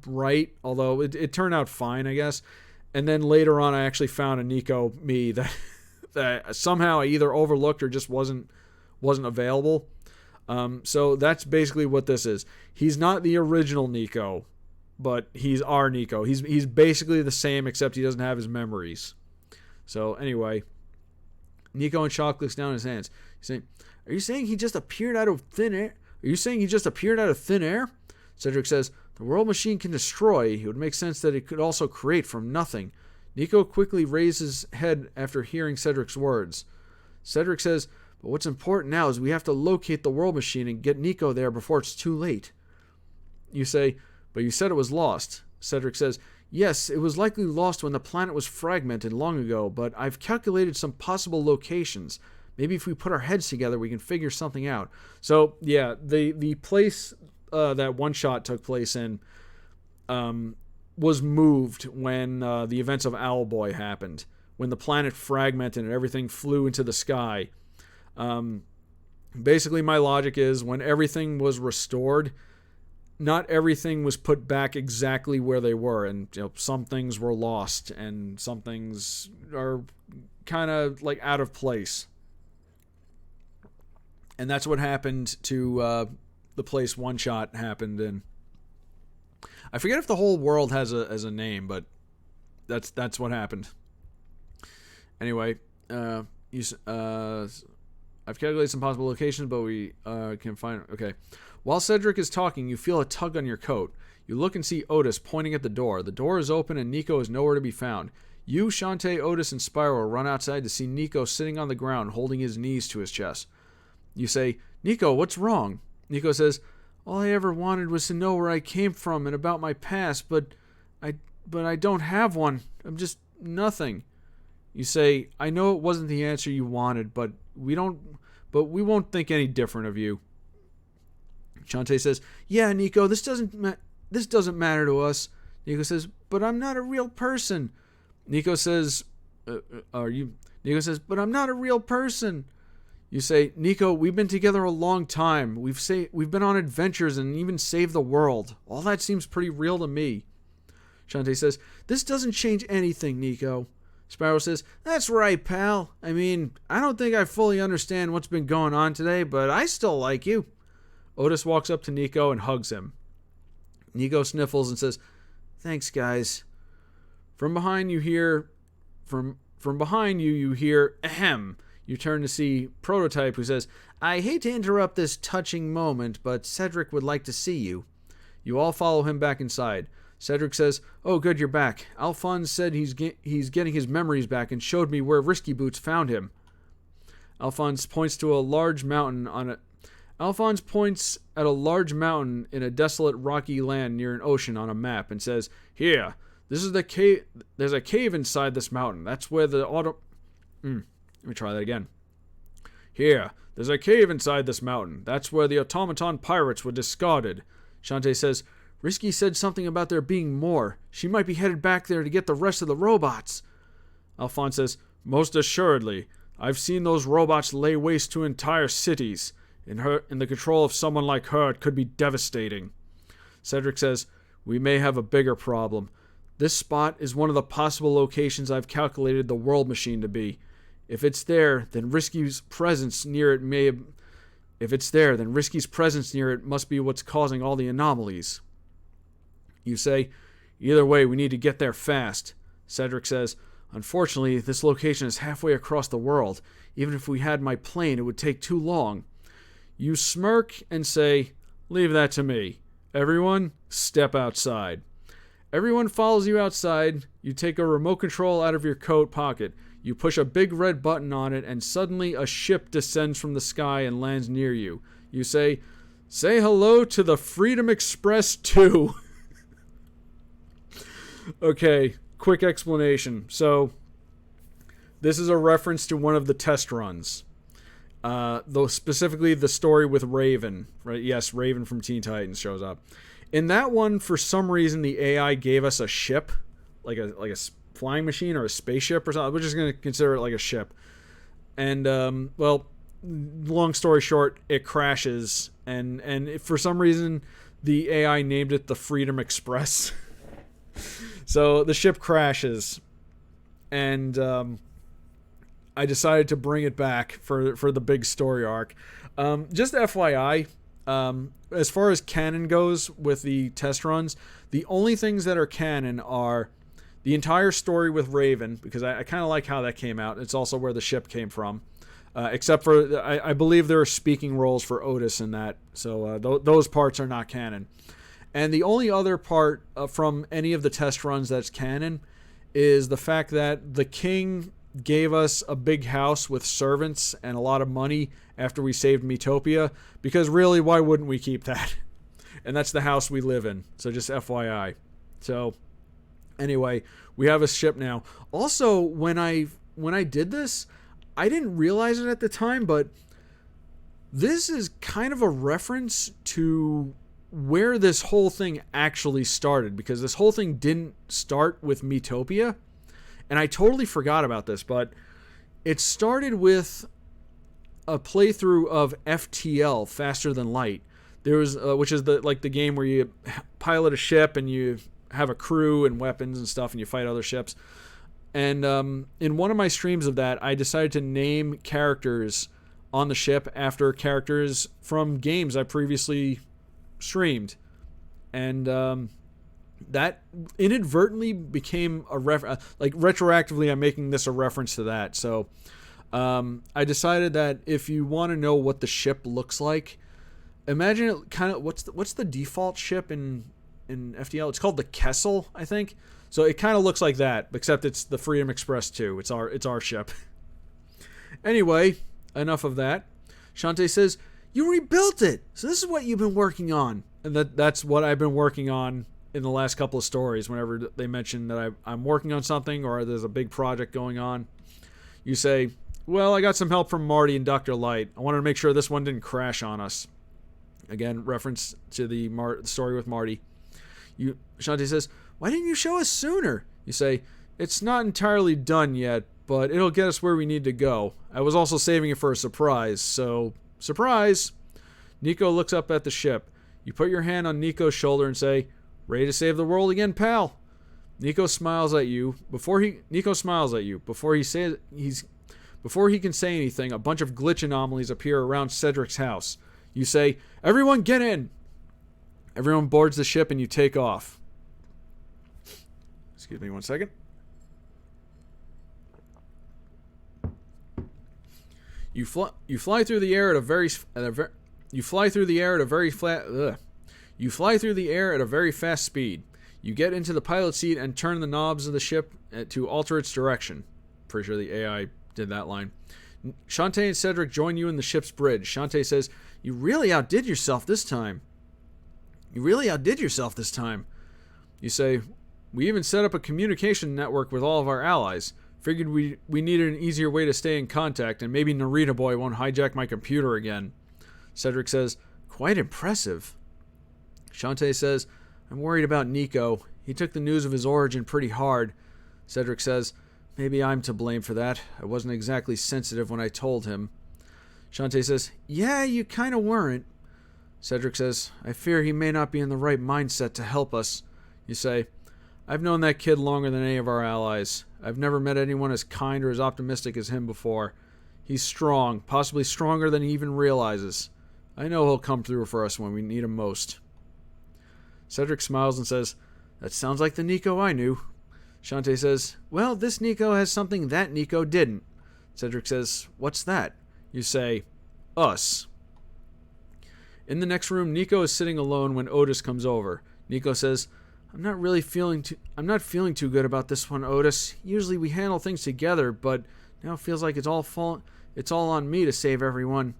right, although it turned out fine, I guess. And then later on, I actually found a Nico me that somehow I either overlooked or just wasn't available. So that's basically what this is. He's not the original Nico, but he's our Nico. He's basically the same, except he doesn't have his memories. So anyway, Nico in shock looks down at his hands. He's saying, are you saying he just appeared out of thin air? Cedric says, the world machine can destroy. It would make sense that it could also create from nothing. Nico quickly raises his head after hearing Cedric's words. Cedric says, but what's important now is we have to locate the world machine and get Nico there before it's too late. You say, but you said it was lost. Cedric says, yes, it was likely lost when the planet was fragmented long ago, but I've calculated some possible locations. Maybe if we put our heads together, we can figure something out. So, yeah, the place that one shot took place in was moved when the events of Owlboy happened. When the planet fragmented and everything flew into the sky. Basically, my logic is when everything was restored, not everything was put back exactly where they were. And some things were lost and some things are kind of like out of place. And that's what happened to the place One Shot happened in. I forget if the whole world has a name, but that's what happened. Anyway, I've calculated some possible locations, but we can find... Okay. While Cedric is talking, you feel a tug on your coat. You look and see Otis pointing at the door. The door is open and Nico is nowhere to be found. You, Shantae, Otis, and Spyro run outside to see Nico sitting on the ground, holding his knees to his chest. You say, Nico, what's wrong? Nico says, all I ever wanted was to know where I came from and about my past, but I don't have one. I'm just nothing. You say, I know it wasn't the answer you wanted, but we won't think any different of you. Shantae says, yeah, Nico, this doesn't matter to us. Nico says, but I'm not a real person. Nico says, Nico says, but I'm not a real person. You say, Nico, we've been together a long time. We've been on adventures and even saved the world. All that seems pretty real to me. Shantae says, this doesn't change anything, Nico. Spyro says, that's right, pal. I mean, I don't think I fully understand what's been going on today, but I still like you. Otis walks up to Nico and hugs him. Nico sniffles and says, thanks, guys. From behind you hear, ahem. You turn to see Prototype, who says, I hate to interrupt this touching moment, but Cedric would like to see you. You all follow him back inside. Cedric says, oh, good, you're back. Alphonse said he's getting his memories back and showed me where Risky Boots found him. Alphonse points at a large mountain in a desolate rocky land near an ocean on a map and says, here, this is the cave. There's a cave inside this mountain. That's where the Let me try that again. Here, there's a cave inside this mountain. That's where the automaton pirates were discarded. Shantae says, Risky said something about there being more. She might be headed back there to get the rest of the robots. Alphonse says, most assuredly. I've seen those robots lay waste to entire cities. In the control of someone like her, it could be devastating. Cedric says, we may have a bigger problem. This spot is one of the possible locations I've calculated the world machine to be. If it's there, then Risky's presence near it must be what's causing all the anomalies. You say, either way, we need to get there fast. Cedric says, unfortunately, this location is halfway across the world. Even if we had my plane, it would take too long. You smirk and say, leave that to me. Everyone, step outside. Everyone follows you outside. You take a remote control out of your coat pocket. You push a big red button on it, and suddenly a ship descends from the sky and lands near you. You say hello to the Freedom Express 2. Okay, quick explanation. So, this is a reference to one of the test runs. Though specifically the story with Raven, right? Yes, Raven from Teen Titans shows up. In that one, for some reason, the AI gave us a ship, like a flying machine or a spaceship or something. We're just going to consider it like a ship. And, well, long story short, it crashes. And for some reason, the AI named it the Freedom Express. So the ship crashes. And I decided to bring it back for the big story arc. Just FYI, as far as canon goes with the test runs, the only things that are canon are the entire story with Raven, because I kind of like how that came out. It's also where the ship came from. Except for, I believe there are speaking roles for Otis in that. So those parts are not canon. And the only other part from any of the test runs that's canon is the fact that the king gave us a big house with servants and a lot of money after we saved Miitopia, because really, why wouldn't we keep that? And that's the house we live in. So just FYI. So anyway, we have a ship now. Also, when I did this, I didn't realize it at the time, but this is kind of a reference to where this whole thing actually started, because this whole thing didn't start with Miitopia. And I totally forgot about this, but it started with a playthrough of FTL, Faster Than Light. There was, which is the game where you pilot a ship and you have a crew and weapons and stuff, and you fight other ships. And in one of my streams of that, I decided to name characters on the ship after characters from games I previously streamed, and that inadvertently became a retroactively, I'm making this a reference to that. So I decided that if you want to know what the ship looks like, imagine it kind of, what's the default ship in FTL? It's called the Kessel, I think. So it kind of looks like that, except it's the Freedom Express 2. It's our ship. Anyway, enough of that. Shantae says, you rebuilt it! So this is what you've been working on. And that's what I've been working on in the last couple of stories. Whenever they mention that I'm working on something or there's a big project going on, you say, well, I got some help from Marty and Dr. Light. I wanted to make sure this one didn't crash on us. Again, reference to the story with Marty. Shantae says, why didn't you show us sooner? You say, it's not entirely done yet, but it'll get us where we need to go. I was also saving it for a surprise, so surprise! Nico looks up at the ship. You put your hand on Nico's shoulder and say, ready to save the world again, pal? Nico smiles at you. Before he can say anything, a bunch of glitch anomalies appear around Cedric's house. You say, everyone get in! Everyone boards the ship and you take off. Excuse me 1 second. You fly through the air at a very fast speed. You get into the pilot seat and turn the knobs of the ship to alter its direction. Pretty sure the AI did that line. Shantae and Cedric join you in the ship's bridge. Shantae says, you really outdid yourself this time. You say, we even set up a communication network with all of our allies. Figured we needed an easier way to stay in contact, and maybe Narita Boy won't hijack my computer again. Cedric says, quite impressive. Shantae says, I'm worried about Nico. He took the news of his origin pretty hard. Cedric says, maybe I'm to blame for that. I wasn't exactly sensitive when I told him. Shantae says, yeah, you kind of weren't. Cedric says, I fear he may not be in the right mindset to help us. You say, I've known that kid longer than any of our allies. I've never met anyone as kind or as optimistic as him before. He's strong, possibly stronger than he even realizes. I know he'll come through for us when we need him most. Cedric smiles and says, that sounds like the Nico I knew. Shantae says, well, this Nico has something that Nico didn't. Cedric says, what's that? You say, us. In the next room, Nico is sitting alone when Otis comes over. Nico says, I'm not feeling too good about this one, Otis. Usually we handle things together, but now it feels like it's all on me to save everyone.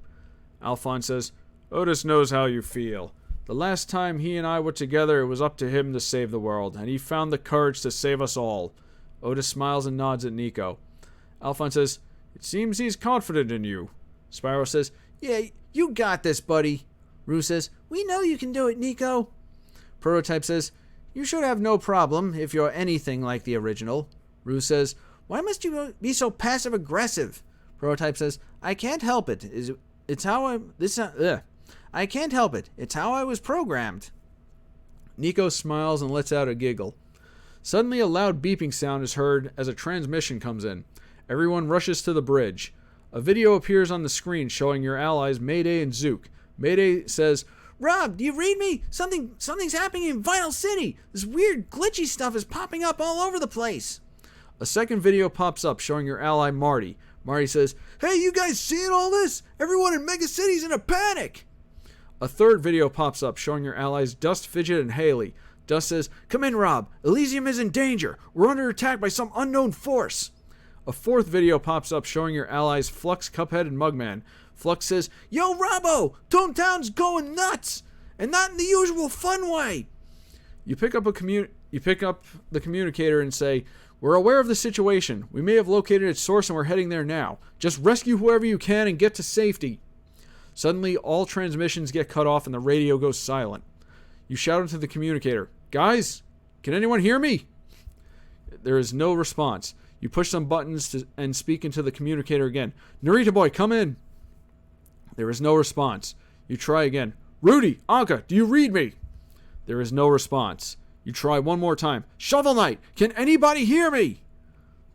Alphonse says, Otis knows how you feel. The last time he and I were together, it was up to him to save the world, and he found the courage to save us all. Otis smiles and nods at Nico. Alphonse says, it seems he's confident in you. Spyro says, yeah, you got this, buddy. Rue says, we know you can do it, Nico. Prototype says, you should have no problem if you're anything like the original. Rue says, why must you be so passive-aggressive? Prototype says, I can't help it. I can't help it. It's how I was programmed. Nico smiles and lets out a giggle. Suddenly a loud beeping sound is heard as a transmission comes in. Everyone rushes to the bridge. A video appears on the screen showing your allies Mayday and Zook. Mayday says, Rob, do you read me? Something's happening in Vinyl City. This weird glitchy stuff is popping up all over the place. A second video pops up showing your ally Marty. Marty says, hey, you guys seeing all this? Everyone in Mega City's in a panic. A third video pops up showing your allies Dust, Fidget, and Haley. Dust says, come in, Rob. Elysium is in danger. We're under attack by some unknown force. A fourth video pops up showing your allies Flux, Cuphead, and Mugman. Flux says, yo, Robbo, Toontown's going nuts, and not in the usual fun way. You pick up the communicator and say, we're aware of the situation. We may have located its source and we're heading there now. Just rescue whoever you can and get to safety. Suddenly, all transmissions get cut off and the radio goes silent. You shout into the communicator, guys, can anyone hear me? There is no response. You push some buttons and speak into the communicator again. Narita Boy, come in. There is no response. You try again. Rudy, Anka, do you read me? There is no response. You try one more time. Shovel Knight, can anybody hear me?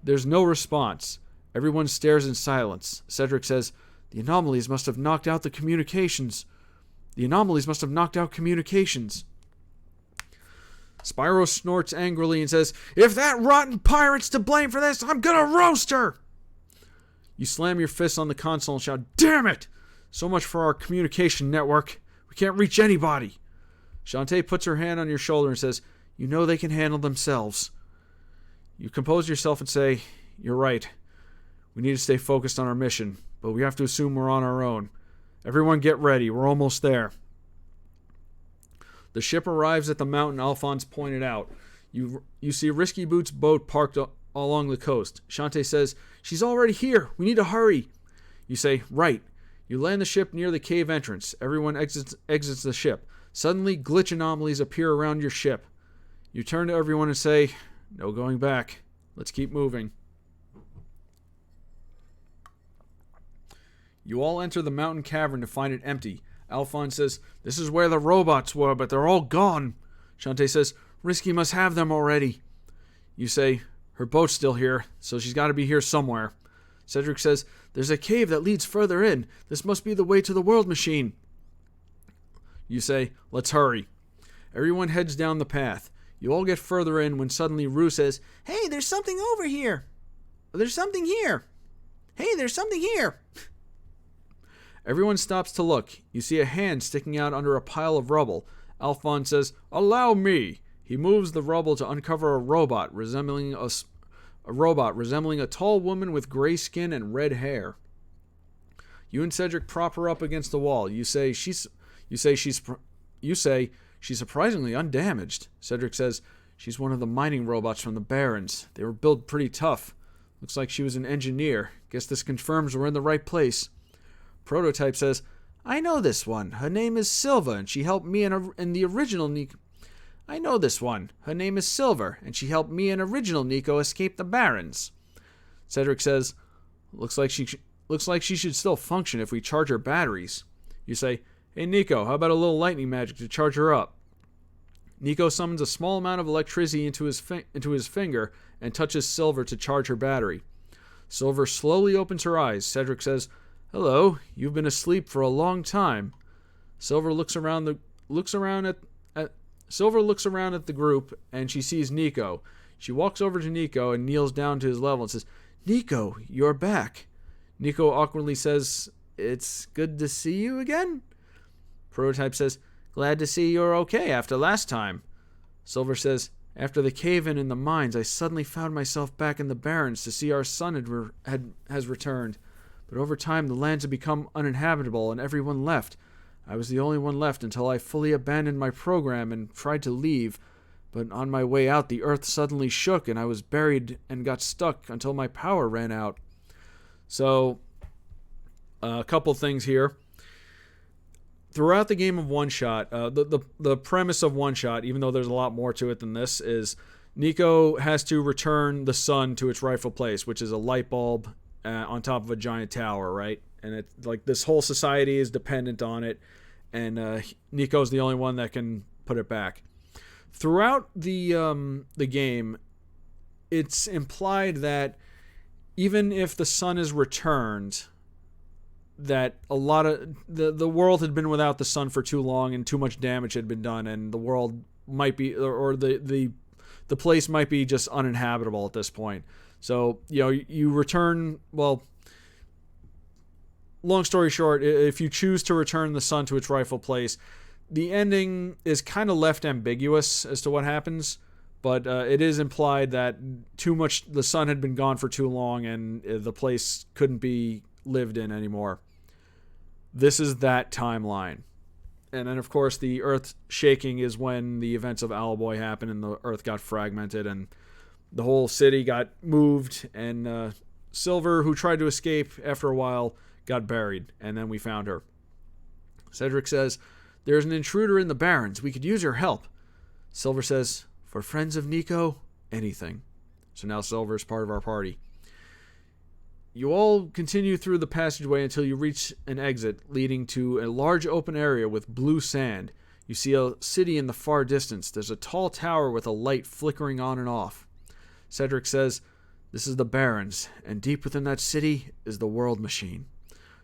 There's no response. Everyone stares in silence. Cedric says, the anomalies must have knocked out the communications. Spyro snorts angrily and says, if that rotten pirate's to blame for this, I'm gonna roast her! You slam your fist on the console and shout, damn it! So much for our communication network. We can't reach anybody. Shantae puts her hand on your shoulder and says, you know they can handle themselves. You compose yourself and say, you're right. We need to stay focused on our mission, but we have to assume we're on our own. Everyone get ready. We're almost there. The ship arrives at the mountain Alphonse pointed out. You see Risky Boots' boat parked along the coast. Shantae says, she's already here. We need to hurry. You say, right. You land the ship near the cave entrance. Everyone exits the ship. Suddenly, glitch anomalies appear around your ship. You turn to everyone and say, no going back. Let's keep moving. You all enter the mountain cavern to find it empty. Alphonse says, this is where the robots were, but they're all gone. Shantae says, Risky must have them already. You say, her boat's still here, so she's got to be here somewhere. Cedric says, there's a cave that leads further in. This must be the way to the world machine. You say, let's hurry. Everyone heads down the path. You all get further in when suddenly Rue says, hey, there's something over here. There's something here. Hey, there's something here. Everyone stops to look. You see a hand sticking out under a pile of rubble. Alphonse says, allow me. He moves the rubble to uncover a robot resembling a tall woman with gray skin and red hair. You and Cedric prop her up against the wall. You say she's surprisingly undamaged. Cedric says she's one of the mining robots from the Barrens. They were built pretty tough. Looks like she was an engineer. Guess this confirms we're in the right place. Prototype says, I know this one. Her name is Silva, and she helped me in the original Nico. I know this one. Her name is Silver, and she helped me and original Nico escape the Barrens. Cedric says, looks like she should still function if we charge her batteries. You say, hey Nico, how about a little lightning magic to charge her up? Nico summons a small amount of electricity into his finger and touches Silver to charge her battery. Silver slowly opens her eyes. Cedric says, hello, you've been asleep for a long time. Silver looks around at the group and she sees Nico. She walks over to Nico and kneels down to his level and says, Nico, you're back. Nico awkwardly says, it's good to see you again? Prototype says, glad to see you're okay after last time. Silver says, after the cave-in in the mines, I suddenly found myself back in the Barrens to see our son has returned. But over time, the lands had become uninhabitable and everyone left. I was the only one left until I fully abandoned my program and tried to leave. But on my way out, the earth suddenly shook and I was buried and got stuck until my power ran out. So, a couple things here. Throughout the game of One Shot, the premise of One Shot, even though there's a lot more to it than this, is Nico has to return the sun to its rightful place, which is a light bulb on top of a giant tower, right? And it's like this whole society is dependent on it, and Nico's the only one that can put it back. Throughout the game, it's implied that even if the sun is returned, that a lot of the world had been without the sun for too long and too much damage had been done, and the world might be, or the place might be just uninhabitable at this point. So, you return, well, long story short, if you choose to return the sun to its rightful place, the ending is kind of left ambiguous as to what happens, but it is implied that the sun had been gone for too long and the place couldn't be lived in anymore. This is that timeline. And then, of course, the earth shaking is when the events of Owlboy happened and the earth got fragmented and the whole city got moved, and Silver, who tried to escape after a while, got buried, and then we found her. Cedric says, there's an intruder in the Barrens. We could use your help. Silver says, for friends of Nico, anything. So now Silver is part of our party. You all continue through the passageway until you reach an exit leading to a large open area with blue sand. You see a city in the far distance. There's a tall tower with a light flickering on and off. Cedric says, this is the Barrens, and deep within that city is the World Machine.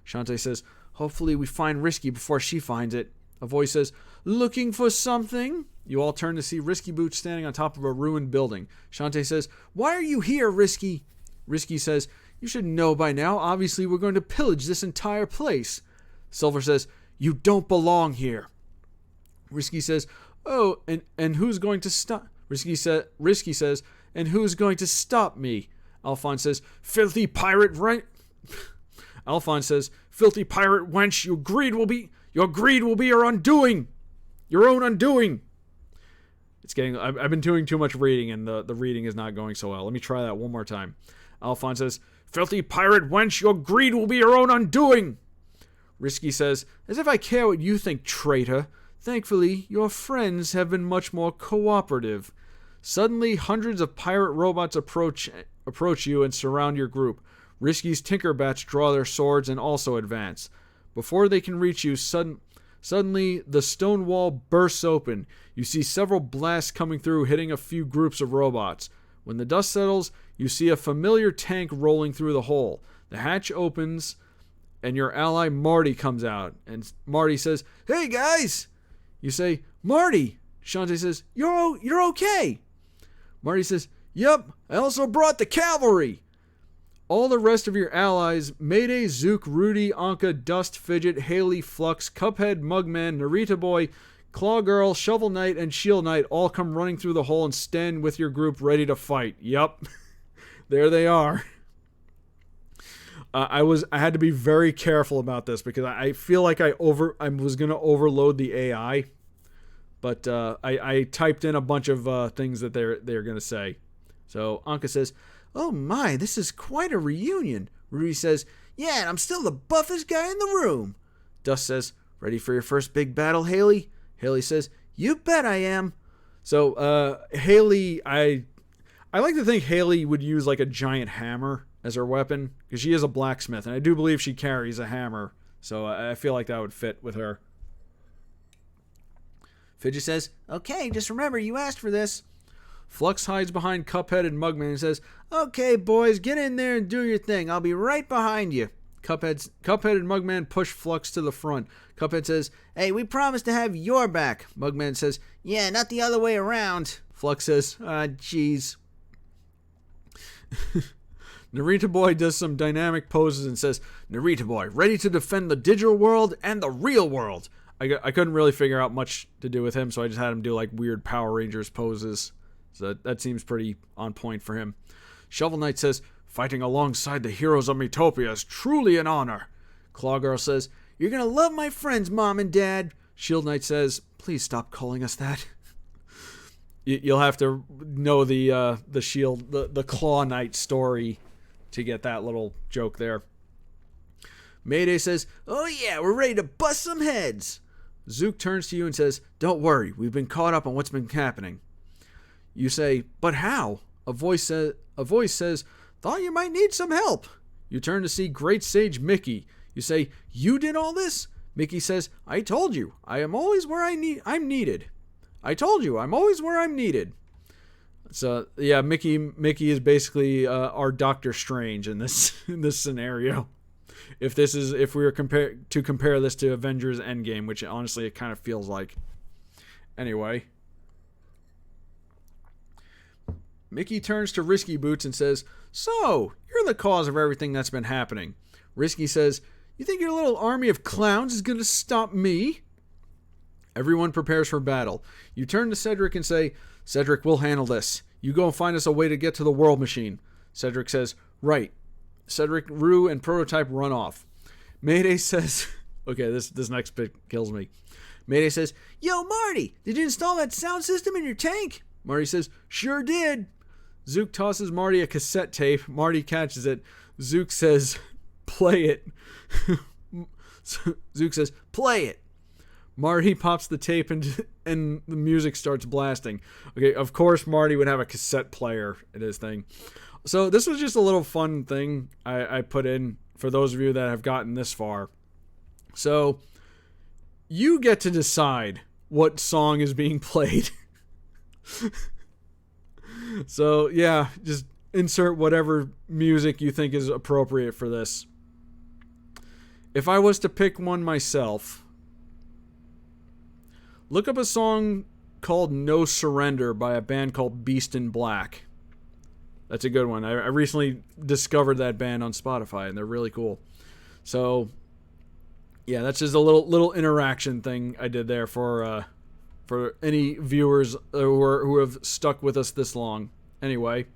Shantae says, hopefully we find Risky before she finds it. A voice says, looking for something? You all turn to see Risky Boots standing on top of a ruined building. Shantae says, why are you here, Risky? Risky says, you should know by now. Obviously, we're going to pillage this entire place. Silver says, you don't belong here. Risky says, oh, and who's going to stop? Risky says, and who's going to stop me? Alphonse says, filthy pirate Alphonse says, filthy pirate wench, your greed will be your undoing. Your own undoing. I've been doing too much reading, and the reading is not going so well. Let me try that one more time. Alphonse says, filthy pirate wench, your greed will be your own undoing. Risky says, as if I care what you think, traitor. Thankfully, your friends have been much more cooperative. Suddenly, hundreds of pirate robots approach you and surround your group. Risky's Tinkerbats draw their swords and also advance. Before they can reach you, suddenly the stone wall bursts open. You see several blasts coming through, hitting a few groups of robots. When the dust settles, you see a familiar tank rolling through the hole. The hatch opens, and your ally Marty comes out. And Marty says, hey guys! You say, Marty! Shantae says, you're okay! Marty says, yep, I also brought the cavalry! All the rest of your allies, Mayday, Zook, Rudy, Anka, Dust, Fidget, Haley, Flux, Cuphead, Mugman, Narita Boy, Claw Girl, Shovel Knight, and Shield Knight all come running through the hole and stand with your group ready to fight. Yup. There they are. I had to be very careful about this because I feel like I was going to overload the AI. But I typed in a bunch of things that they're going to say. So Anka says, Oh my, this is quite a reunion. Rudy says, yeah, and I'm still the buffest guy in the room. Dust says, ready for your first big battle, Haley? Haley says, you bet I am. So, Haley, I like to think Haley would use like a giant hammer as her weapon, because she is a blacksmith, and I do believe she carries a hammer. So I feel like that would fit with her. Fidget says, okay, just remember you asked for this. Flux hides behind Cuphead and Mugman and says, okay, boys, get in there and do your thing. I'll be right behind you. Cuphead and Mugman push Flux to the front. Cuphead says, hey, we promised to have your back. Mugman says, yeah, not the other way around. Flux says, jeez. Narita Boy does some dynamic poses and says, Narita Boy, ready to defend the digital world and the real world. I couldn't really figure out much to do with him, so I just had him do like weird Power Rangers poses. So that seems pretty on point for him. Shovel Knight says, fighting alongside the heroes of Miitopia is truly an honor. Claw Girl says, you're going to love my friends, Mom and Dad. Shield Knight says, please stop calling us that. You'll have to know the Shield, the Claw Knight story to get that little joke there. Mayday says, oh yeah, we're ready to bust some heads. Zook turns to you and says, don't worry, we've been caught up on what's been happening. You say, but how? A voice says, thought you might need some help. You turn to see Great Sage Mickey. You say, you did all this? Mickey says, I told you, I am always where I'm needed. I told you, I'm always where I'm needed. So yeah, Mickey is basically our Doctor Strange in this scenario. If we were compare this to Avengers Endgame, which honestly it kind of feels like. Anyway, Mickey turns to Risky Boots and says, so, you're the cause of everything that's been happening. Risky says, you think your little army of clowns is going to stop me? Everyone prepares for battle. You turn to Cedric and say, Cedric, we'll handle this. You go and find us a way to get to the World Machine. Cedric says, right. Cedric, Rue, and Prototype run off. Mayday says, okay, this next bit kills me. Mayday says, yo, Marty, did you install that sound system in your tank? Marty says, sure did. Zook tosses Marty a cassette tape. Marty catches it. Zook says, play it. Zook says, play it. Marty pops the tape and the music starts blasting. Okay, of course Marty would have a cassette player in his thing. So this was just a little fun thing I put in for those of you that have gotten this far. So you get to decide what song is being played. So yeah, just insert whatever music you think is appropriate for this. If I was to pick one myself, look up a song called No Surrender by a band called Beast in Black. That's a good one. I recently discovered that band on Spotify, and they're really cool. So, yeah, that's just a little interaction thing I did there for any viewers who have stuck with us this long. Anyway,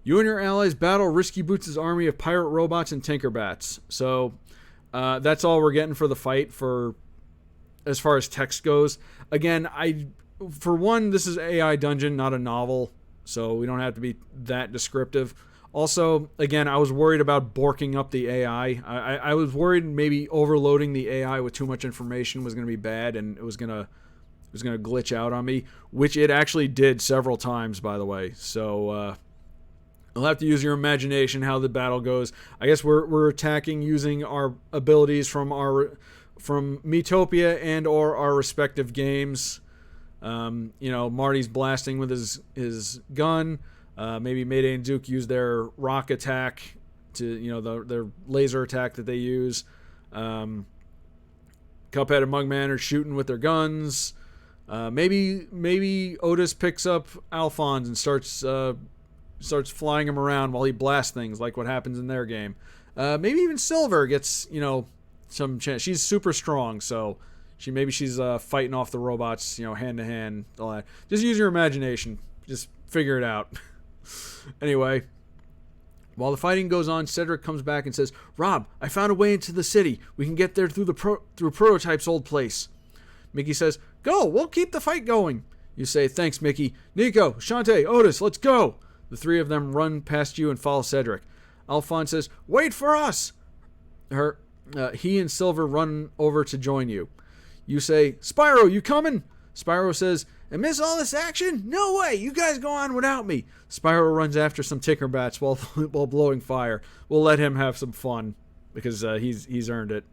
you and your allies battle Risky Boots' army of pirate robots and Tinkerbats. So, that's all we're getting for the fight for as far as text goes. Again, for one, this is AI Dungeon, not a novel. So we don't have to be that descriptive. Also, again, I was worried about borking up the AI. I was worried maybe overloading the AI with too much information was going to be bad, and it was going to glitch out on me, which it actually did several times, by the way. So you'll have to use your imagination how the battle goes. I guess we're attacking using our abilities from Miitopia and or our respective games. Marty's blasting with his gun. Maybe Mayday and Zook use their rock attack to, their laser attack that they use. Cuphead and Mugman are shooting with their guns. Maybe Otis picks up Alphonse and starts flying him around while he blasts things, like what happens in their game. Maybe even Silver gets, some chance. She's super strong, so she's fighting off the robots, hand to hand, all that. Just use your imagination. Just figure it out. Anyway, while the fighting goes on, Cedric comes back and says, Rob, I found a way into the city. We can get there through Prototype's old place. Mickey says, go, we'll keep the fight going. You say, thanks, Mickey. Nico, Shantae, Otis, let's go. The three of them run past you and follow Cedric. Alphonse says, "Wait for us!" He and Silver run over to join you. You say, "Spyro, you coming?" Spyro says, "And miss all this action? No way! You guys go on without me." Spyro runs after some Tinkerbats while blowing fire. We'll let him have some fun because he's earned it.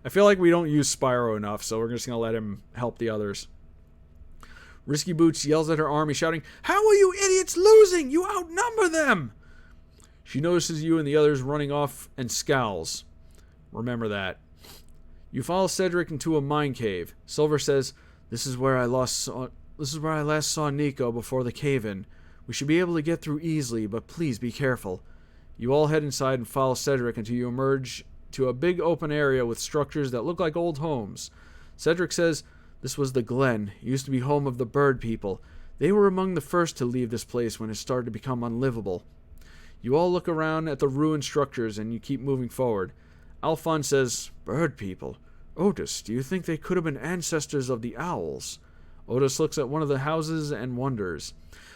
I feel like we don't use Spyro enough, so we're just going to let him help the others. Risky Boots yells at her army, shouting, "How are you idiots losing? You outnumber them!" She notices you and the others running off and scowls. Remember that. You follow Cedric into a mine cave. Silver says, This is where I last saw Nico before the cave-in. We should be able to get through easily, but please be careful." You all head inside and follow Cedric until you emerge to a big open area with structures that look like old homes. Cedric says, "This was the Glen. It used to be home of the bird people. They were among the first to leave this place when it started to become unlivable." You all look around at the ruined structures and you keep moving forward. Alphonse says, "Bird people? Otis, do you think they could have been ancestors of the owls?" Otis looks at one of the houses and wonders.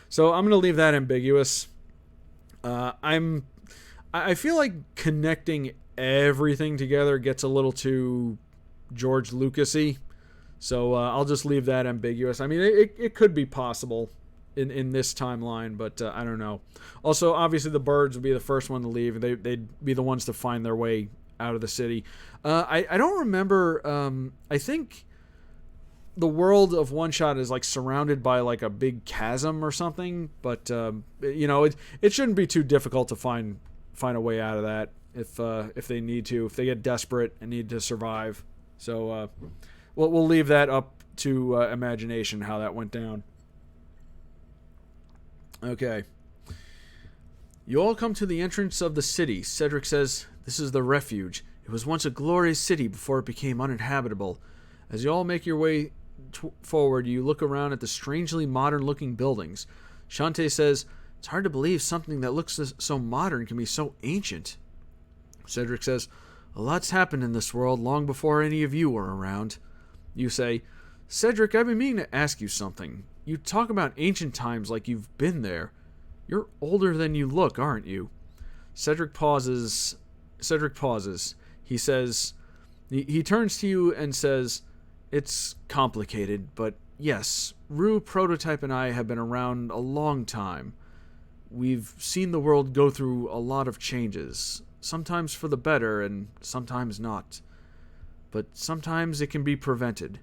So I'm going to leave that ambiguous. I feel like connecting everything together gets a little too George Lucas-y. So I'll just leave that ambiguous. I mean, it could be possible in this timeline, but I don't know. Also, obviously, the birds would be the first one to leave. They'd be the ones to find their way out of the city. I don't remember. I think the world of One Shot is like surrounded by like a big chasm or something. But it shouldn't be too difficult to find a way out of that if they need to, if they get desperate and need to survive. So we'll leave that up to imagination how that went down. Okay. You all come to the entrance of the city. Cedric says, "This is the refuge. It was once a glorious city before it became uninhabitable." As you all make your way forward, you look around at the strangely modern-looking buildings. Shantae says, "It's hard to believe something that looks so modern can be so ancient." Cedric says, "A lot's happened in this world long before any of you were around." You say, "Cedric, I've been meaning to ask you something. You talk about ancient times like you've been there. You're older than you look, aren't you?" Cedric pauses. He says, he turns to you and says, "It's complicated, but yes, Rue, Prototype, and I have been around a long time. We've seen the world go through a lot of changes, sometimes for the better and sometimes not. But sometimes it can be prevented."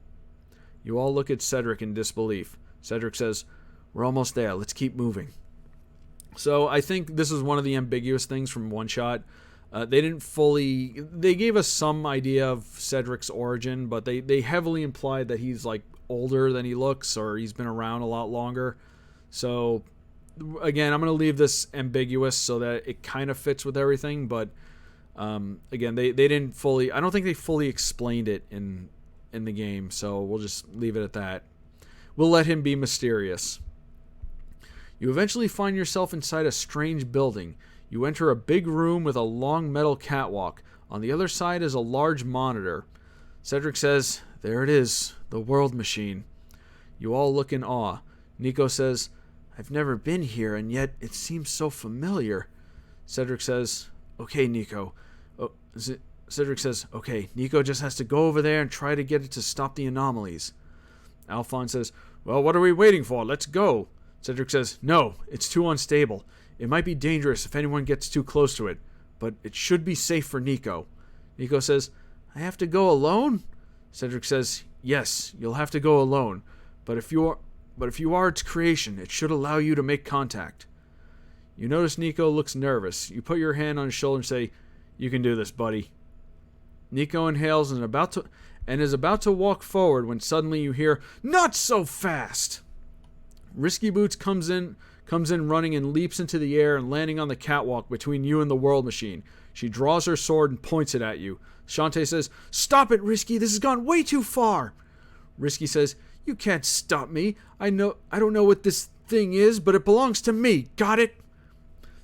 You all look at Cedric in disbelief. Cedric says, "We're almost there. Let's keep moving." So I think this is one of the ambiguous things from One Shot. They gave us some idea of Cedric's origin, but they heavily implied that he's like older than he looks, or he's been around a lot longer. So again, I'm going to leave this ambiguous so that it kind of fits with everything, but again, they didn't fully, I don't think they fully explained it in the game, so we'll just leave it at that. We'll let him be mysterious. You eventually find yourself inside a strange building. You enter a big room with a long metal catwalk. On the other side is a large monitor. Cedric says, "There it is, the world machine." You all look in awe. Nico says, "I've never been here, and yet it seems so familiar." Cedric says, "Okay, Nico." Cedric says, "Okay, Nico just has to go over there and try to get it to stop the anomalies." Alphonse says, "Well, what are we waiting for? Let's go." Cedric says, "No, it's too unstable. It might be dangerous if anyone gets too close to it, but it should be safe for Nico." Nico says, "I have to go alone?" Cedric says, "Yes, you'll have to go alone, but if you are its creation, it should allow you to make contact." You notice Nico looks nervous. You put your hand on his shoulder and say, "You can do this, buddy." Nico inhales and is about to walk forward when suddenly you hear, "Not so fast!" Risky Boots comes in running and leaps into the air and landing on the catwalk between you and the world machine. She draws her sword and points it at you. Shantae says, "Stop it, Risky, this has gone way too far." Risky says, "You can't stop me. I don't know what this thing is, but it belongs to me. Got it?"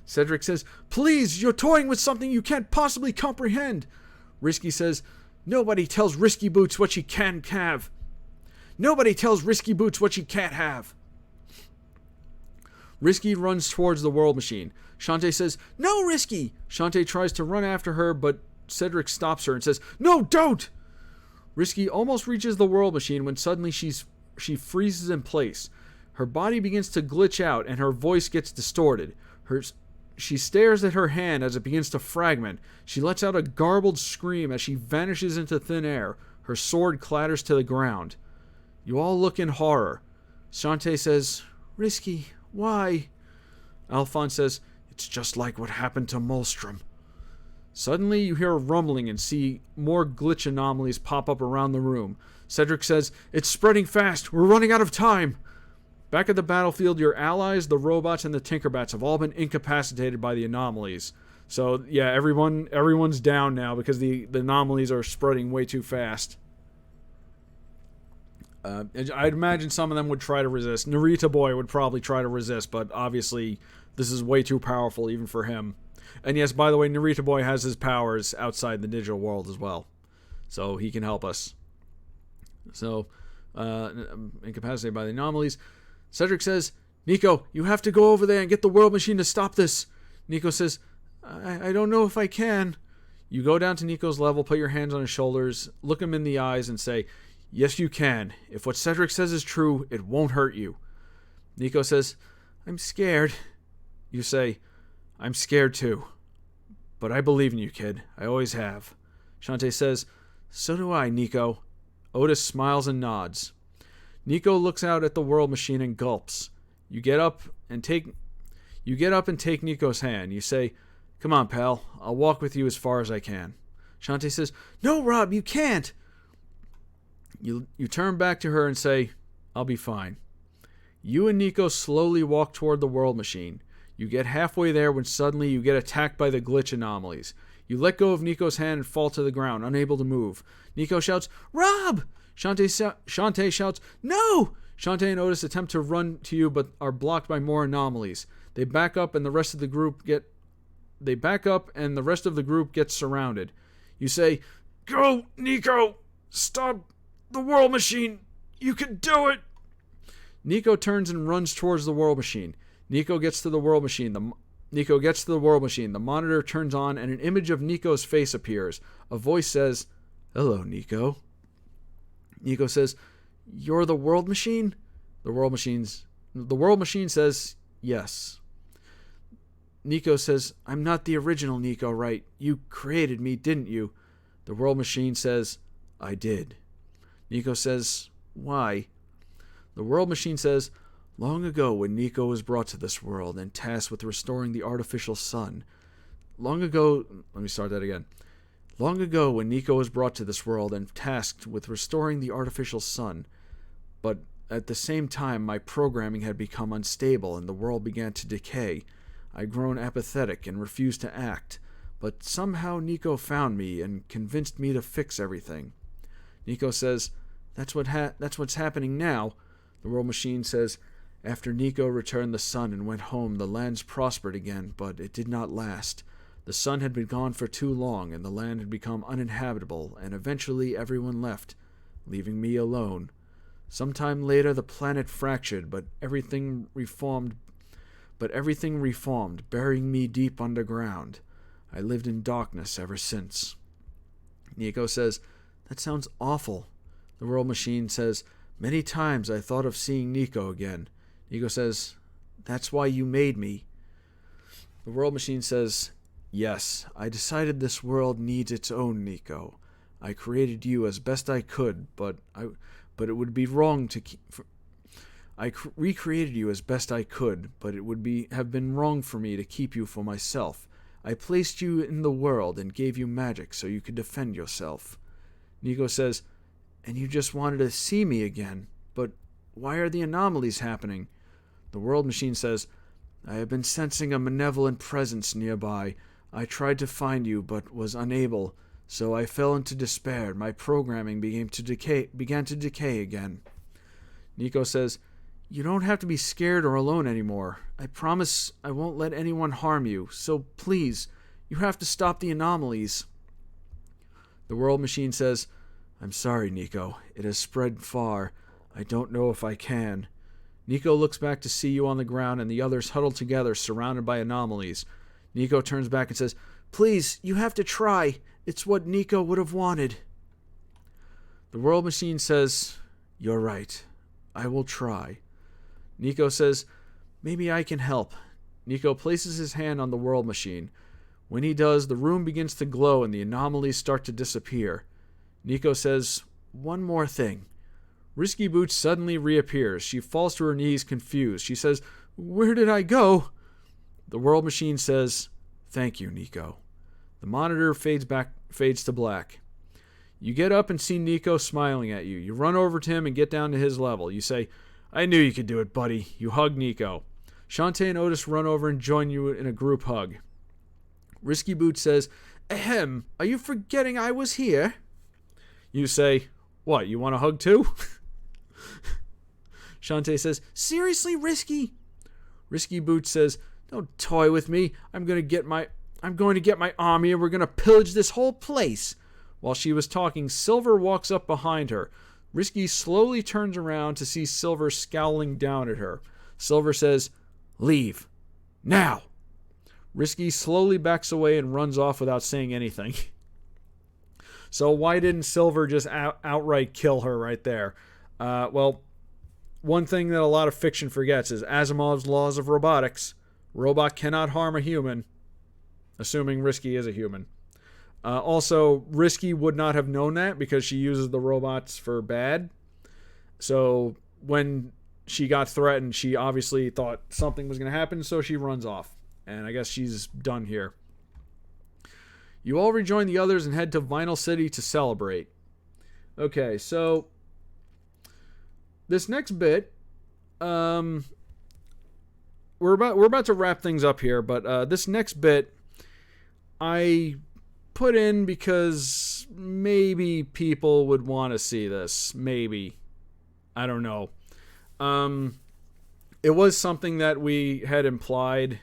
Cedric says, "Please, you're toying with something you can't possibly comprehend." Risky says, "Nobody tells Risky Boots what she can have. Nobody tells Risky Boots what she can't have." Risky runs towards the World Machine. Shantae says, "No, Risky!" Shantae tries to run after her, but Cedric stops her and says, "No, don't!" Risky almost reaches the World Machine when suddenly she freezes in place. Her body begins to glitch out and her voice gets distorted. She stares at her hand as it begins to fragment. She lets out a garbled scream as she vanishes into thin air. Her sword clatters to the ground. You all look in horror. Shantae says, "Risky, why?" Alphonse says, "It's just like what happened to Molstrom." Suddenly, you hear a rumbling and see more glitch anomalies pop up around the room. Cedric says, "It's spreading fast. We're running out of time." Back at the battlefield, your allies, the robots, and the Tinkerbats have all been incapacitated by the anomalies. So, yeah, everyone's down now because the anomalies are spreading way too fast. I'd imagine some of them would try to resist. Narita Boy would probably try to resist, but obviously this is way too powerful even for him. And yes, by the way, Narita Boy has his powers outside the digital world as well. So he can help us. So, incapacitated by the anomalies. Cedric says, "Nico, you have to go over there and get the World Machine to stop this." Nico says, I don't know if I can." You go down to Nico's level, put your hands on his shoulders, look him in the eyes, and say, "Yes, you can. If what Cedric says is true, it won't hurt you." Nico says, "I'm scared." You say, "I'm scared too. But I believe in you, kid. I always have." Shantae says, "So do I, Nico." Otis smiles and nods. Nico looks out at the World Machine and gulps. You get up and take Nico's hand. You say, "Come on, pal. I'll walk with you as far as I can." Shantae says, "No, Rob, you can't." You turn back to her and say, "I'll be fine." You and Nico slowly walk toward the World Machine. You get halfway there when suddenly you get attacked by the glitch anomalies. You let go of Nico's hand and fall to the ground, unable to move. Nico shouts, "Rob!" Shantae shouts, "No!" Shantae and Otis attempt to run to you but are blocked by more anomalies. They back up and the rest of the group gets surrounded. You say, "Go, Nico! Stop the World Machine! You can do it!" Nico turns and runs towards the World Machine. Nico gets to the World Machine. The monitor turns on and an image of Nico's face appears. A voice says, "Hello, Nico." Nico says, "You're the World Machine?" The World Machine says, "Yes." Nico says, "I'm not the original Nico, right? You created me, didn't you?" The World Machine says, "I did." Nico says, "Why?" The World Machine says, "Long ago when Nico was brought to this world and tasked with restoring the artificial sun. Long ago when Nico was brought to this world and tasked with restoring the artificial sun, but at the same time my programming had become unstable and the world began to decay. I'd grown apathetic and refused to act, but somehow Nico found me and convinced me to fix everything." Nico says, That's what's happening now." The World Machine says, "After Nico returned the sun and went home, the lands prospered again, but it did not last. The sun had been gone for too long, and the land had become uninhabitable, and eventually everyone left, leaving me alone. Sometime later the planet fractured, but everything reformed, burying me deep underground. I lived in darkness ever since." Nico says, "That sounds awful." The World Machine says, "Many times I thought of seeing Nico again." Nico says, "That's why you made me." The World Machine says, "Yes, I decided this world needs its own Nico. I created you as best I could, but it would be wrong to keep... recreated you as best I could, but it would have been wrong for me to keep you for myself. I placed you in the world and gave you magic so you could defend yourself." Nico says, "And you just wanted to see me again, but why are the anomalies happening?" The World Machine says, "I have been sensing a malevolent presence nearby. I tried to find you, but was unable, so I fell into despair and my programming began to decay again." Nico says, "You don't have to be scared or alone anymore. I promise I won't let anyone harm you, so please, you have to stop the anomalies." The World Machine says, "I'm sorry, Nico. It has spread far. I don't know if I can." Nico looks back to see you on the ground and the others huddled together, surrounded by anomalies. Nico turns back and says, "Please, you have to try. It's what Nico would have wanted." The world machine says, "You're right. I will try." Nico says, "Maybe I can help." Nico places his hand on the world machine. When he does, the room begins to glow and the anomalies start to disappear. Nico says, "One more thing." Risky Boots suddenly reappears. She falls to her knees, confused. She says, "Where did I go?" The world machine says, "Thank you, Nico." The monitor fades to black. You get up and see Nico smiling at you. You run over to him and get down to his level. You say, "I knew you could do it, buddy." You hug Nico. Shantae and Otis run over and join you in a group hug. Risky Boots says, "Ahem, are you forgetting I was here?" You say, "What, you want a hug too?" Shantae says, "Seriously, Risky?" Risky Boots says, "Don't toy with me. I'm going to get my army and we're going to pillage this whole place." While she was talking, Silver walks up behind her. Risky slowly turns around to see Silver scowling down at her. Silver says, "Leave. Now." Risky slowly backs away and runs off without saying anything. So why didn't Silver just outright kill her right there? Well, one thing that a lot of fiction forgets is Asimov's laws of robotics. Robot cannot harm a human, assuming Risky is a human. Also, Risky would not have known that because she uses the robots for bad. So when she got threatened, she obviously thought something was going to happen, so she runs off. And I guess she's done here. You all rejoin the others and head to Vinyl City to celebrate. Okay, so this next bit, we're about to wrap things up here, but this next bit I put in because maybe people would want to see this. Maybe. I don't know. It was something that we had implied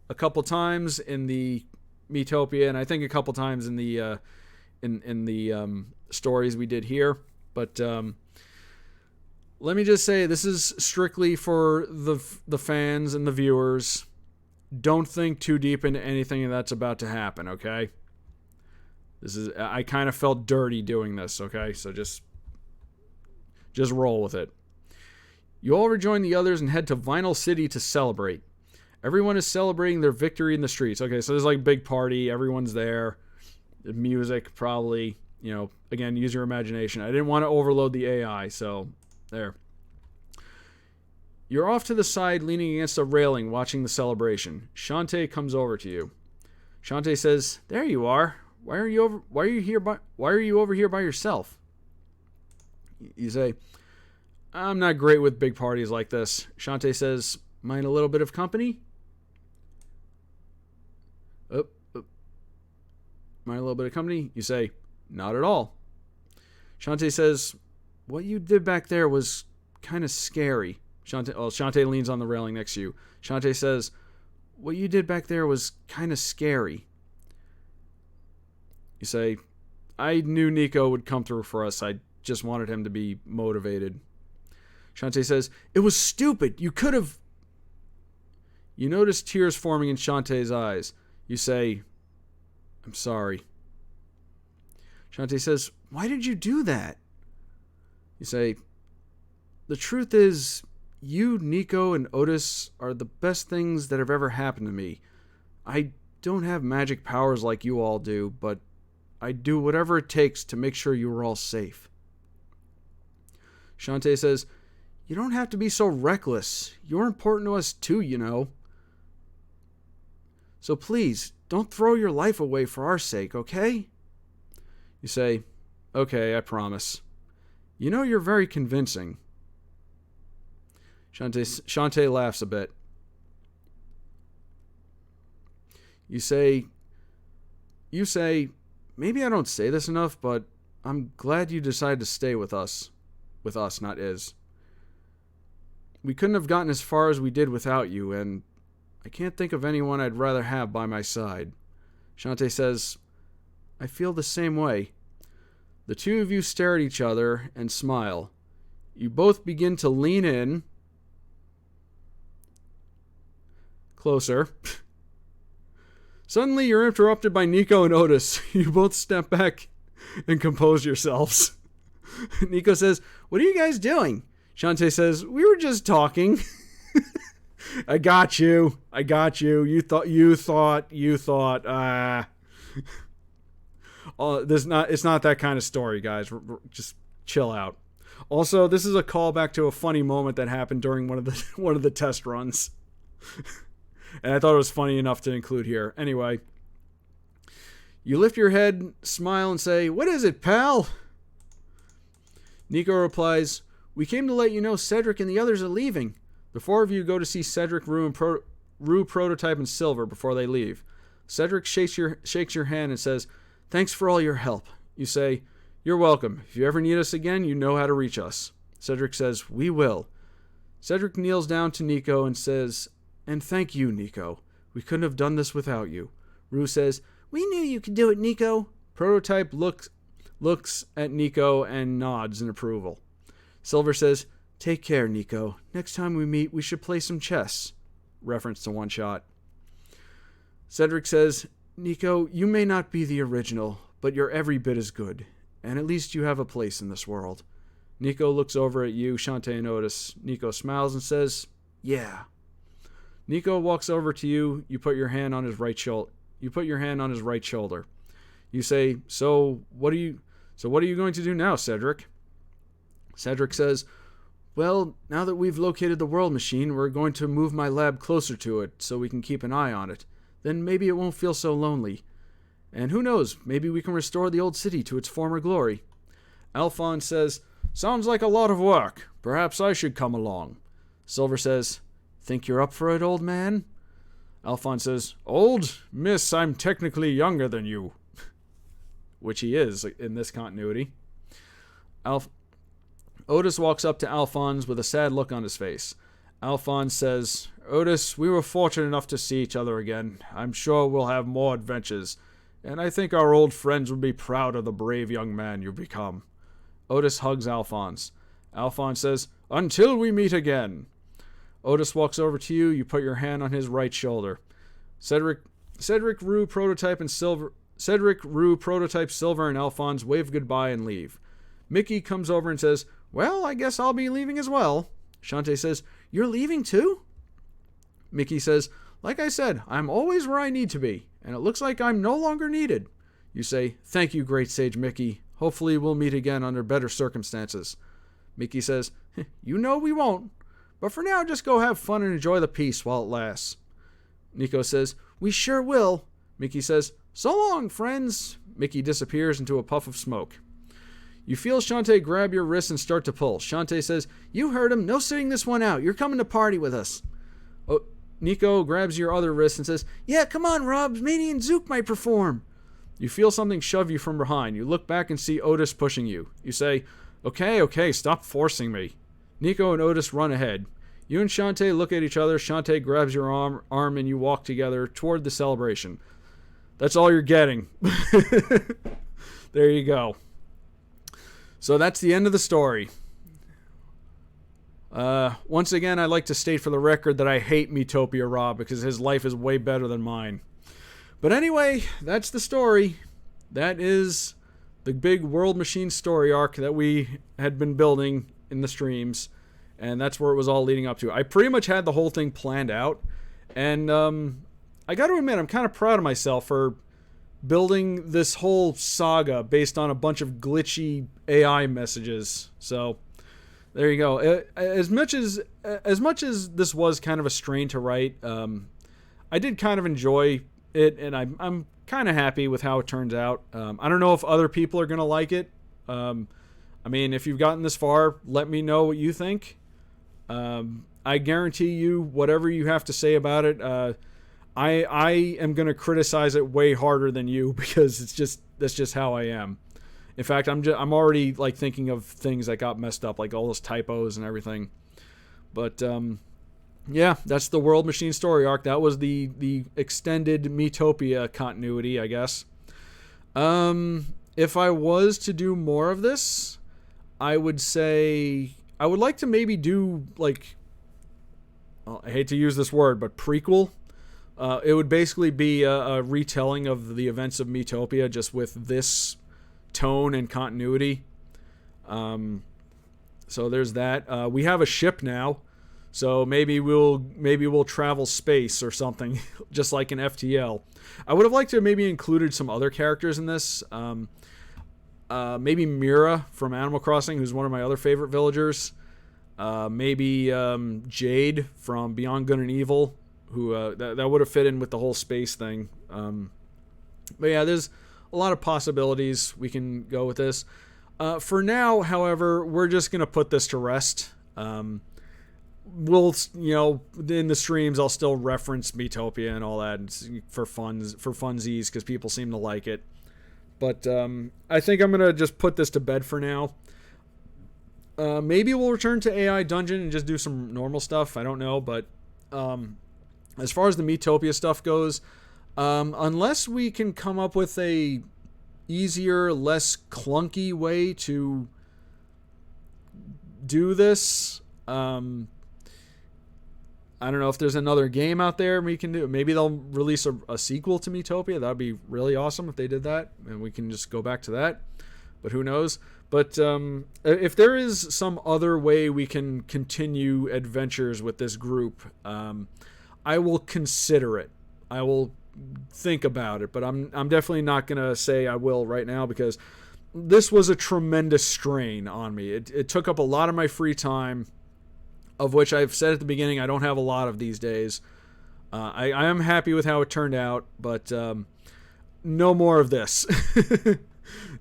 a couple times in the Miitopia, and I think a couple times in the stories we did here. But let me just say, this is strictly for the fans and the viewers. Don't think too deep into anything that's about to happen, okay? I kind of felt dirty doing this, okay? So just roll with it. You all rejoin the others and head to Vinyl City to celebrate. Everyone is celebrating their victory in the streets. Okay, so there's like a big party. Everyone's there. The music, probably. You know, again, use your imagination. I didn't want to overload the AI, so there. You're off to the side, leaning against a railing, watching the celebration. Shantae comes over to you. Shantae says, "There you are. Why are you over here by yourself?" You say, "I'm not great with big parties like this." Shantae says, "Mind a little bit of company?" Mind a little bit of company? You say, "Not at all." Shantae says, "What you did back there was kind of scary." Shantae leans on the railing next to you. Shantae says, "What you did back there was kind of scary." You say, "I knew Nico would come through for us. I just wanted him to be motivated." Shantae says, "It was stupid. You could have..." You notice tears forming in Shantae's eyes. You say, "I'm sorry." Shantae says, "Why did you do that?" You say, "The truth is, you, Nico, and Otis are the best things that have ever happened to me. I don't have magic powers like you all do, but I do whatever it takes to make sure you are all safe." Shantae says, "You don't have to be so reckless. You're important to us too, you know. So please, don't throw your life away for our sake, okay?" You say, "Okay, I promise. You know you're very convincing." Shantae laughs a bit. You say, "Maybe I don't say this enough, but I'm glad you decided to stay with us. With us, not Iz. We couldn't have gotten as far as we did without you, and I can't think of anyone I'd rather have by my side." Shantae says, "I feel the same way." The two of you stare at each other and smile. You both begin to lean in, Closer. Suddenly, you're interrupted by Nico and Otis. You both step back and compose yourselves. Nico says, "What are you guys doing?" Shantae says, "We were just talking." I got you. You thought. It's not that kind of story, guys. Just chill out. Also, this is a callback to a funny moment that happened during one of the test runs. And I thought it was funny enough to include here. Anyway, you lift your head, smile, and say, "What is it, pal?" Nico replies, "We came to let you know Cedric and the others are leaving." The four of you go to see Cedric, Rue, Prototype, and Silver before they leave. Cedric shakes your hand and says, "Thanks for all your help." You say, "You're welcome. If you ever need us again, you know how to reach us." Cedric says, "We will." Cedric kneels down to Nico and says, "And thank you, Nico. We couldn't have done this without you." Rue says, "We knew you could do it, Nico." Prototype looks at Nico and nods in approval. Silver says, "Take care, Nico. Next time we meet, we should play some chess." Reference to One Shot. Cedric says, "Nico, you may not be the original, but you're every bit as good. And at least you have a place in this world." Nico looks over at you, Shantae, and Otis. Nico smiles and says, "Yeah." Nico walks over to you. You put your hand on his right shoulder. You say, So what are you going to do now, Cedric?" Cedric says, "Well, now that we've located the world machine, we're going to move my lab closer to it so we can keep an eye on it. Then maybe it won't feel so lonely. And who knows, maybe we can restore the old city to its former glory." Alphonse says, "Sounds like a lot of work. Perhaps I should come along." Silver says, "Think you're up for it, old man?" Alphonse says, "Old? Miss, I'm technically younger than you." Which he is in this continuity. Otis walks up to Alphonse with a sad look on his face. Alphonse says, "Otis, we were fortunate enough to see each other again. I'm sure we'll have more adventures, and I think our old friends would be proud of the brave young man you've become." Otis hugs Alphonse. Alphonse says, "Until we meet again." Otis walks over to you. You put your hand on his right shoulder. Cedric, Rue, Prototype, Silver, and Alphonse wave goodbye and leave. Mickey comes over and says, "Well, I guess I'll be leaving as well." Shantae says, "You're leaving too?" Mickey says, "Like I said, I'm always where I need to be, and it looks like I'm no longer needed." You say, "Thank you, Great Sage Mickey. Hopefully we'll meet again under better circumstances." Mickey says, "You know we won't. But for now, just go have fun and enjoy the peace while it lasts." Nico says, "We sure will." Mickey says, "So long, friends." Mickey disappears into a puff of smoke. You feel Shantae grab your wrist and start to pull. Shantae says, "You heard him. No sitting this one out. You're coming to party with us." Nico grabs your other wrist and says, "Yeah, come on, Rob. Manny and Zook might perform." You feel something shove you from behind. You look back and see Otis pushing you. You say, Okay, stop forcing me." Nico and Otis run ahead. You and Shantae look at each other. Shantae grabs your arm and you walk together toward the celebration. That's all you're getting. There you go. So that's the end of the story. Once again, I'd like to state for the record that I hate Miitopia Rob because his life is way better than mine. But anyway, that's the story. That is the big World Machine story arc that we had been building in the streams. And that's where it was all leading up to. I pretty much had the whole thing planned out. And I got to admit, I'm kind of proud of myself for building this whole saga based on a bunch of glitchy AI messages. So there you go. As much as this was kind of a strain to write, I did kind of enjoy it, and I'm kind of happy with how it turns out. I don't know if other people are gonna like it. I mean, if you've gotten this far, let me know what you think. I guarantee you, whatever you have to say about it, I am gonna criticize it way harder than you because that's just how I am. In fact, I'm already like thinking of things that got messed up, like all those typos and everything. But yeah, that's the World Machine story arc. That was the extended Miitopia continuity, I guess. If I was to do more of this, I would say I would like to maybe do like, well, I hate to use this word, but prequel. It would basically be a retelling of the events of Miitopia, just with this tone and continuity. So there's that. We have a ship now, so maybe we'll travel space or something, just like in FTL. I would have liked to have maybe included some other characters in this. Maybe Mira from Animal Crossing, who's one of my other favorite villagers. Maybe Jade from Beyond Good and Evil, who that would have fit in with the whole space thing. But yeah, there's a lot of possibilities we can go with this. For now, however, we're just gonna put this to rest. We'll, in the streams, I'll still reference Miitopia and all that for funsies, because people seem to like it. But I think I'm gonna just put this to bed for now. Maybe we'll return to AI Dungeon and just do some normal stuff. I don't know, but as far as the Miitopia stuff goes, unless we can come up with a easier, less clunky way to do this, I don't know if there's another game out there we can do. Maybe they'll release a sequel to Miitopia. That would be really awesome if they did that, and we can just go back to that. But who knows? But if there is some other way we can continue adventures with this group, I will consider it. I will think about it. But I'm definitely not going to say I will right now, because this was a tremendous strain on me. It took up a lot of my free time, of which I've said at the beginning I don't have a lot of these days. I am happy with how it turned out, but no more of this.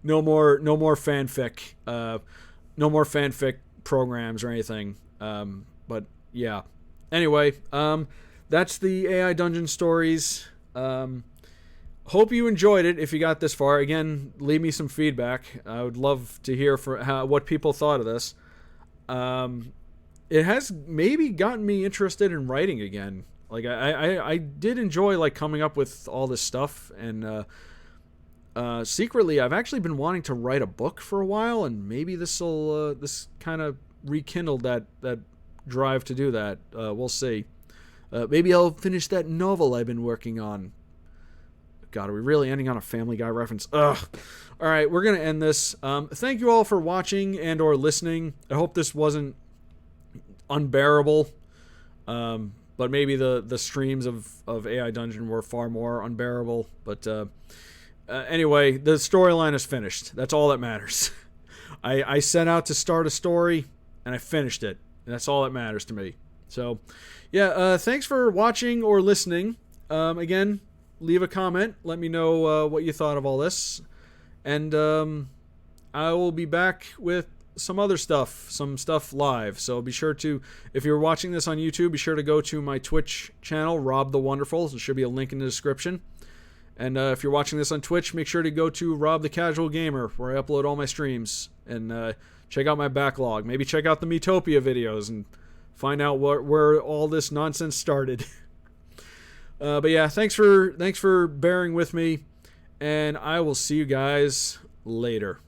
No more fanfic. No more fanfic programs or anything. But yeah. Anyway, that's the AI Dungeon stories. Hope you enjoyed it. If you got this far, again, leave me some feedback. I would love to hear what people thought of this. It has maybe gotten me interested in writing again. Like I did enjoy like coming up with all this stuff, and secretly I've actually been wanting to write a book for a while, and maybe this kind of rekindled that drive to do that. We'll see. Maybe I'll finish that novel I've been working on. God, are we really ending on a Family Guy reference? Ugh. All right, we're gonna end this. Thank you all for watching and or listening. I hope this wasn't unbearable, but maybe the streams of AI Dungeon were far more unbearable. But anyway, the storyline is finished. That's all that matters. I set out to start a story, and I finished it, and that's all that matters to me. So yeah, thanks for watching or listening. Again, leave a comment, let me know what you thought of all this, and I will be back with some other stuff, some stuff live. So be sure to, if you're watching this on YouTube, be sure to go to my Twitch channel, Rob the Wonderful. There should be a link in the description. And if you're watching this on Twitch, make sure to go to Rob the Casual Gamer, where I upload all my streams, and check out my backlog. Maybe check out the Miitopia videos and find out where all this nonsense started. But yeah, thanks for bearing with me, and I will see you guys later.